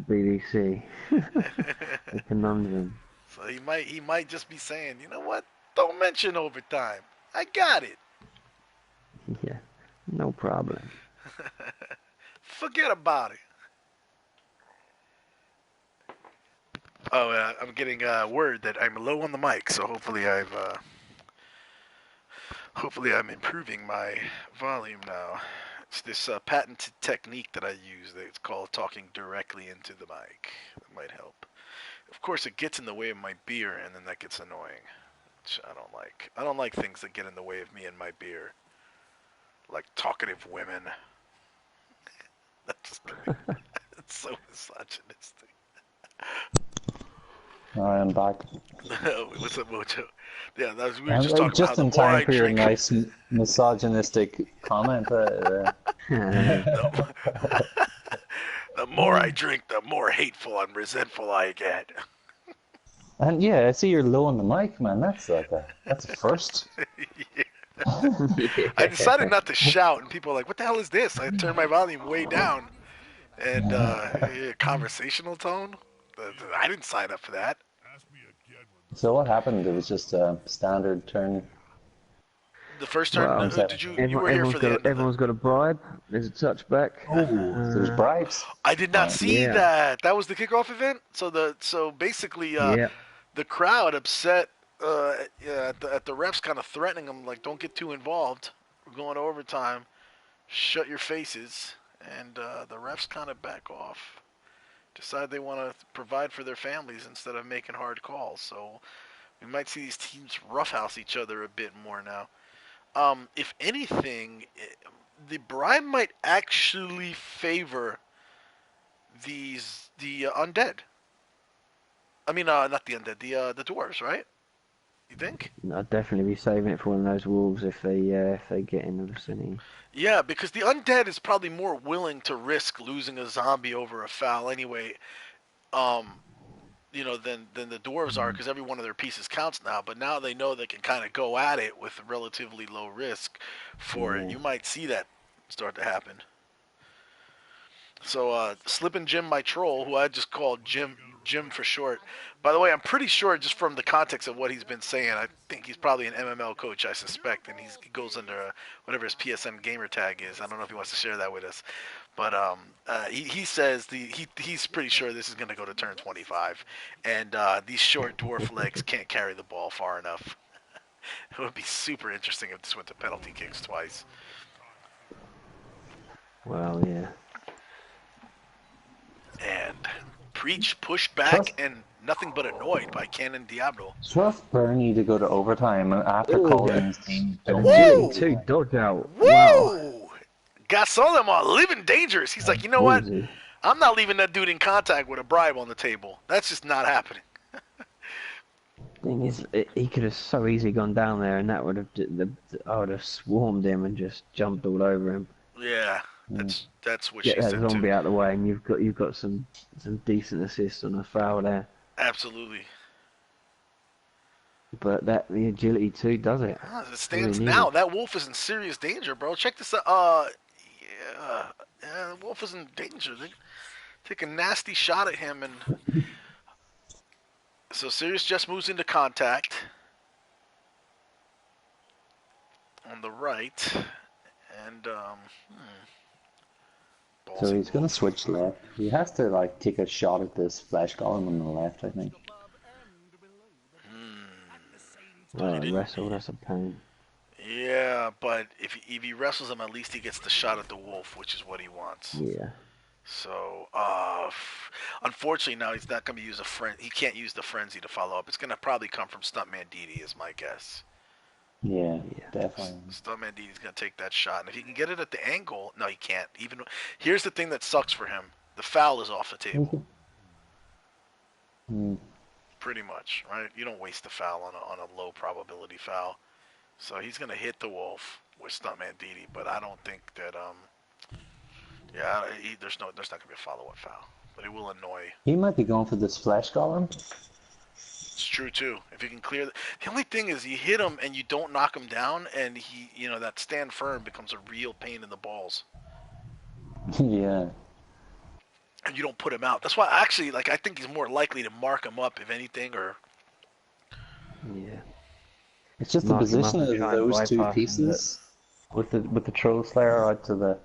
BBC, the conundrum. So he might just be saying, you know what? Don't mention overtime. I got it. Yeah, no problem. Forget about it. Oh, I'm getting word that I'm low on the mic, so hopefully I'm improving my volume now. It's this patented technique that I use. It's called talking directly into the mic. That might help. Of course, it gets in the way of my beer, and then that gets annoying, which I don't like. I don't like things that get in the way of me and my beer, like talkative women. That's it's so misogynistic. I am back. What's up, Mojo? Yeah, we were just talking just about in the more time I for your drink. nice misogynistic comment. The more I drink, the more hateful and resentful I get. And yeah, I see you're low on the mic, man. That's a first. Yeah. I decided not to shout, and people are like, "What the hell is this?" I turned my volume way down, and conversational tone. I didn't sign up for that. Ask me again when So what happened? It was just a standard turn. The first turn, Well, did you were here everyone's for the got end of the? everyone's got a bribe. There's a touchback. Oh, there's bribes. I did not see Yeah. that. That was the kickoff event. So basically, Yeah. the crowd upset yeah, at the refs kind of threatening them like, don't get too involved. We're going to overtime. Shut your faces. And the refs kind of back off. Decide they want to provide for their families instead of making hard calls. So we might see these teams roughhouse each other a bit more now. If anything, the bribe might actually favor the undead. I mean, not the undead, the dwarves, right? You think? I'd definitely be saving it for one of those wolves if they get in the vicinity. Yeah, because the undead is probably more willing to risk losing a zombie over a foul anyway. Um, than the dwarves are, because every one of their pieces counts now. But now they know they can kind of go at it with relatively low risk for it. Yeah. You might see that start to happen. So, Slippin' Jim, my troll, who I just called Jim for short. By the way, I'm pretty sure just from the context of what he's been saying, I think he's probably an MML coach, I suspect, and he goes under whatever his PSN gamer tag is. I don't know if he wants to share that with us, but he says he's pretty sure this is going to go to turn 25, and these short dwarf legs can't carry the ball far enough. It would be super interesting if this went to penalty kicks twice. Well, yeah. And Preach pushed back Trust, and nothing but annoyed by Canon Diablo. trust Bernie to go to overtime and after Ooh, calling his team. Woo! Two dodge out. Woo! Wow. Gasol are living dangerous. He's like, you know what? Ballsy. I'm not leaving that dude in contact with a bribe on the table. That's just not happening. Thing is, he could have so easily gone down there, and that would have I would have swarmed him and just jumped all over him. Yeah, that's what Get she that said zombie too. out of the way, and you've got some decent assists on a foul there. Absolutely. But the agility too does it. As it stands Really now, needed. that wolf is in serious danger, bro. Check this out. Yeah, the wolf is in danger. They take a nasty shot at him, and so Sirius just moves into contact on the right, and So ballsy he's gonna move. switch left. He has to like take a shot at this flesh golem on the left, I think. Well, wrestle, that's a pain. Yeah, but if he wrestles him, at least he gets the shot at the wolf, which is what he wants. Yeah. So, unfortunately, now he's not going to use he can't use the frenzy to follow up. It's going to probably come from Stuntman DD, is my guess. Yeah, Yeah. definitely. Stuntman DD is going to take that shot, and if he can get it at the angle, no, he can't. Here's the thing that sucks for him: the foul is off the table. Pretty much, right? You don't waste the foul on a low probability foul. So he's going to hit the wolf with Stuntman DD, but I don't think that yeah, there's not going to be a follow-up foul, but it will annoy. He might be going for this flesh golem. It's true too. If you can clear the only thing is you hit him and you don't knock him down, and that stand firm becomes a real pain in the balls, Yeah. and you don't put him out. That's why actually, I think he's more likely to mark him up if anything, or Yeah. It's just the Mark him up position and of try and those two bypass him, pieces with the troll slayer out to the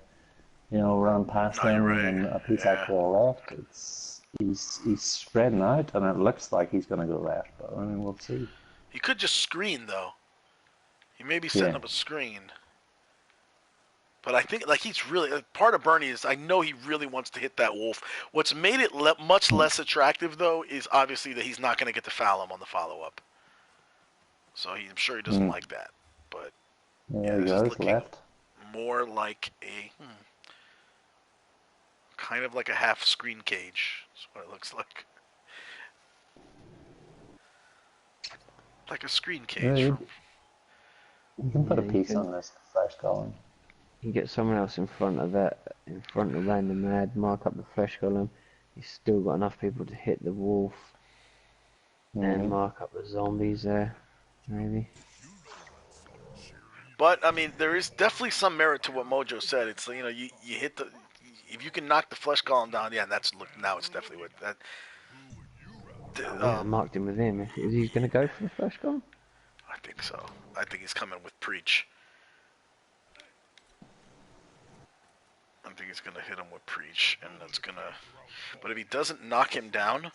run past No, him you're right. and a piece out to the left. He's spreading out and it looks like he's gonna go left, but I mean we'll see. he could just screen though. He may be setting Yeah. up a screen. But I think he's really part of Bernie is I know he really wants to hit that wolf. What's made it much less attractive though is obviously that he's not going to get to foul him on the follow up. So I'm sure he doesn't like that. But There he this is goes, looking left. more like a kind of like a half screen cage. That's what it looks like. Like a screen cage. Yeah, you can put a Yeah, you piece can- on this flesh golem. You get someone else in front of random mad, mark up the flesh golem. He's still got enough people to hit the wolf and mark up the zombies there, maybe. But I mean, there is definitely some merit to what Mojo said. It's you if you can knock the flesh golem down, yeah, now it's definitely what that. I marked him with him. Is he going to go for the flesh golem? I think so. I think he's coming with preach. I think he's gonna hit him with preach, and that's gonna. But if he doesn't knock him down,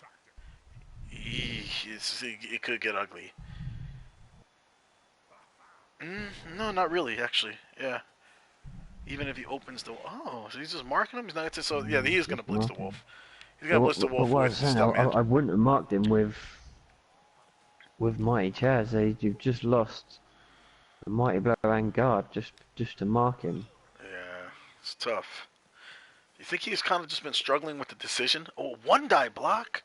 it could get ugly. No, not really, actually. Yeah. Even if he opens the... Oh, so he's just marking him? He's not... So, yeah, he is going to blitz the wolf. He's going to blitz the wolf with his stuntman. I wouldn't have marked him with Mighty Chaz. You've just lost the Mighty Blow and Guard just to mark him. Yeah, it's tough. You think he's kind of just been struggling with the decision? Oh, one die block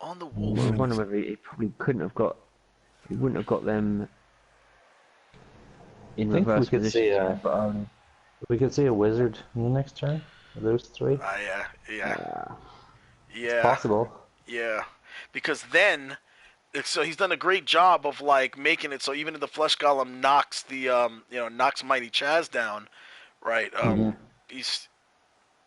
on the wolf. I wonder whether he probably couldn't have got... He wouldn't have got them in reverse position. We could see a wizard in the next turn. Those three. Yeah. It's possible. Yeah, because then, so he's done a great job of like making it so even if the flesh golem knocks the knocks Mighty Chaz down, right? There's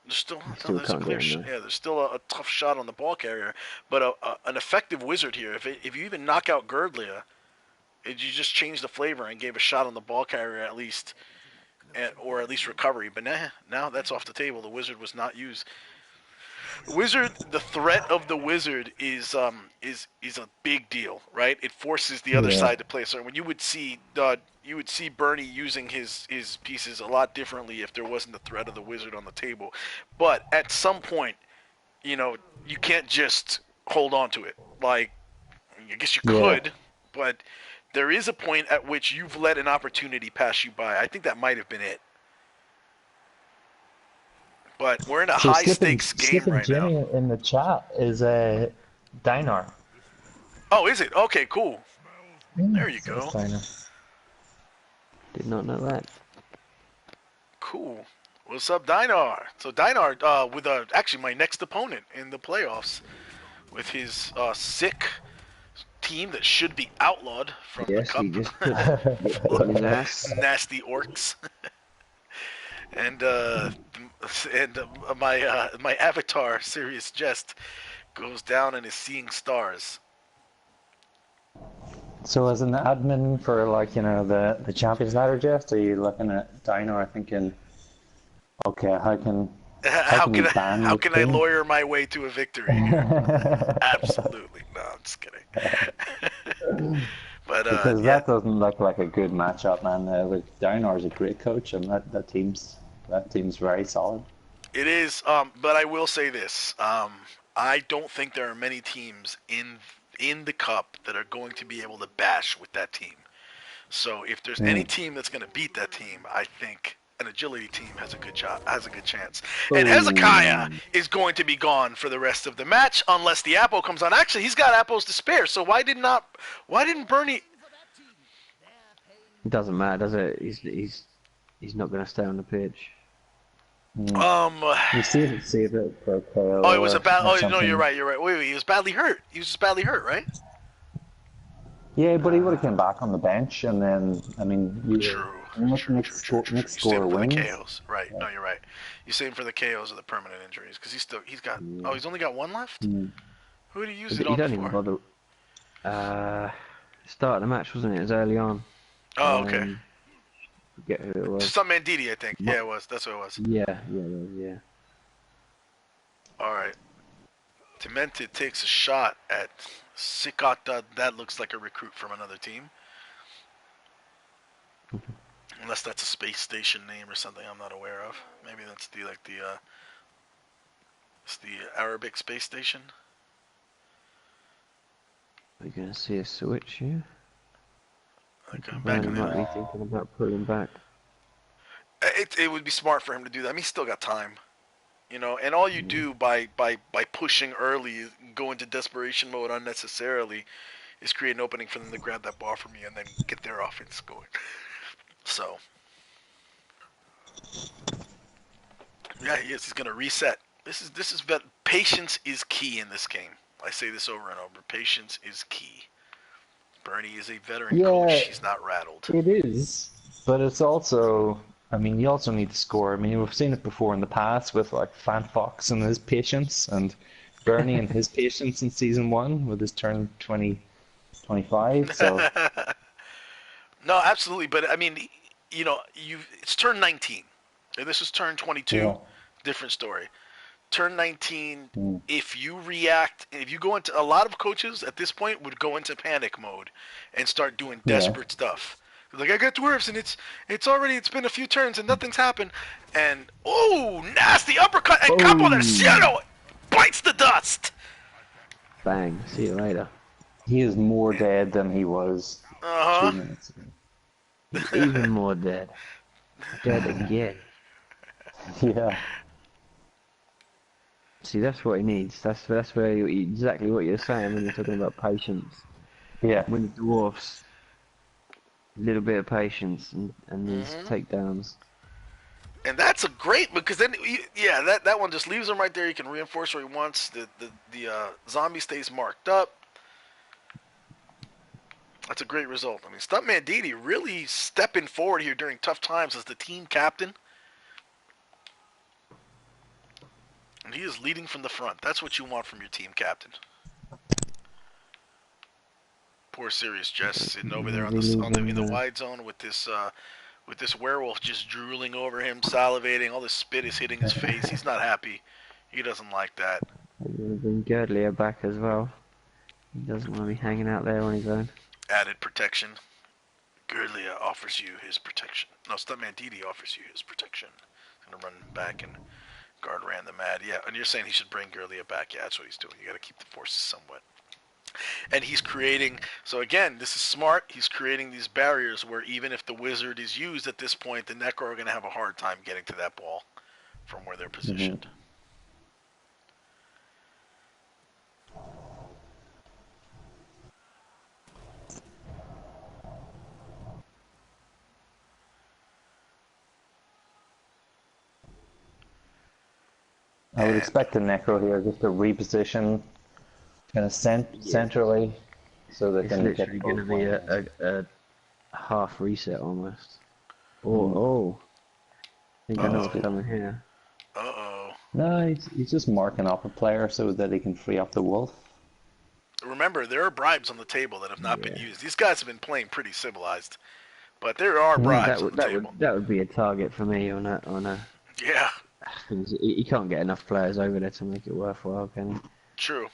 still there's a clear there's still a tough shot on the ball carrier, but an effective wizard here. If you even knock out Girdlia, you just changed the flavor and gave a shot on the ball carrier at least. Or at least recovery, but now that's off the table. The wizard was not used. The threat of the wizard is a big deal, right? It forces the other side to play. So when you would see Bernie using his pieces a lot differently if there wasn't the threat of the wizard on the table. But at some point, you can't just hold on to it. Like, I guess you could, but there is a point at which you've let an opportunity pass you by. I think that might have been it. But we're in a high-stakes game right Jimmy now. In the chat is Dinar. Oh, is it? Okay, cool. There you go. Did not know that. Cool. What's up, Dinar? So Dinar with actually my next opponent in the playoffs with his sick team that should be outlawed from the cup. He just put nasty orcs. and my avatar, Serious Jest, goes down and is seeing stars. So as an admin for the Champions Ladder, Jest, are you looking at Dinar thinking, okay, how can I lawyer my way to a victory here? Absolutely. No, I'm just kidding. But because that doesn't look like a good matchup, man. Dinar's a great coach, and that team's very solid. It is, but I will say this: I don't think there are many teams in the cup that are going to be able to bash with that team. So if there's any team that's going to beat that team, I think an agility team has a good chance. And Hezekiah is going to be gone for the rest of the match unless the Apple comes on. Actually, he's got apples to spare, so why didn't Bernie... It doesn't matter, does it? He's not going to stay on the pitch. You see a bit for KO. Oh, it was no, you're right. Wait, he was badly hurt. He was just badly hurt, right? Yeah, but he would have come back on the bench, and then True. Next score wins. The KOs, right? No, you're right. You're saying for the KOs or the permanent injuries because he's only got one left. Who did he use it on before? Start of the match, wasn't it? It was early on. Oh, okay. Forget who it was. Some Manditi, I think. Yeah, it was. That's what it was. Yeah. All right. Demented takes a shot at Sikata. That looks like a recruit from another team. Unless that's a space station name or something I'm not aware of. Maybe that's it's the Arabic space station. Are you going to see a switch here? Okay, back in might be thinking about pulling back. It would be smart for him to do that. I mean, he's still got time. And all you do by pushing early, go into desperation mode unnecessarily, is create an opening for them to grab that ball from you and then get their offense going. So, yeah, he's going to reset. Patience is key in this game. I say this over and over. Patience is key. Bernie is a veteran coach. He's not rattled. It is, but it's also I mean, you also need to score. I mean, we've seen it before in the past with like Fan Fox and his patience, and Bernie and his patience in season one with his turn 2025. So No, absolutely. But I mean, it's turn 19, and this is turn yeah, 22. Different story. Turn 19. mm, If you react, if you go into a lot of coaches at this point would go into panic mode and start doing yeah. desperate stuff. Like I got dwarves and it's been a few turns and nothing's happened, and oh, nasty uppercut and capo del Boom! cielo bites the dust. Bang. See you later. He is more dead than he was Uh 2 minutes ago. Even more dead. Dead again. Yeah, See, that's what he needs. That's where exactly what you're saying when you're talking about patience. yeah. When the dwarfs, a little bit of patience and these huh. takedowns. And that's a great because then yeah that one just leaves him right there. He can reinforce where he wants. The zombie stays marked up. That's a great result. I mean, Stuntman Didi really stepping forward here during tough times as the team captain, and he is leading from the front. That's what you want from your team captain. Poor serious Jest sitting over there Is on he in the losing? wide zone with this werewolf just drooling over him, salivating. All the spit is hitting his face. He's not happy. He doesn't like that. Bring Girdlier back as well. He doesn't want to be hanging out there on his own. Added protection. Girdlia offers you his protection. No, Stuntman Didi offers you his protection. He's gonna run back and guard ran the mad. Yeah, and you're saying he should bring Girdlia back. Yeah, that's what he's doing. You got to keep the forces somewhat. And he's creating. So again, this is smart. He's creating these barriers where even if the wizard is used at this point, the Necro are gonna have a hard time getting to that ball from where they're Hmm. positioned. I would And expect the Necro here just to reposition kind of Yeah. centrally so they It's can get literally going to both be lanes. a half reset almost. Oh, Mm. oh. I think I know That's uh what's good. coming here. oh. No, he's just marking up a player so that he can free up the wolf. Remember, there are bribes on the table that have not been Yeah. used. These guys have been playing pretty civilized, but there are Mm. bribes on the table. That would be a target for me on a. Yeah, You can't get enough players over there to make it worthwhile, can you? true.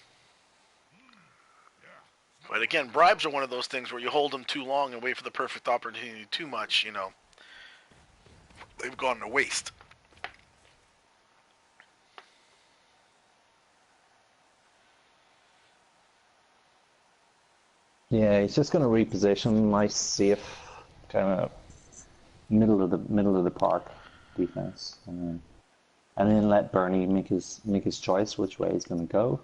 But again, bribes are one of those things where you hold them too long and wait for the perfect opportunity too much, they've gone to waste. Yeah, he's just going to reposition nice, safe, kind of middle of the park defense, and then let Bernie make his choice which way he's going to go.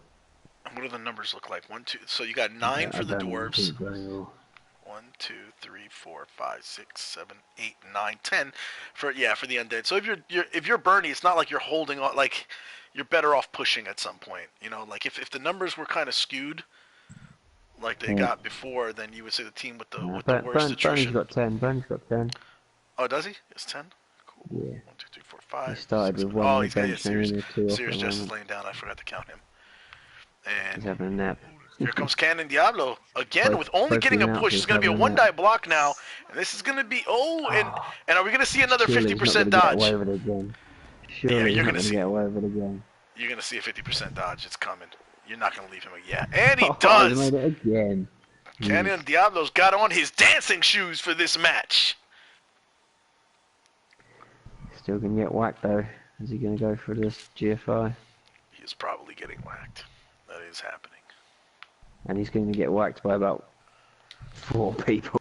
And what do the numbers look like? One, two. So you got Yeah, 9 I for the don't dwarves. think they will. 1, 2, 3, 4, 5, 6, 7, 8, 9, 10 for the undead. So if you're Bernie, it's not like you're holding on. Like you're better off pushing at some point. Like if the numbers were kind of skewed, like they Mm. got before, then you would say the team with the No, worst Bernie's attrition. got 10. Bernie's got 10. Oh, does he? It's 10. Cool. Yeah. 1, 2, 3, 4, He 5, started 6, with 7. one on Oh, the he's got bench and Sears. only 2 off at Sears the just is moment. laying down. I forgot to count him. He's And having a nap. here comes Cannon Diablo again with Both only both the getting a push. It's announcers going to be a having a one nap. die block now, and this is going to be and are we going to see another Surely he's not 50% going to get away dodge? with it again. Yeah, Surely he's not going to get away with it again. you're going to see a 50% dodge. It's coming. You're not going to leave him. Yeah, and he Oh, he's does. made it again. Canyon Diablo's got on his dancing shoes for this match. Still going to get whacked though. Is he going to go for this GFI? He is probably getting whacked. That is happening. And he's going to get whacked by about 4 people.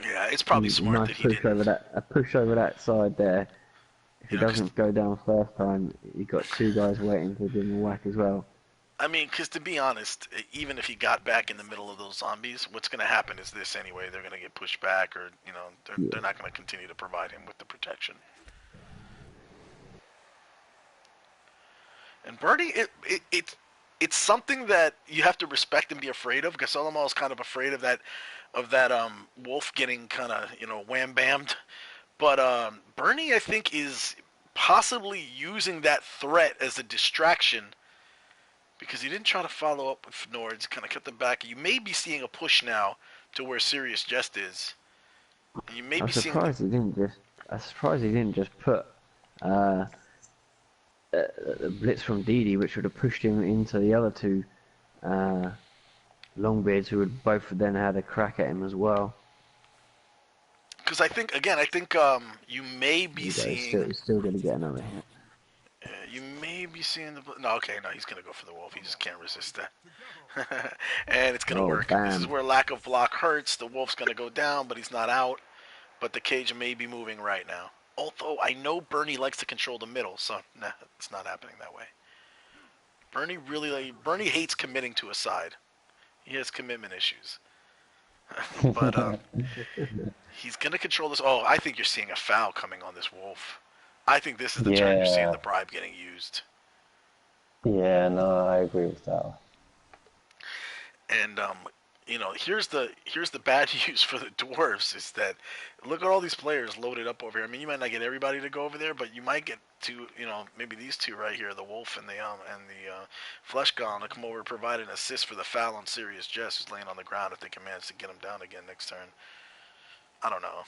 Yeah, it's probably smart Nice that he push didn't. over a push over that side there. If he 'Cause doesn't go down first time, he got 2 guys waiting to give him a whack as well. I mean, because to be honest, even if he got back in the middle of those zombies, what's going to happen is this anyway. They're going to get pushed back, or they're not going to continue to provide him with the protection. And Birdie, it's something that you have to respect and be afraid of. Because Solomon is kind of afraid of that wolf getting kind of wham bammed. But Bernie, I think, is possibly using that threat as a distraction because he didn't try to follow up with Nords, kind of cut them back. You may be seeing a push now to where Serious Jest is. And you may I'm be seeing the... surprised he didn't just. I'm surprised he didn't just put uh, a blitz from Didi, which would have pushed him into the other two Longbeards, who would both then had a crack at him as well. Because I think you may be seeing... He's still going to get another hit. You may be seeing the... No, okay, no, he's going to go for the wolf. He just can't resist that. And it's going to work. Bam. This is where lack of block hurts. The wolf's going to go down, but he's not out. But the cage may be moving right now. Although I know Bernie likes to control the middle, so nah, it's not happening that way. Bernie hates committing to a side. He has commitment issues. But he's going to control this. Oh, I think you're seeing a foul coming on this wolf. I think this is the turn you're seeing the bribe getting used. Yeah, no, I agree with that. And here's the bad news for the dwarves is that look at all these players loaded up over here. I mean, you might not get everybody to go over there, but you might get to maybe these two right here, the wolf and the flesh golem, to come over and provide an assist for the foul on Serious Jest, who's laying on the ground if they can manage to get him down again next turn. I don't know.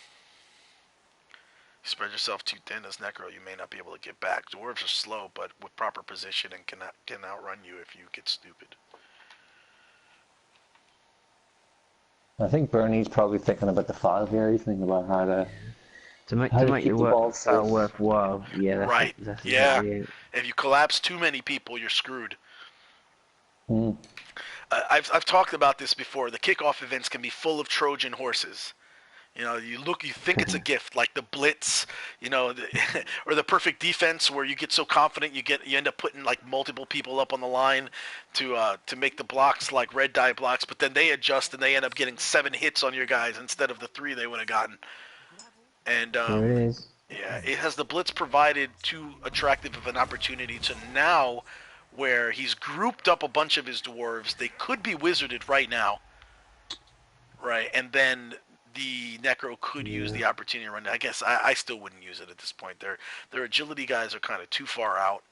You spread yourself too thin as Necro, you may not be able to get back. Dwarves are slow, but with proper positioning can outrun you if you get stupid. I think Bernie's probably thinking about the file here. He's thinking about how to make keep your the ball safe. worthwhile. Yeah, that's right. Exactly it. If you collapse too many people, you're screwed. Mm. I've talked about this before. The kickoff events can be full of Trojan horses. You think it's a gift, like the blitz, or the perfect defense, where you get so confident you end up putting like multiple people up on the line to make the blocks like red die blocks, but then they adjust and they end up getting 7 hits on your guys instead of the 3 they would have gotten. And There it is. yeah, it has the blitz provided too attractive of an opportunity to now, where he's grouped up a bunch of his dwarves. They could be wizarded right now, right, and then the Necro could use the opportunity to run. I guess I still wouldn't use it at this point. Their agility guys are kind of too far out.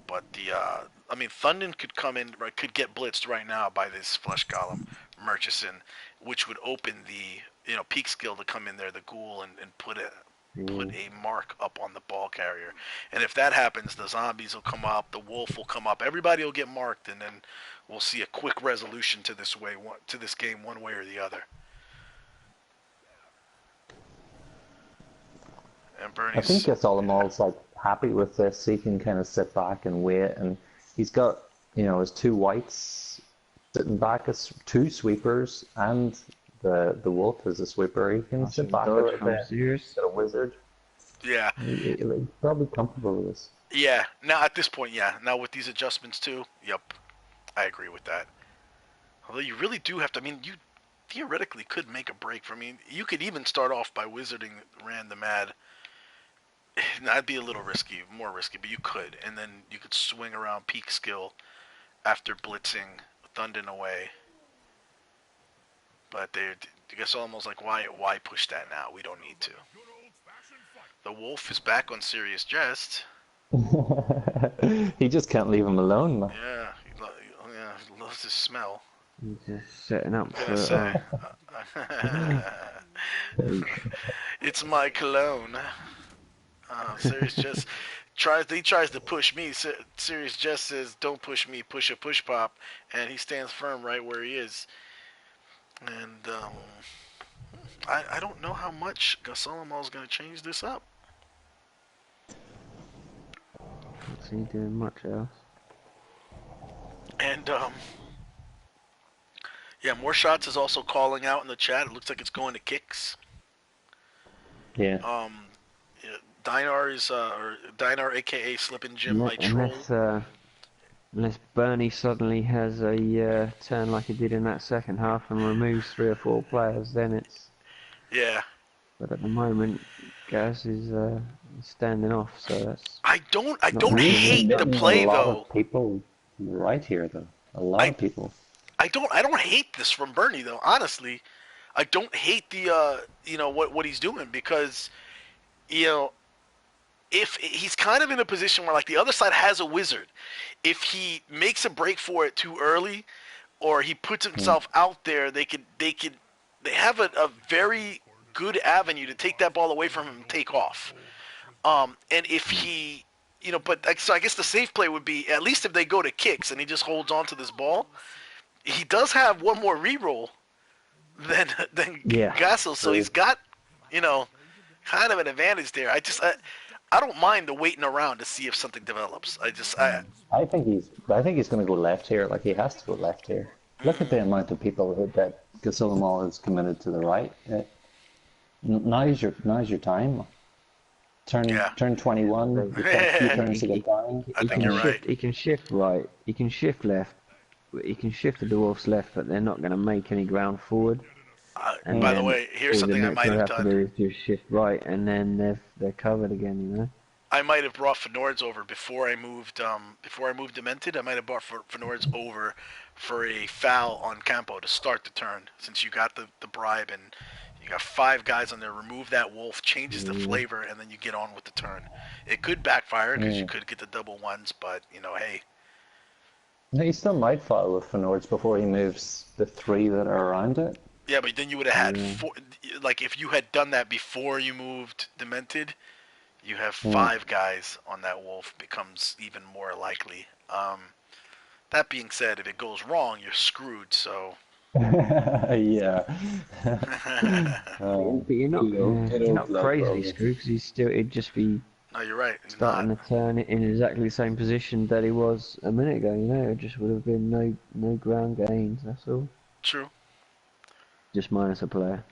But Thunden could come in, right, could get blitzed right now by this Flesh Golem, Murchison, which would open the peak skill to come in there, the Ghoul, and put a mark up on the ball carrier. And if that happens, the zombies will come up, the wolf will come up, everybody will get marked, and then we'll see a quick resolution to this game one way or the other. And I think Solomon's like happy with this. He can kind of sit back and wait, and he's got his 2 whites sitting back as 2 sweepers, and the wolf is a sweeper. He can sit back a little bit. Get a wizard. Yeah, he's probably comfortable with this. Yeah, now at this point, yeah. Now with these adjustments too, yep, I agree with that. Although you really do have to. I mean, you theoretically could make a break. You could even start off by wizarding Rand the Mad. That'd be a little risky, more risky, but you could, and then you could swing around peak skill after blitzing Thunden away. But I guess almost like why push that now? We don't need to. The wolf is back on Serious Jest. He just can't leave him alone, man. Yeah, he loves his smell. He's just setting up for it's my cologne. Serious Jest tries to push me. Serious Jest says, "Don't push me, push a push pop," and he stands firm right where he is. And I don't know how much Gasolomal's going to change this up. Can't see doing much else. And More Shots is also calling out in the chat. It looks like it's going to kicks. Yeah. Dinar is Dinar, aka Slippin' Jim, my troll. Unless Bernie suddenly has a turn like he did in that second half and removes 3 or 4 players, then it's... Yeah. But at the moment, Gaz is standing off, so that's... I don't hate the play, though. A lot of people right here, though. A lot of people. I don't hate this from Bernie, though, honestly. I don't hate the what he's doing, because you know if he's kind of in a position where, like, the other side has a wizard. If he makes a break for it too early, or he puts himself out there, they have a very good avenue to take that ball away from him and take off. And if he, but like, so I guess the safe play would be, at least if they go to kicks and he just holds on to this ball, he does have one more reroll than Yeah. Gasso, so he's got, you know, kind of an advantage there. I don't mind the waiting around to see if something develops. I think he's going to go left here. Like, he has to go left here. Look at the amount of people that Gasolamo is committed to the right. Now's your time. Turn 21. You've got a few turns to get down. I think you're right. He can shift right. He can shift left. He can shift the dwarfs left, but they're not going to make any ground forward. By the way, here's something I might have done. To do is just shift right, and then they're covered again. You know. I might have brought Fnords over before I moved Demented. I might have brought Fnords over for a foul on Campo to start the turn, since you got the bribe and you got 5 guys on there. Remove that wolf, changes the flavor, and then you get on with the turn. It could backfire because you could get the double ones, but hey. No, he still might foul with Fnords before he moves the 3 that are around it. Yeah, but then you would have had 4. Like, if you had done that before you moved Demented, you have 5 guys on that wolf. Becomes even more likely. That being said, if it goes wrong, you're screwed. So. Yeah. But you're not crazy screwed, because it'd just be. No, you're right. Starting the turn in exactly the same position that he was a minute ago. It just would have been no ground gains. That's all. True. Just minus a player.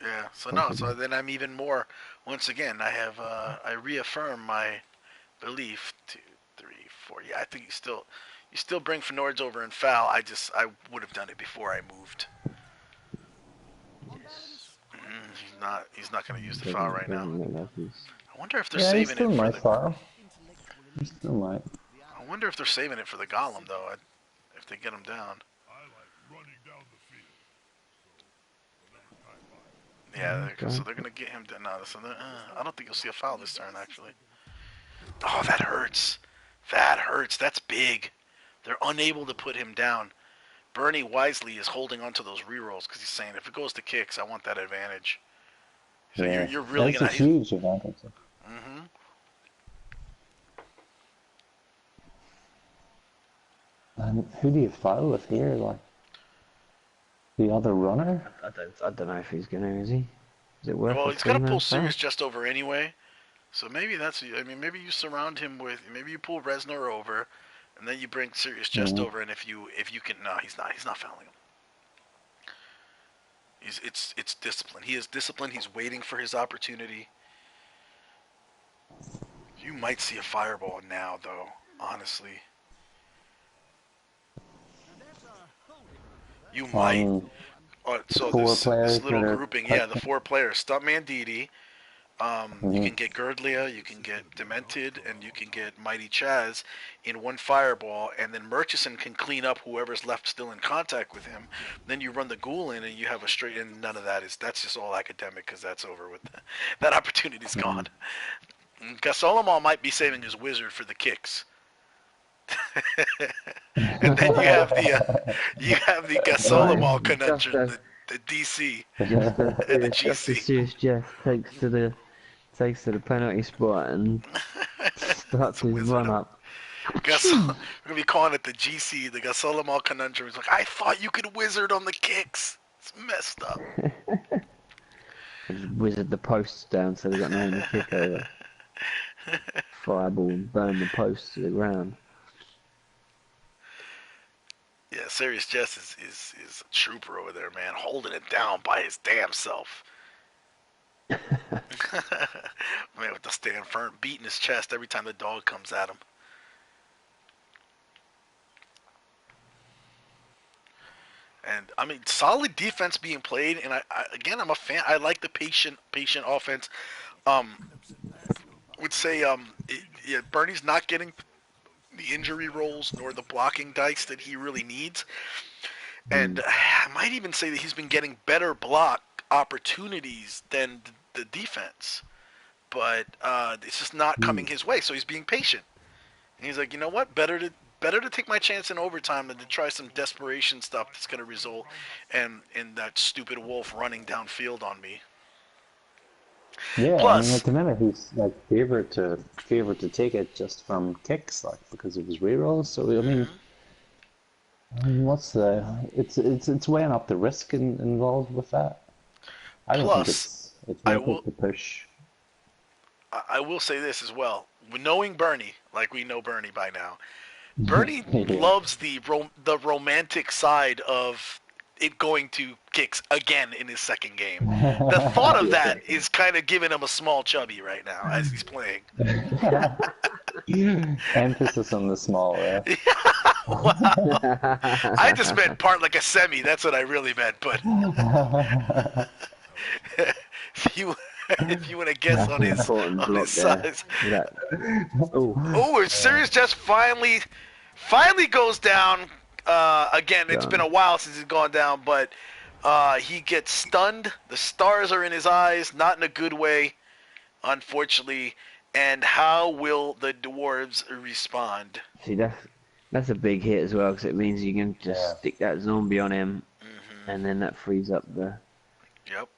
Yeah. So then I'm even more. Once again, I reaffirm my belief. 2, 3, 4. Yeah, I think you still bring Fnords over and foul. I would have done it before I moved. Yes. He's not going to use the foul right now. I wonder if they're he saving still it for might the. foul. He still might. I wonder if they're saving it for the Golem though. If they get him down. I like running down the field. Yeah, so they're gonna get him down now. So I don't think you'll see a foul this turn actually. Oh, that hurts. That hurts. That's big. They're unable to put him down. Bernie wisely is holding on to those rerolls because he's saying, if it goes to kicks, I want that advantage. So you're really That's gonna. a huge advantage. Mm-hmm. And who do you foul with here? Like, the other runner? I don't know if he's gonna. Is he? Is it worth? Well, a he's got to pull 3-man Sirius foul? Jest over anyway. So maybe maybe you surround him with. Maybe you pull Resnor over, and then you bring Sirius Jest over. And if you can, no, he's not fouling him. It's discipline. He is disciplined. He's waiting for his opportunity. You might see a fireball now, though. Honestly, you might. So this little grouping, the 4 players: Stuntman Didi. You can get Girdlia, you can get Demented, and you can get Mighty Chaz in one fireball, and then Murchison can clean up whoever's left still in contact with him. Then you run the ghoul in, and you have a straight. And none of that's just all academic, because that's over with. That opportunity's gone. Gasolamal might be saving his wizard for the kicks. And then you have the Gasolamal conundrum, the DC and the Just as GC. Serious Jeff takes to the penalty spot and starts his run up. We're gonna be calling it the GC, the Gasolamal conundrum. It's like, I thought you could wizard on the kicks. It's messed up. Just wizard the posts down so they got nothing to kick over. Fireball and burn the posts to the ground. Yeah, Serious Jest is a trooper over there, man, holding it down by his damn self. Man, with the stand firm, beating his chest every time the dog comes at him. And I mean, solid defense being played, and I'm a fan. I like the patient offense. Would say Bernie's not getting the injury rolls nor the blocking dice that he really needs. And I might even say that he's been getting better block opportunities than the defense. But it's just not coming his way, so he's being patient. And he's like, you know what? Better to take my chance in overtime than to try some desperation stuff that's going to result in that stupid wolf running downfield on me. Yeah, I mean, Plus, at the minute he's like favored to take it just from kicks, like because of his rerolls. So I mean, what's the? It's weighing up the risk involved with that. I don't think plus, it's I worth will it to push. I will say this as well. Knowing Bernie, like we know Bernie by now, Bernie Yeah. loves the romantic side of it going to kicks again in his second game. The thought of that is kind of giving him a small chubby right now as he's playing. Emphasis on the small, yeah. I just meant part like a semi. That's what I really meant. But if you if you want to guess on his Important block there. size, Oh, Sirius just finally goes down. Again, it's been a while since he's gone down, but he gets stunned. The stars are in his eyes, not in a good way, unfortunately. And how will the dwarves respond? see, that's a big hit as well, because it means you can just stick that zombie on him, and then that frees up the Yep.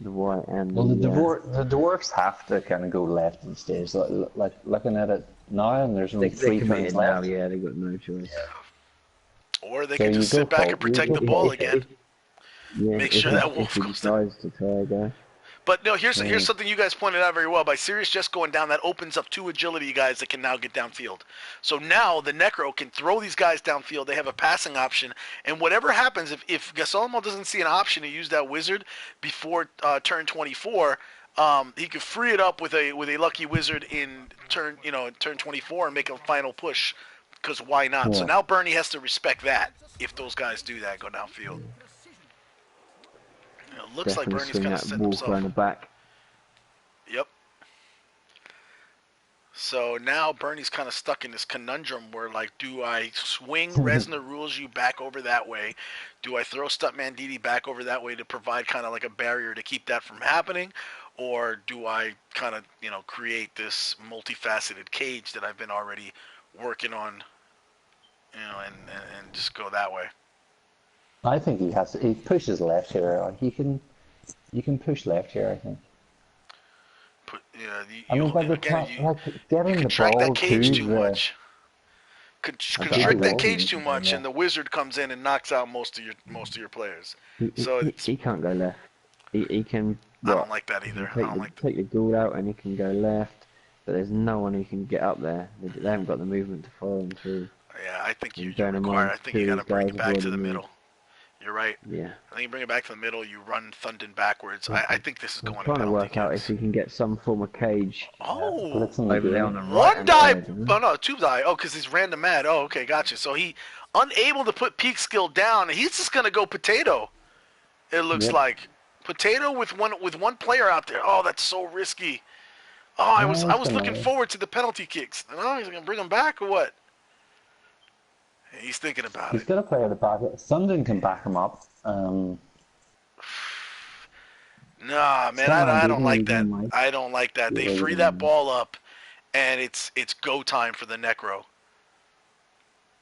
white and Well, the dwarfs have to kind of go left these days. Like looking at it now, and there's only they're 3 committed turns now. left. Yeah, they've got no choice. Or they So can you just go sit back for- and protect the you- ball If- again. Make sure that wolf if he goes down. decides to try, guys. But no, here's something you guys pointed out very well. By Sirius just going down, that opens up 2 agility guys that can now get downfield. So now the Necro can throw these guys downfield. They have a passing option, and whatever happens, if Gasolmo doesn't see an option to use that wizard before turn 24, he could free it up with a lucky wizard in turn 24 and make a final push. Because why not? So Yeah. now Bernie has to respect that if those guys do that, go downfield. It looks like Definitely Bernie's swing kind of that setting Walker in himself. the back. Yep. So now Bernie's kind of stuck in this conundrum where, like, do I swing Resna rules you back over that way? Do I throw Stuntman Didi back over that way to provide kind of like a barrier to keep that from happening? Or do I kind of, create this multifaceted cage that I've been already working on, and just go that way? I think he has to. He pushes left here. You can push left here. I think. I mean, by the time, like getting the contract ball that cage to too the, much. Constrict that cage too much, and the wizard comes in and knocks out most of your players. He can't go left. He can. I don't like that either. Take the goal out and he can go left, but there's no one who can get up there. They haven't got the movement to follow him through. Yeah, I think you Bearing in require. mind, I think you got to bring it back to the moved. middle. You're right. Yeah. I think you bring it back to the middle. You run Thunden backwards. I think this is I'm going trying to to penalty work out if kicks. we can get some form of cage but it's Oh, only over there good. on the right. one die. Oh no, 2 die. Oh, because he's random mad. Oh, okay, gotcha. So he unable to put peak skill down. He's just gonna go potato. It looks Yep. like potato with one player out there. Oh, that's so risky. Oh, I was looking forward to the penalty kicks. Oh, he's gonna bring him back or what? He's thinking about He's it. got to play at the back. Thunden can back him up. Nah, man, Come on, I don't dude, like you that. might. I don't like that. They Yeah, free yeah. that ball up, and it's go time for the Necro.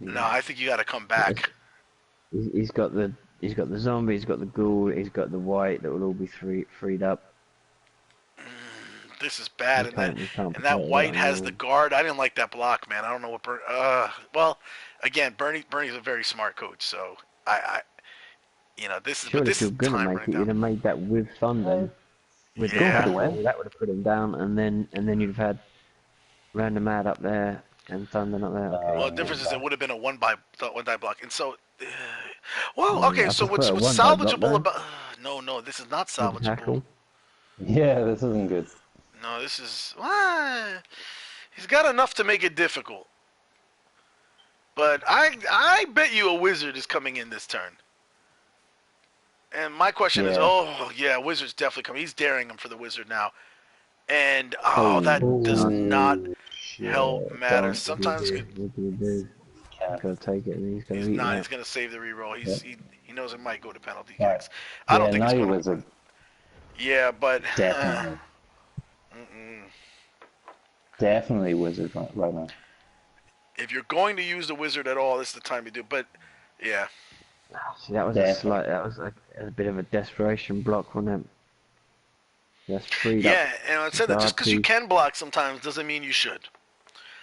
No, I think you got to come back. He's got the zombie, he's got the ghoul, he's got the white that will all be freed up. This is bad, You and can't that play it white right has now. the guard. I didn't like that block, man. I don't know what well, again, Bernie's a very smart coach, so I this is Surely this if you're is gonna time make running it, you'd down. have made that with Thunder. With Yeah. the wall, that would have put him down, and then you'd have had Random Mad up there and Thunder up there. Okay. Well, the difference is it would have been a one die block, and so well, okay. I So what's prefer a one-die block salvageable there. about? No, this is not With a salvageable. tackle. Yeah, this isn't good. No, this is. He's got enough to make it difficult. But I bet you a wizard is coming in this turn. And my question is, Yeah. oh yeah, wizard's definitely coming. He's daring him for the wizard now. And that Oh, does not shit. help matters. What do Sometimes you do? He's got to take it, and he's going He's to eat not. that. He's going to save the reroll. He knows it might go to penalty Right. kicks. I don't think now it's he going wizard. Yeah, but Definitely. Definitely wizard right now. if you're going to use the wizard at all, this is the time to do. But yeah, See, that was a bit of a desperation block, wasn't it? That's freed up. yeah. And I said that just because you can block sometimes doesn't mean you should.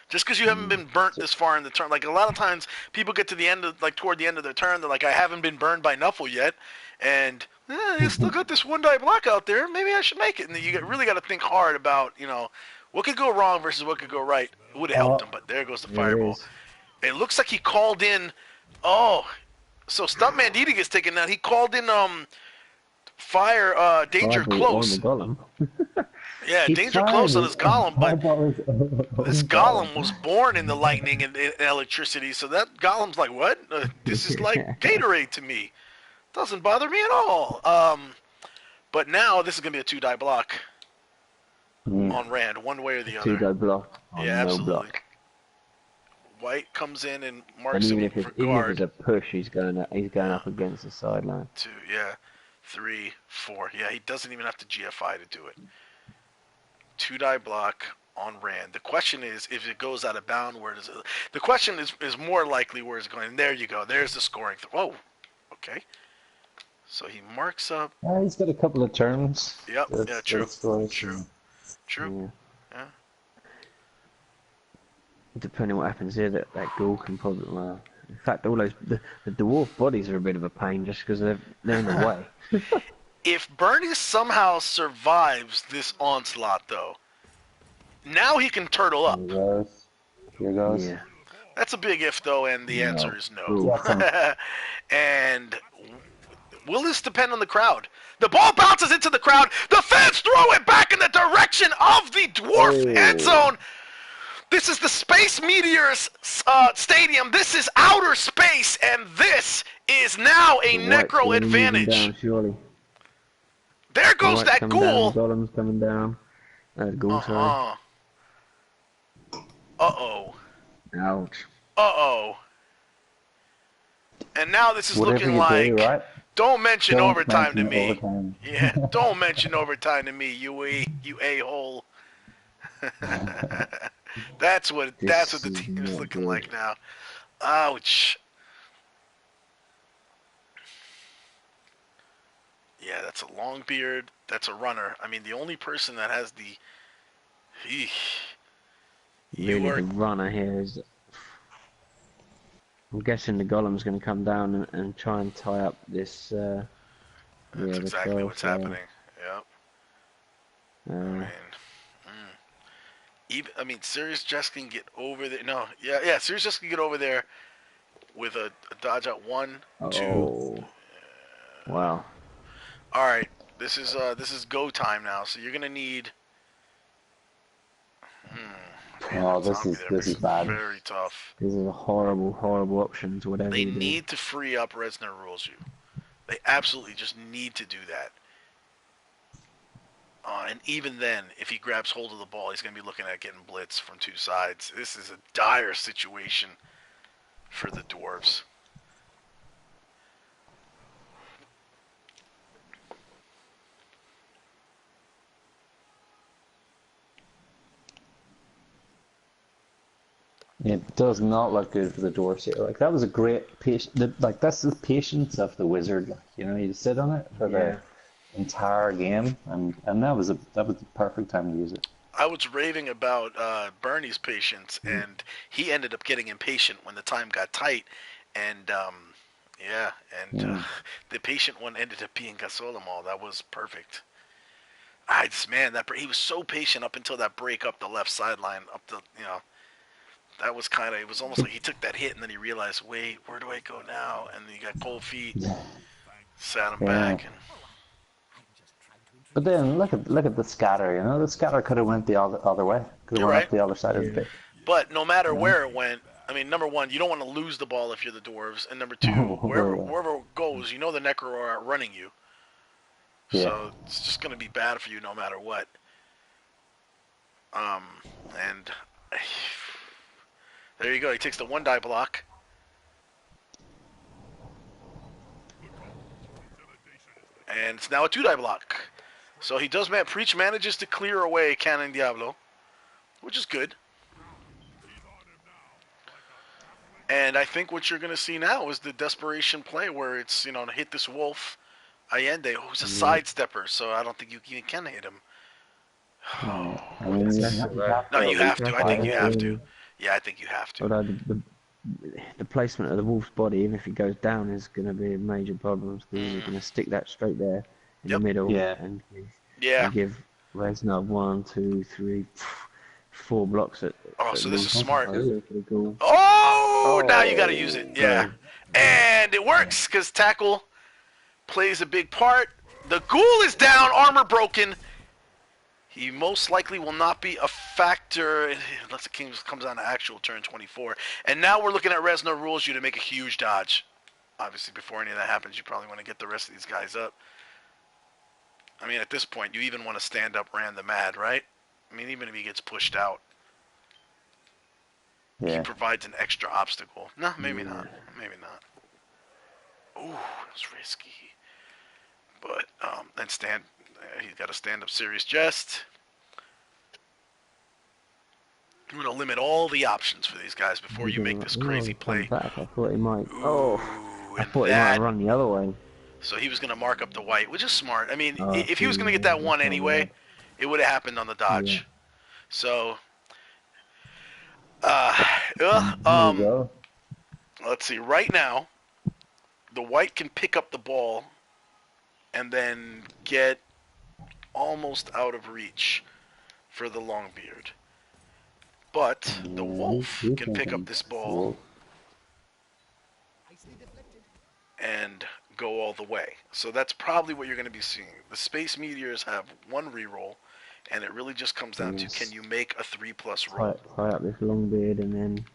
Just because you haven't been burnt this far in the turn, like a lot of times people get to the end of, like toward the end of their turn, they're like, I haven't been burned by Nuffle yet, and you still got this one die block out there. Maybe I should make it. And really got to think hard about, what could go wrong versus what could go right. It would have helped him, but there goes the fireball. It looks like he called in. Oh, so Stuntman Didi gets taken out. He called in fire danger close. Yeah, danger close on his golem, but this golem was born in the lightning and electricity, so that golem's like, what? This is like Gatorade to me. Doesn't bother me at all. But now this is going to be a 2-die block on Rand, one way or the other. 2-die block on Yeah, no absolutely. block. White comes in and And marks even him if for it's guard. a push, he's going up against the sideline. 2, yeah. 3, 4. Yeah, he doesn't even have to GFI to do it. 2-die block on Rand. The question is, if it goes out of bound, where does it... The question is more likely where it's going. And there you go. There's the scoring. Whoa. Okay. So he marks up... He's got a couple of turns. Yep. Yeah, true. True. Yeah. Depending what happens here, that ghoul can probably... in fact, all those... The dwarf bodies are a bit of a pain just because they're in the way. If Bernie somehow survives this onslaught, though, now he can turtle up. Here goes. Yeah. That's a big if, though, and the answer is no. And will this depend on the crowd? The ball bounces into the crowd. The fans throw it back in the direction of the dwarf end zone. This is the Space Meteors stadium. This is outer space, and this is now a necro advantage. Down, surely. There goes that ghoul. Golem's coming down. Ghoul, sorry. Uh-oh. Ouch. Uh-oh. And now this is looking like... Don't mention overtime to me. Yeah, don't mention overtime to me, you a-hole. That's what the team is looking like now. Ouch. Yeah, that's a long beard. That's a runner. I mean, the only person that has the... The runner here is... I'm guessing the golem's going to come down and try and tie up this... That's exactly what's happening. Yep. I mean, Serious Jest can get over there. No, yeah, Serious Jest can get over there with a dodge out 1, 2. Wow. All right, this is go time now. So you're gonna need. This is bad. Very tough. This is a horrible options. Whatever. They need to free up Resner rules you. They absolutely just need to do that. And even then, if he grabs hold of the ball, he's going to be looking at getting blitz from 2 sides. This is a dire situation for the Dwarves. It does not look good for the Dwarfs here. Like, that was a great patient. Like, that's the patience of the wizard. Like, you sit on it for the entire game, and that was the perfect time to use it. I was raving about Bernie's patience, and he ended up getting impatient when the time got tight, and the patient one ended up being Gasolamal. That was perfect. He was so patient up until that break up the left sideline, that was it was almost like he took that hit and then he realized, wait, where do I go now? And then he got cold feet, sat him back. But then look at the scatter. The scatter could have went the other way. Could have went up the other side of the pitch. But no matter where it went, I mean, number one, you don't want to lose the ball if you're the Dwarves, and number two, wherever it goes, the Necro are outrunning you. So it's just going to be bad for you no matter what. And there you go. He takes the 1-die block. And it's now a 2-die block. So he does, Preach manages to clear away Cannon Diablo, which is good. And I think what you're going to see now is the desperation play where it's, to hit this wolf, Allende, who's a sidestepper, so I don't think you can hit him. I mean, No, you have to. I think you have to. really. Yeah, I think you have to. Although the placement of the wolf's body, even if it goes down, is going to be a major problem. Because you're going to stick that straight there in the middle and give Resnov 1, 2, 3, 4 blocks at. So this is smart. Cool. Oh, now you got to use it. Yeah. And it works because tackle plays a big part. The ghoul is down, armor broken. He most likely will not be a factor unless the king comes on to actual turn 24. And now we're looking at Reznor rules you to make a huge dodge. Obviously, before any of that happens, you probably want to get the rest of these guys up. I mean, at this point, you even want to stand up Rand the Mad, right? I mean, even if he gets pushed out, he provides an extra obstacle. No, maybe not. Maybe not. Ooh, that's risky. But, and he's got to stand up Serious Jest. I'm going to limit all the options for these guys before you make this crazy play. I thought he might. I thought he might run the other way. So he was going to mark up the white, which is smart. I mean, if he was going to get that one anyway, it would have happened on the dodge. Yeah. So, let's see. Right now, the white can pick up the ball and then get almost out of reach for the Longbeard. But the wolf can pick up this ball and go all the way. So that's probably what you're going to be seeing. The Space Meteors have 1 reroll, and it really just comes down to, can you make a 3+ roll? Tie up this Longbeard and then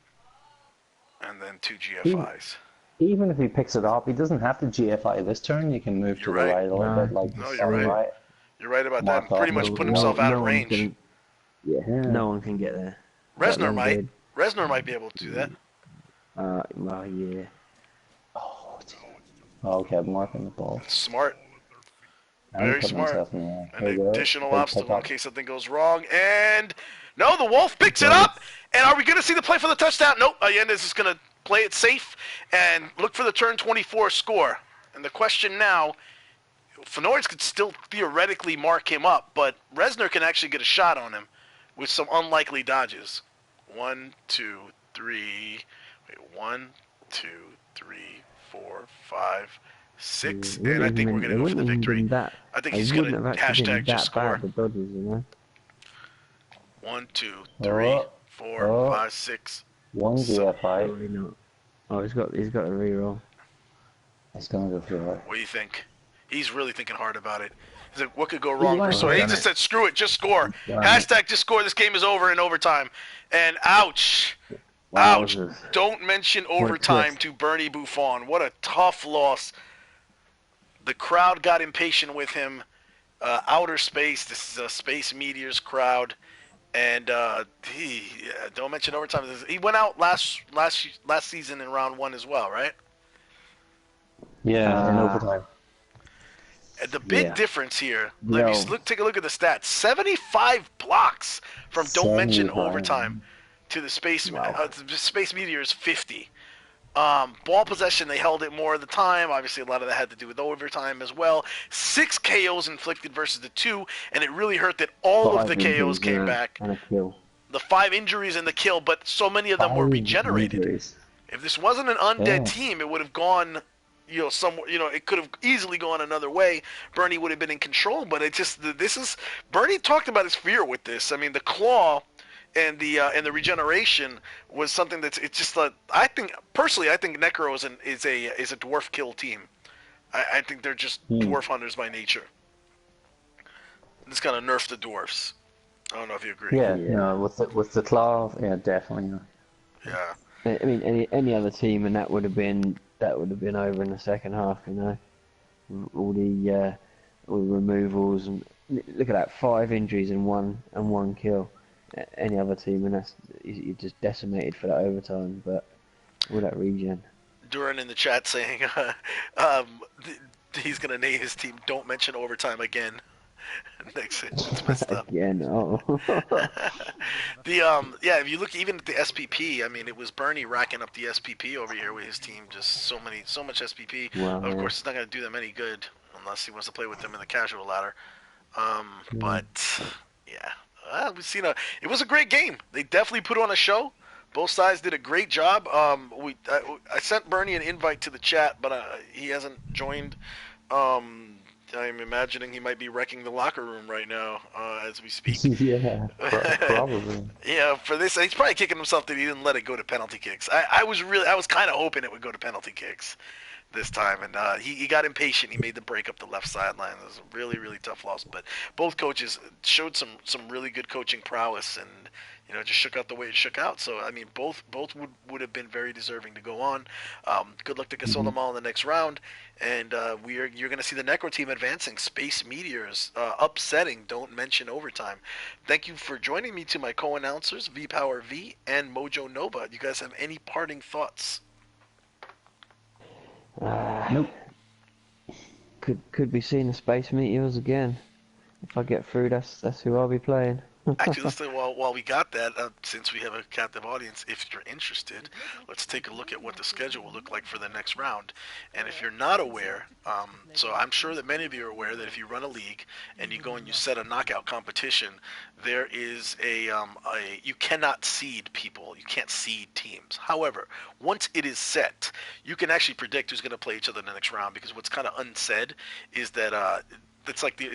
2 GFIs. Even if he picks it up, he doesn't have to GFI this turn. You can move to the right a little bit. No, you're right. You're right about that. Pretty much put himself out of range. No one can get there. Reznor might. Reznor might be able to do that. Well, yeah. Okay, I'm marking the ball. Smart. Very smart. An additional obstacle in case something goes wrong. And no, the wolf picks it up. And are we going to see the play for the touchdown? Nope. Allendez is going to play it safe and look for the turn 24 score. And the question now, Fenoids could still theoretically mark him up, but Reznor can actually get a shot on him with some unlikely dodges. 1, 2, 3. Wait, 1, 2, 3, 4, 5, 6. And I think we're going to go for the victory. I think he's going to hashtag just score. 1, 2, 3, 4, 5, 6. 1 GFI. Oh, he's got a reroll. He's going to go for it. What do you think? He's really thinking hard about it. He's like, what could go wrong? So he just said, screw it, just score. Hashtag just score. This game is over in overtime. And ouch. Ouch. Don't mention overtime to Bernie Buffon. What a tough loss. The crowd got impatient with him. Outer Space. This is a Space Meteors crowd. And don't mention overtime. He went out last season in round 1 as well, right? Yeah, in overtime. The big difference here, take a look at the stats. 75 blocks from Don't Mention Overtime to the Space Meteors 50. Ball possession, they held it more of the time. Obviously, a lot of that had to do with overtime as well. 6 KOs inflicted versus the 2, and it really hurt that all of the KOs came back. And a kill. The 5 injuries and the kill, but so many of them were regenerated. If this wasn't an undead team, it would have gone... it could have easily gone another way. Bernie would have been in control, but Bernie talked about his fear with this. I mean, the claw and the regeneration was something I think Necro is a dwarf kill team. I think they're just dwarf hunters by nature. This kind of nerfed the dwarfs. I don't know if you agree. Yeah. With the claw, yeah, definitely. Yeah. I mean, any other team, and that would have been over in the second half. All the removals, and look at that, 5 injuries and one kill. Any other team, and you're just decimated for that overtime. But all that regen. Duran in the chat saying, He's gonna name his team "Don't Mention Overtime" again. Next, it's messed up. Again, oh. Yeah, if you look even at the SPP, I mean, it was Bernie racking up the SPP over here with his team. Just so much SPP. Wow, Of yeah. course, it's not gonna do them any good unless he wants to play with them in the casual ladder. But yeah, it was a great game. They definitely put on a show. Both sides did a great job. I sent Bernie an invite to the chat, but he hasn't joined. I'm imagining he might be wrecking the locker room right now as we speak. Yeah, probably. Yeah, for this, he's probably kicking himself that he didn't let it go to penalty kicks. I was kind of hoping it would go to penalty kicks this time, and he got impatient. He made the break up the left sideline. It was a really, really tough loss, but both coaches showed some really good coaching prowess, and just shook out the way it shook out. So I mean, both would have been very deserving to go on. Good luck to Gasolamo in the next round, and you're going to see the Necro team advancing. Space Meteors upsetting. Don't mention overtime. Thank you for joining me to my co-announcers VPowerV and Mojo Nova. Do you guys have any parting thoughts? Nope. Could be seeing the Space Meteors again. If I get through, that's who I'll be playing. Actually, let's while we got that, since we have a captive audience, if you're interested, let's take a look at what the schedule will look like for the next round. And if you're not aware, so I'm sure that many of you are aware that if you run a league and you go and you set a knockout competition, there is you cannot seed people. You can't seed teams. However, once it is set, you can actually predict who's going to play each other in the next round, because what's kind of unsaid is that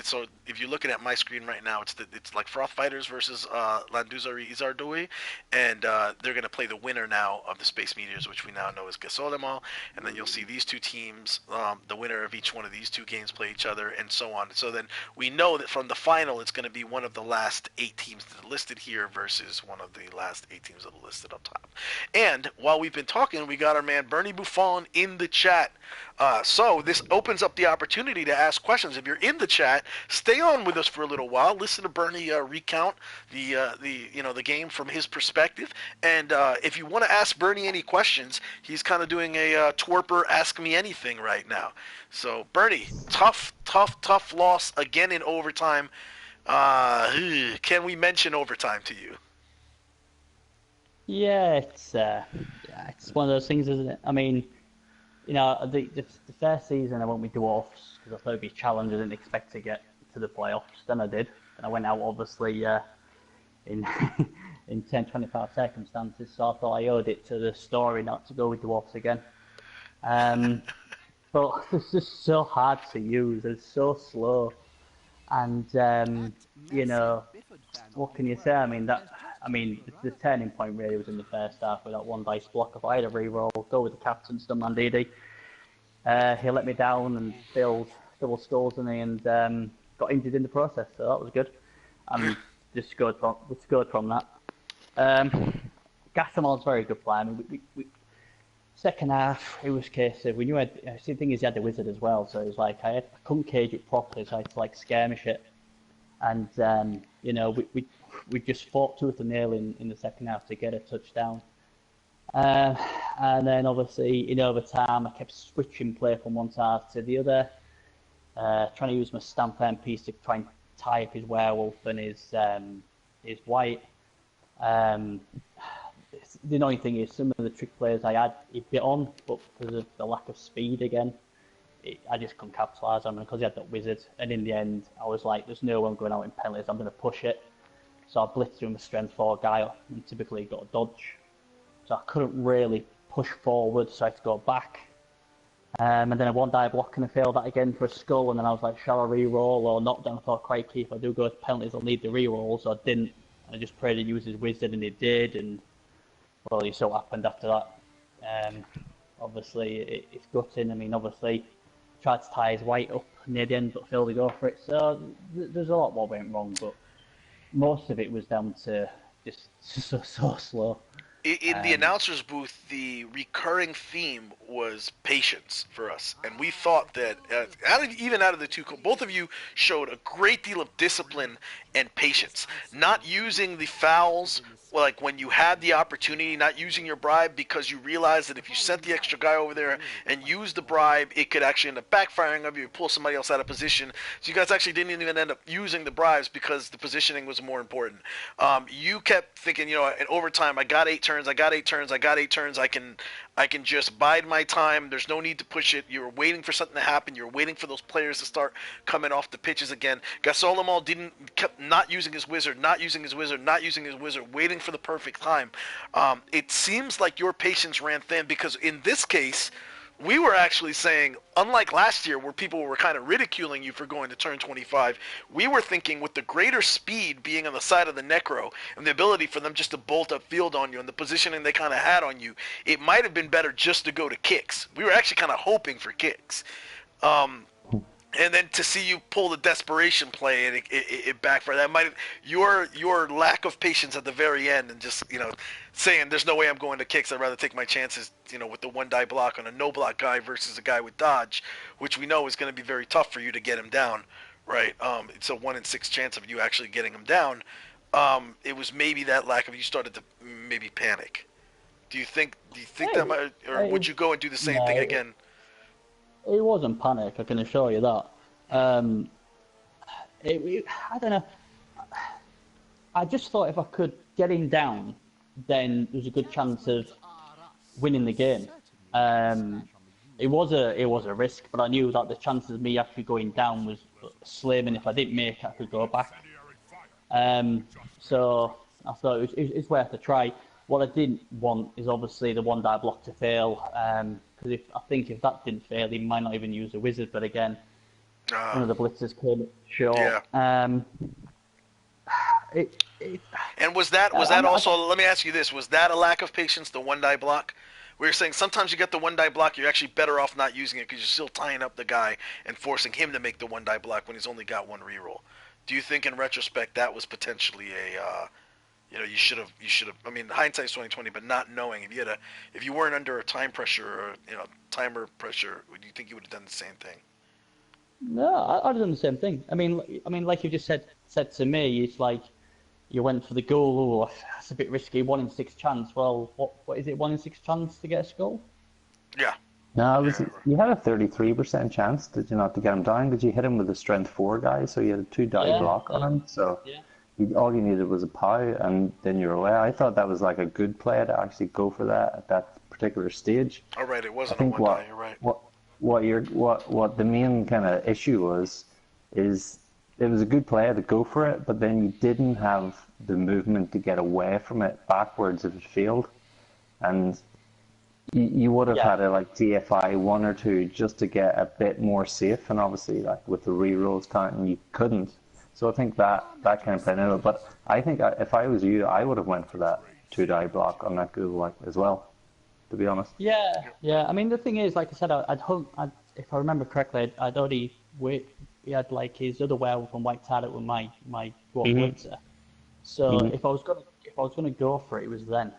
so if you're looking at my screen right now, it's like Froth Fighters versus Landuzari Izardoi, and they're going to play the winner now of the Space Meteors, which we now know is Gasolemo, and then you'll see these two teams, the winner of each one of these two games play each other, and so on. So then we know that from the final, it's going to be one of the last 8 teams that are listed here versus one of the last 8 teams that are listed up top. And while we've been talking, we got our man Bernie Buffon in the chat. So this opens up the opportunity to ask questions. If you're in the chat, stay on with us for a little while. Listen to Bernie recount the game from his perspective. And if you want to ask Bernie any questions, he's kind of doing a Twerper Ask Me Anything right now. So Bernie, tough loss again in overtime. Can we mention overtime to you? Yeah, it's one of those things, isn't it? I mean, the first season I went with dwarfs because I thought it'd be a challenge. I didn't expect to get to the playoffs. Then I did, and I went out obviously in in 10-25 circumstances. So I thought I owed it to the story not to go with dwarfs again. But it's just so hard to use. It's so slow, and what can you say? I mean the turning point really was in the first half with that one dice block. If I had a reroll, go with the captain, Stun Mandidi. He let me down and failed double skulls on me and got injured in the process, so that was good. And just scored from that. Gasamal's very good player. I mean, we second half, it was a case of, we knew the thing is he had the wizard as well, so it was like I couldn't cage it properly, so I had to like skirmish it. And we just fought tooth and nail in the second half to get a touchdown. And then obviously in overtime, I kept switching play from one side to the other, trying to use my stamp piece to try and tie up his werewolf and his white. The annoying thing is some of the trick players I had, he bit on, but because of the lack of speed again, I just couldn't capitalise on him because he had that wizard. And in the end, I was like, there's no way I'm going out in penalties, I'm going to push it. So I blitzed him a strength 4 guy and typically got a dodge. So I couldn't really push forward, so I had to go back. And then I one die block and I failed that again for a skull, and then I was like, shall I re-roll or not? Then I thought, crikey, if I do go to penalties, I'll need the re-roll, so I didn't. I just prayed to use his wizard, and he did, and well, it so happened after that. Obviously, it's gutting. I mean, obviously, tried to tie his white up near the end, but failed to go for it. So there's a lot more went wrong, but most of it was down to just so slow. In the announcer's booth, the recurring theme was patience for us, and we thought that out of the two, both of you showed a great deal of discipline and patience. Not using the fouls like when you had the opportunity, not using your bribe because you realized that if you sent the extra guy over there and used the bribe, it could actually end up backfiring on you, pull somebody else out of position. So you guys actually didn't even end up using the bribes because the positioning was more important. You kept thinking, you know, in overtime, I got 8 turns, I got 8 turns, I got 8 turns, I can just bide my time. There's no need to push it. You're waiting for something to happen. You're waiting for those players to start coming off the pitches again. Gasol kept not using his wizard, waiting for the perfect time. It seems like your patience ran thin because in this case, we were actually saying, unlike last year where people were kind of ridiculing you for going to turn 25, we were thinking with the greater speed being on the side of the Necro and the ability for them just to bolt up field on you and the positioning they kind of had on you, it might have been better just to go to kicks. We were actually kind of hoping for kicks. And then to see you pull the desperation play and it backfired. That might have your lack of patience at the very end and just, you know, saying there's no way I'm going to kicks. I'd rather take my chances, you know, with the one die block on a no block guy versus a guy with dodge, which we know is going to be very tough for you to get him down, right? It's a 1 in 6 chance of you actually getting him down. It was maybe that lack of you started to maybe panic. Do you think that might, or would you go and do the same thing again? It wasn't panic, I can assure you that. I don't know. I just thought if I could get him down, then there's a good chance of winning the game. It was a risk, but I knew that the chances of me actually going down was slim, and if I didn't make it, I could go back. So I thought it's worth a try. What I didn't want is obviously the one die block to fail. Because if that didn't fail, he might not even use a wizard. But again, one of the blitzers came up short. Yeah. And was that also? Let me ask you this: was that a lack of patience, the one die block? We were saying sometimes you get the one die block, you're actually better off not using it because you're still tying up the guy and forcing him to make the one die block when he's only got one reroll. Do you think, in retrospect, that was potentially a you know, you should have. I mean, hindsight's 20/20, but not knowing if you weren't under a time pressure or timer pressure, would you think you would have done the same thing? No, I'd have done the same thing. I mean, like you just said to me, it's like you went for the goal. Oh, that's a bit risky. 1 in 6 chance. Well, what is it? 1 in 6 chance to get a goal? Yeah. No, you had a 33% chance, did you not, to get him down? Did you hit him with a strength 4 guy? So you had a 2 die block on him. So. Yeah. All you needed was a POW, and then you're away. I thought that was like a good play to actually go for that at that particular stage. All right, it wasn't a one die. You're right. What the main kind of issue is it was a good play to go for it, but then you didn't have the movement to get away from it backwards if it failed, and you would have had to like TFI 1 or 2 just to get a bit more safe, and obviously like with the rerolls counting, you couldn't. So I think that kind of played into it. But I think if I was you, I would have went for that 2 die block on that goal as well, to be honest. Yeah. I mean, the thing is, like I said, if I remember correctly, I'd already he had like his other werewolf and white tied it with my blitzer. So if I was gonna go for it, it was then.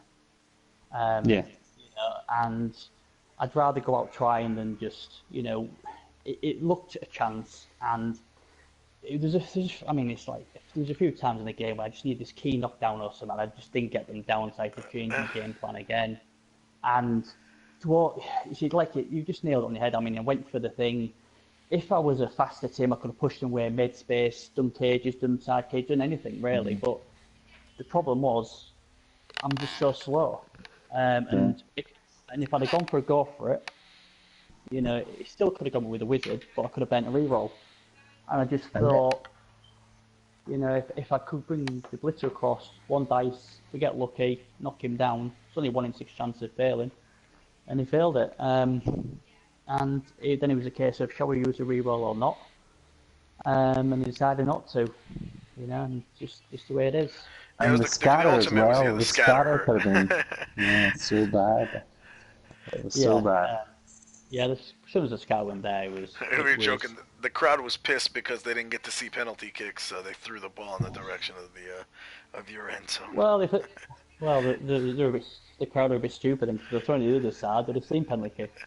And I'd rather go out trying than just it looked a chance and. There's a few times in the game where I just need this key knockdown or something. I just didn't get them down, so I had to change the game plan again. And you just nailed it on the head. I mean, I went for the thing. If I was a faster team, I could have pushed them away mid space, done cages, done side cage, done anything really. But the problem was, I'm just so slow. And if I'd have gone for a go for it, it still could have gone with a wizard, but I could have bent a reroll. And I just thought, if I could bring the blitzer across, 1 dice, we get lucky, knock him down. It's only 1 in 6 chance of failing, and he failed it. Then it was a case of shall we use a reroll or not? And he decided not to, and just the way it is. And the scatter as well. The scatter could have been so bad. It was so bad. As soon as the scatter went there, we were joking. The crowd was pissed because they didn't get to see penalty kicks, so they threw the ball in the direction of your end zone. Well, the crowd are a bit stupid, and if they're trying to do the other side, they'd have seen penalty kicks.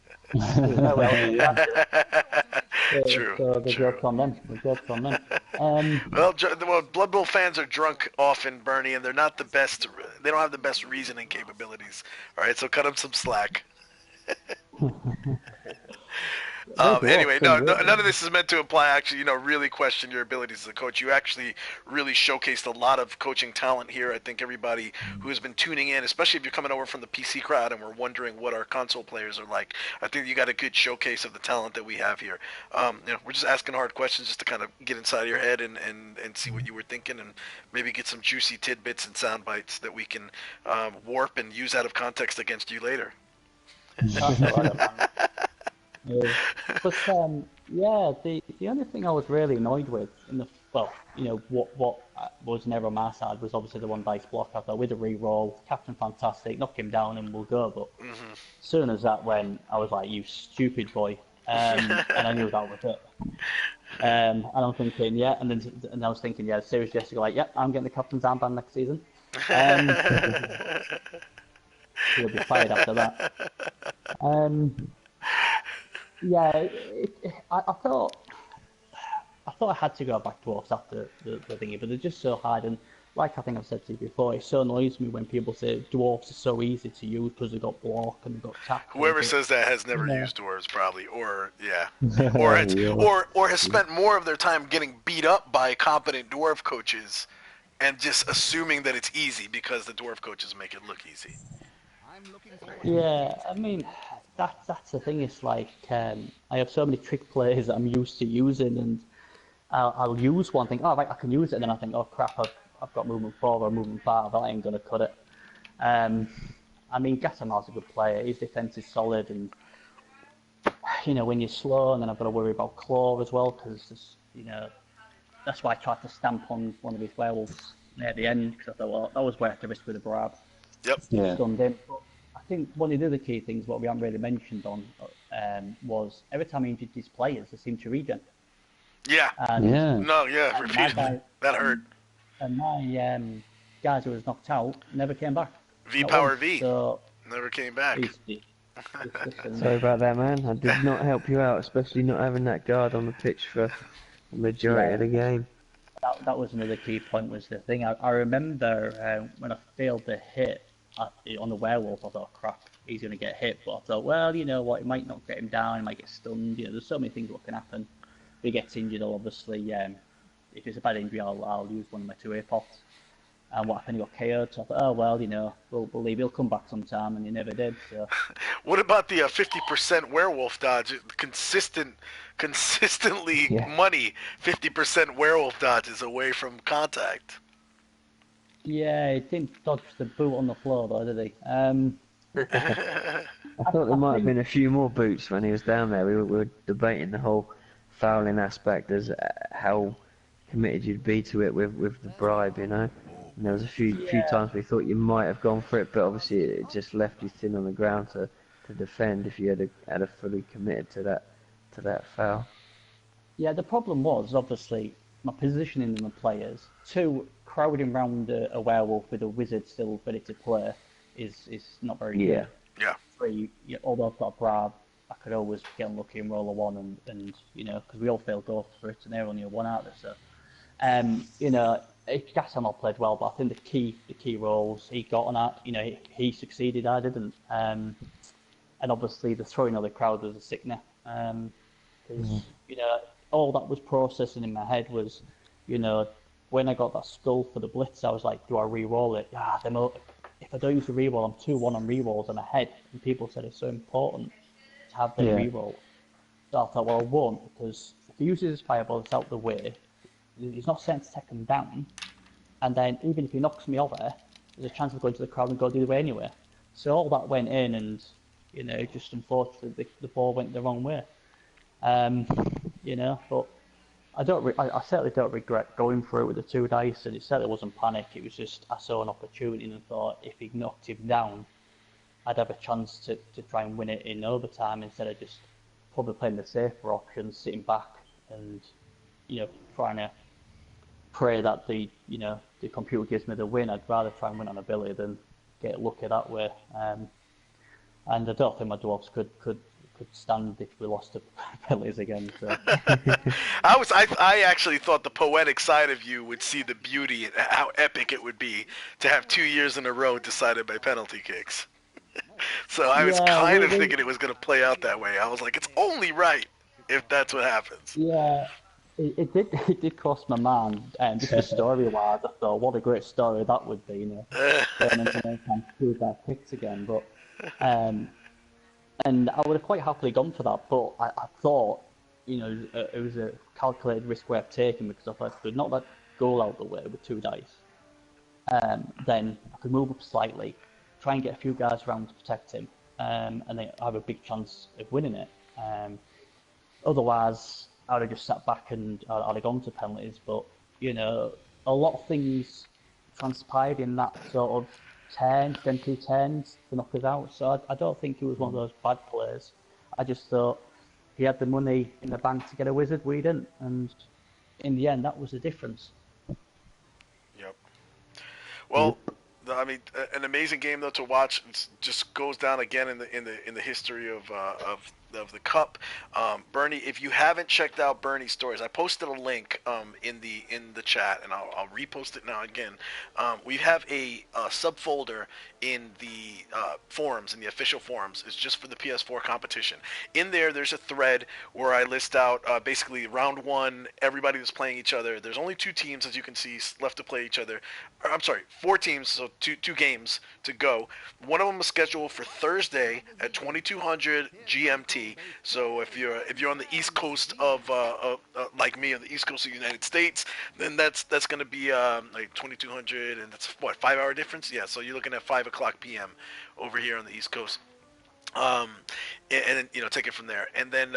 True. So the True. joke's on them. The joke's on them. Well, Blood Bowl fans are drunk often, Bernie, and they're not the best. They don't have the best reasoning capabilities. All right, so cut them some slack. Anyway, none of this is meant to imply actually, really question your abilities as a coach. You actually really showcased a lot of coaching talent here. I think everybody who has been tuning in, especially if you're coming over from the PC crowd and we're wondering what our console players are like, I think you got a good showcase of the talent that we have here. We're just asking hard questions just to kind of get inside your head and see what you were thinking and maybe get some juicy tidbits and sound bites that we can warp and use out of context against you later. That's all right, man. But the only thing I was really annoyed with what was never on my side was obviously the one dice block. I thought with a re-roll, Captain Fantastic, knock him down and we'll go. But as soon as that went, I was like, you stupid boy, and I knew that was it. And I'm thinking, and I was thinking, Serious Jest go like, I'm getting the captain's armband next season. He'll be fired after that. I thought I had to go back dwarfs after the thingy, but they're just so hard. And like I think I've said to you before, it so annoys me when people say dwarfs are so easy to use because they've got block and they've got attack. Whoever says that has never used dwarves, probably, or has spent more of their time getting beat up by competent dwarf coaches, and just assuming that it's easy because the dwarf coaches make it look easy. Yeah, I mean, that's the thing. It's like I have so many trick plays that I'm used to using, and I'll use one thing. Oh, right, I can use it, and then I think, oh crap, I've got movement 4 or movement 5. That ain't gonna cut it. I mean, Gatamar's a good player. His defense is solid, and when you're slow, and then I've got to worry about claw as well because that's why I tried to stamp on one of his werewolves near the end because I thought, well, that was worth the risk with the Brab. Yep. Yeah. Stunned him. But I think one of the other key things, what we haven't really mentioned on, was every time he injured his players, they seemed to regen. Yeah. Repeatedly. That hurt. And my guys who was knocked out never came back. VPowerV. So never came back. Sorry about that, man. I did not help you out, especially not having that guard on the pitch for the majority of the game. That was another key point, was the thing. I remember when I failed the hit on the werewolf, I thought, crap, he's going to get hit. But I thought, well, you know what, it might not get him down, he might get stunned. There's so many things that can happen. If he gets injured, I'll obviously, if it's a bad injury, I'll use one of my 2A pots. And what happened, he got KO'd, so I thought, oh, well, we'll leave, he'll come back sometime, and he never did. So. What about the 50% werewolf dodge? Consistently money, 50% werewolf dodges away from contact. Yeah, he didn't dodge the boot on the floor, though, did he? I thought there might have been a few more boots when he was down there. We were debating the whole fouling aspect as how committed you'd be to it with the bribe, And there was a few times we thought you might have gone for it, but obviously it just left you thin on the ground to defend if you had a fully committed to that foul. Yeah, the problem was obviously my positioning in the players. 2, crowding around a werewolf with a wizard still ready to play is not very good. Yeah. 3, although I've got a Brab, I could always get unlucky and roll a 1 and because we all failed ghosts for it and they're only a 1 out there, so Gasamel played well, but I think the key roles he got on that, he succeeded, I didn't. And obviously the throwing of the crowd was a sickener. All that was processing in my head was, when I got that skull for the blitz, I was like, do I re-roll it? If I don't use the re-roll, I'm 2-1 on re-rolls and ahead. And people said it's so important to have the re-roll. So I thought, well, I won't, because if he uses his fireball, it's out the way. He's not sent to take him down, and then even if he knocks me over, there's a chance of going to the crowd and go the other way anyway. So all that went in, and just unfortunately the ball went the wrong way. But I certainly don't regret going for it with the 2 dice, and it certainly wasn't panic. It was just I saw an opportunity and thought if he knocked him down, I'd have a chance to try and win it in overtime instead of just probably playing the safer option, sitting back and trying to pray that the computer gives me the win. I'd rather try and win on ability than get lucky that way. And I don't think my dwarves could could stand if we lost to penalties again. So. I actually thought the poetic side of you would see the beauty and how epic it would be to have 2 years in a row decided by penalty kicks. So I was Yeah, kind of thinking it was going to play out that way. I was like, it's only right if that's what happens. Yeah, it did cross my mind, and just the story-wise, I thought, what a great story that would be, going into next time to prove that picks again. But and I would have quite happily gone for that, but I thought, it was a calculated risk worth taking because I thought if I could knock that goal out the way with 2 dice, then I could move up slightly, try and get a few guys around to protect him, and then have a big chance of winning it. Otherwise, I would have just sat back and I'd have gone to penalties. But, a lot of things transpired in that sort of turn, then 2 turns to knock us out. So I don't think he was one of those bad players. I just thought he had the money in the bank to get a wizard, we didn't. And in the end, that was the difference. Yep. Well, I mean, an amazing game though to watch. It just goes down again in the history of the Cup. Bernie, if you haven't checked out Bernie's stories, I posted a link in the chat, and I'll repost it now again. We have a subfolder in the forums, in the official forums. It's just for the PS4 competition. In there's a thread where I list out basically round 1, everybody that's playing each other. There's only 2 teams, as you can see, left to play each other. I'm sorry, 4 teams, so two games to go. One of them is scheduled for Thursday at 2200 GMT. So if you're on the East Coast of like me, on the East Coast of the United States, then that's going to be like 2200, and that's what, 5-hour difference? Yeah, so you're looking at 5:00 p.m. over here on the East Coast. And then take it from there, and then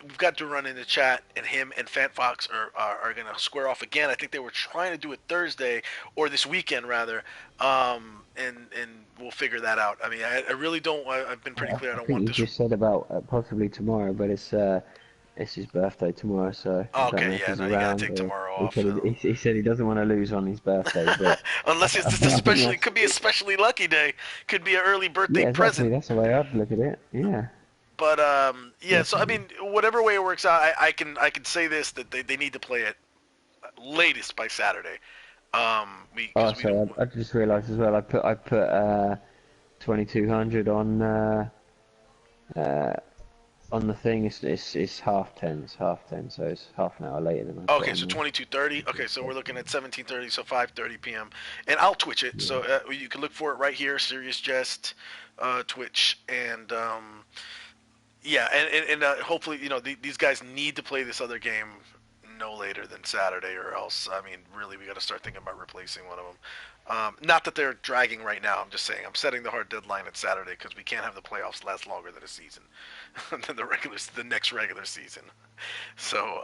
we've got to run in the chat, and him and FantFox are going to square off again. I think they were trying to do it Thursday or this weekend rather, and we'll figure that out. I mean, I really don't. I've been pretty clear. I don't want this. You just said about possibly tomorrow, but it's his birthday tomorrow, so I don't know Okay, if yeah, he's no, you gotta around. take tomorrow He off. said he said he doesn't want to lose on his birthday, but Unless it's just especially, it could be a especially lucky day. Could be an early birthday yeah, exactly. present. That's the way I'd look at it. Yeah. But yeah. So I mean, whatever way it works out, I can say this, that they need to play it latest by Saturday. I just realised as well. I put 2200 on the thing. It's 10:30. It's 10:30, so it's half an hour later than I. Okay, so 22:30. Okay, so we're looking at 17:30, so 5:30 p.m. And I'll Twitch it, so you can look for it right here, Serious Jest, Twitch, and yeah, and hopefully these guys need to play this other game no later than Saturday, or else I mean really we got to start thinking about replacing one of them. Not that they're dragging right now. I'm just saying I'm setting the hard deadline at Saturday because we can't have the playoffs last longer than a season, than the next regular season. So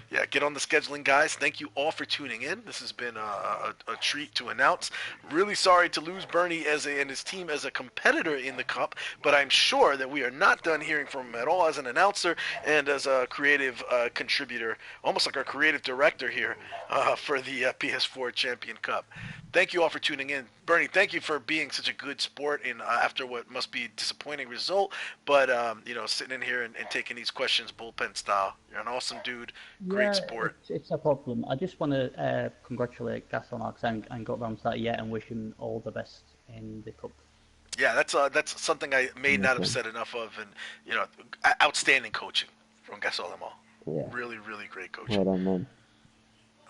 yeah, get on the scheduling, guys. Thank you all for tuning in. This has been a treat to announce. Really sorry to lose Bernie and his team as a competitor in the Cup, but I'm sure that we are not done hearing from him at all as an announcer and as a creative contributor, almost like our creative director here for the PS4 Champion Cup. Thank you all for tuning in. Bernie, thank you for being such a good sport in after what must be a disappointing result, but sitting in here and taking these questions bullpen style. You're an awesome dude. Great sport. It's a problem. I just want to congratulate Gaston and got around to that yet, and wish him all the best in the Cup. Yeah, that's something I may not have said enough of, and outstanding coaching from Gaston. Yeah. Really, really great coaching. Well done, man.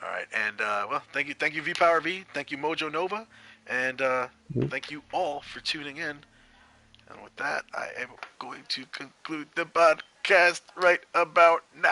All right, and well, thank you VPowerV, thank you Mojo Nova, and thank you all for tuning in. And with that, I am going to conclude the podcast right about now.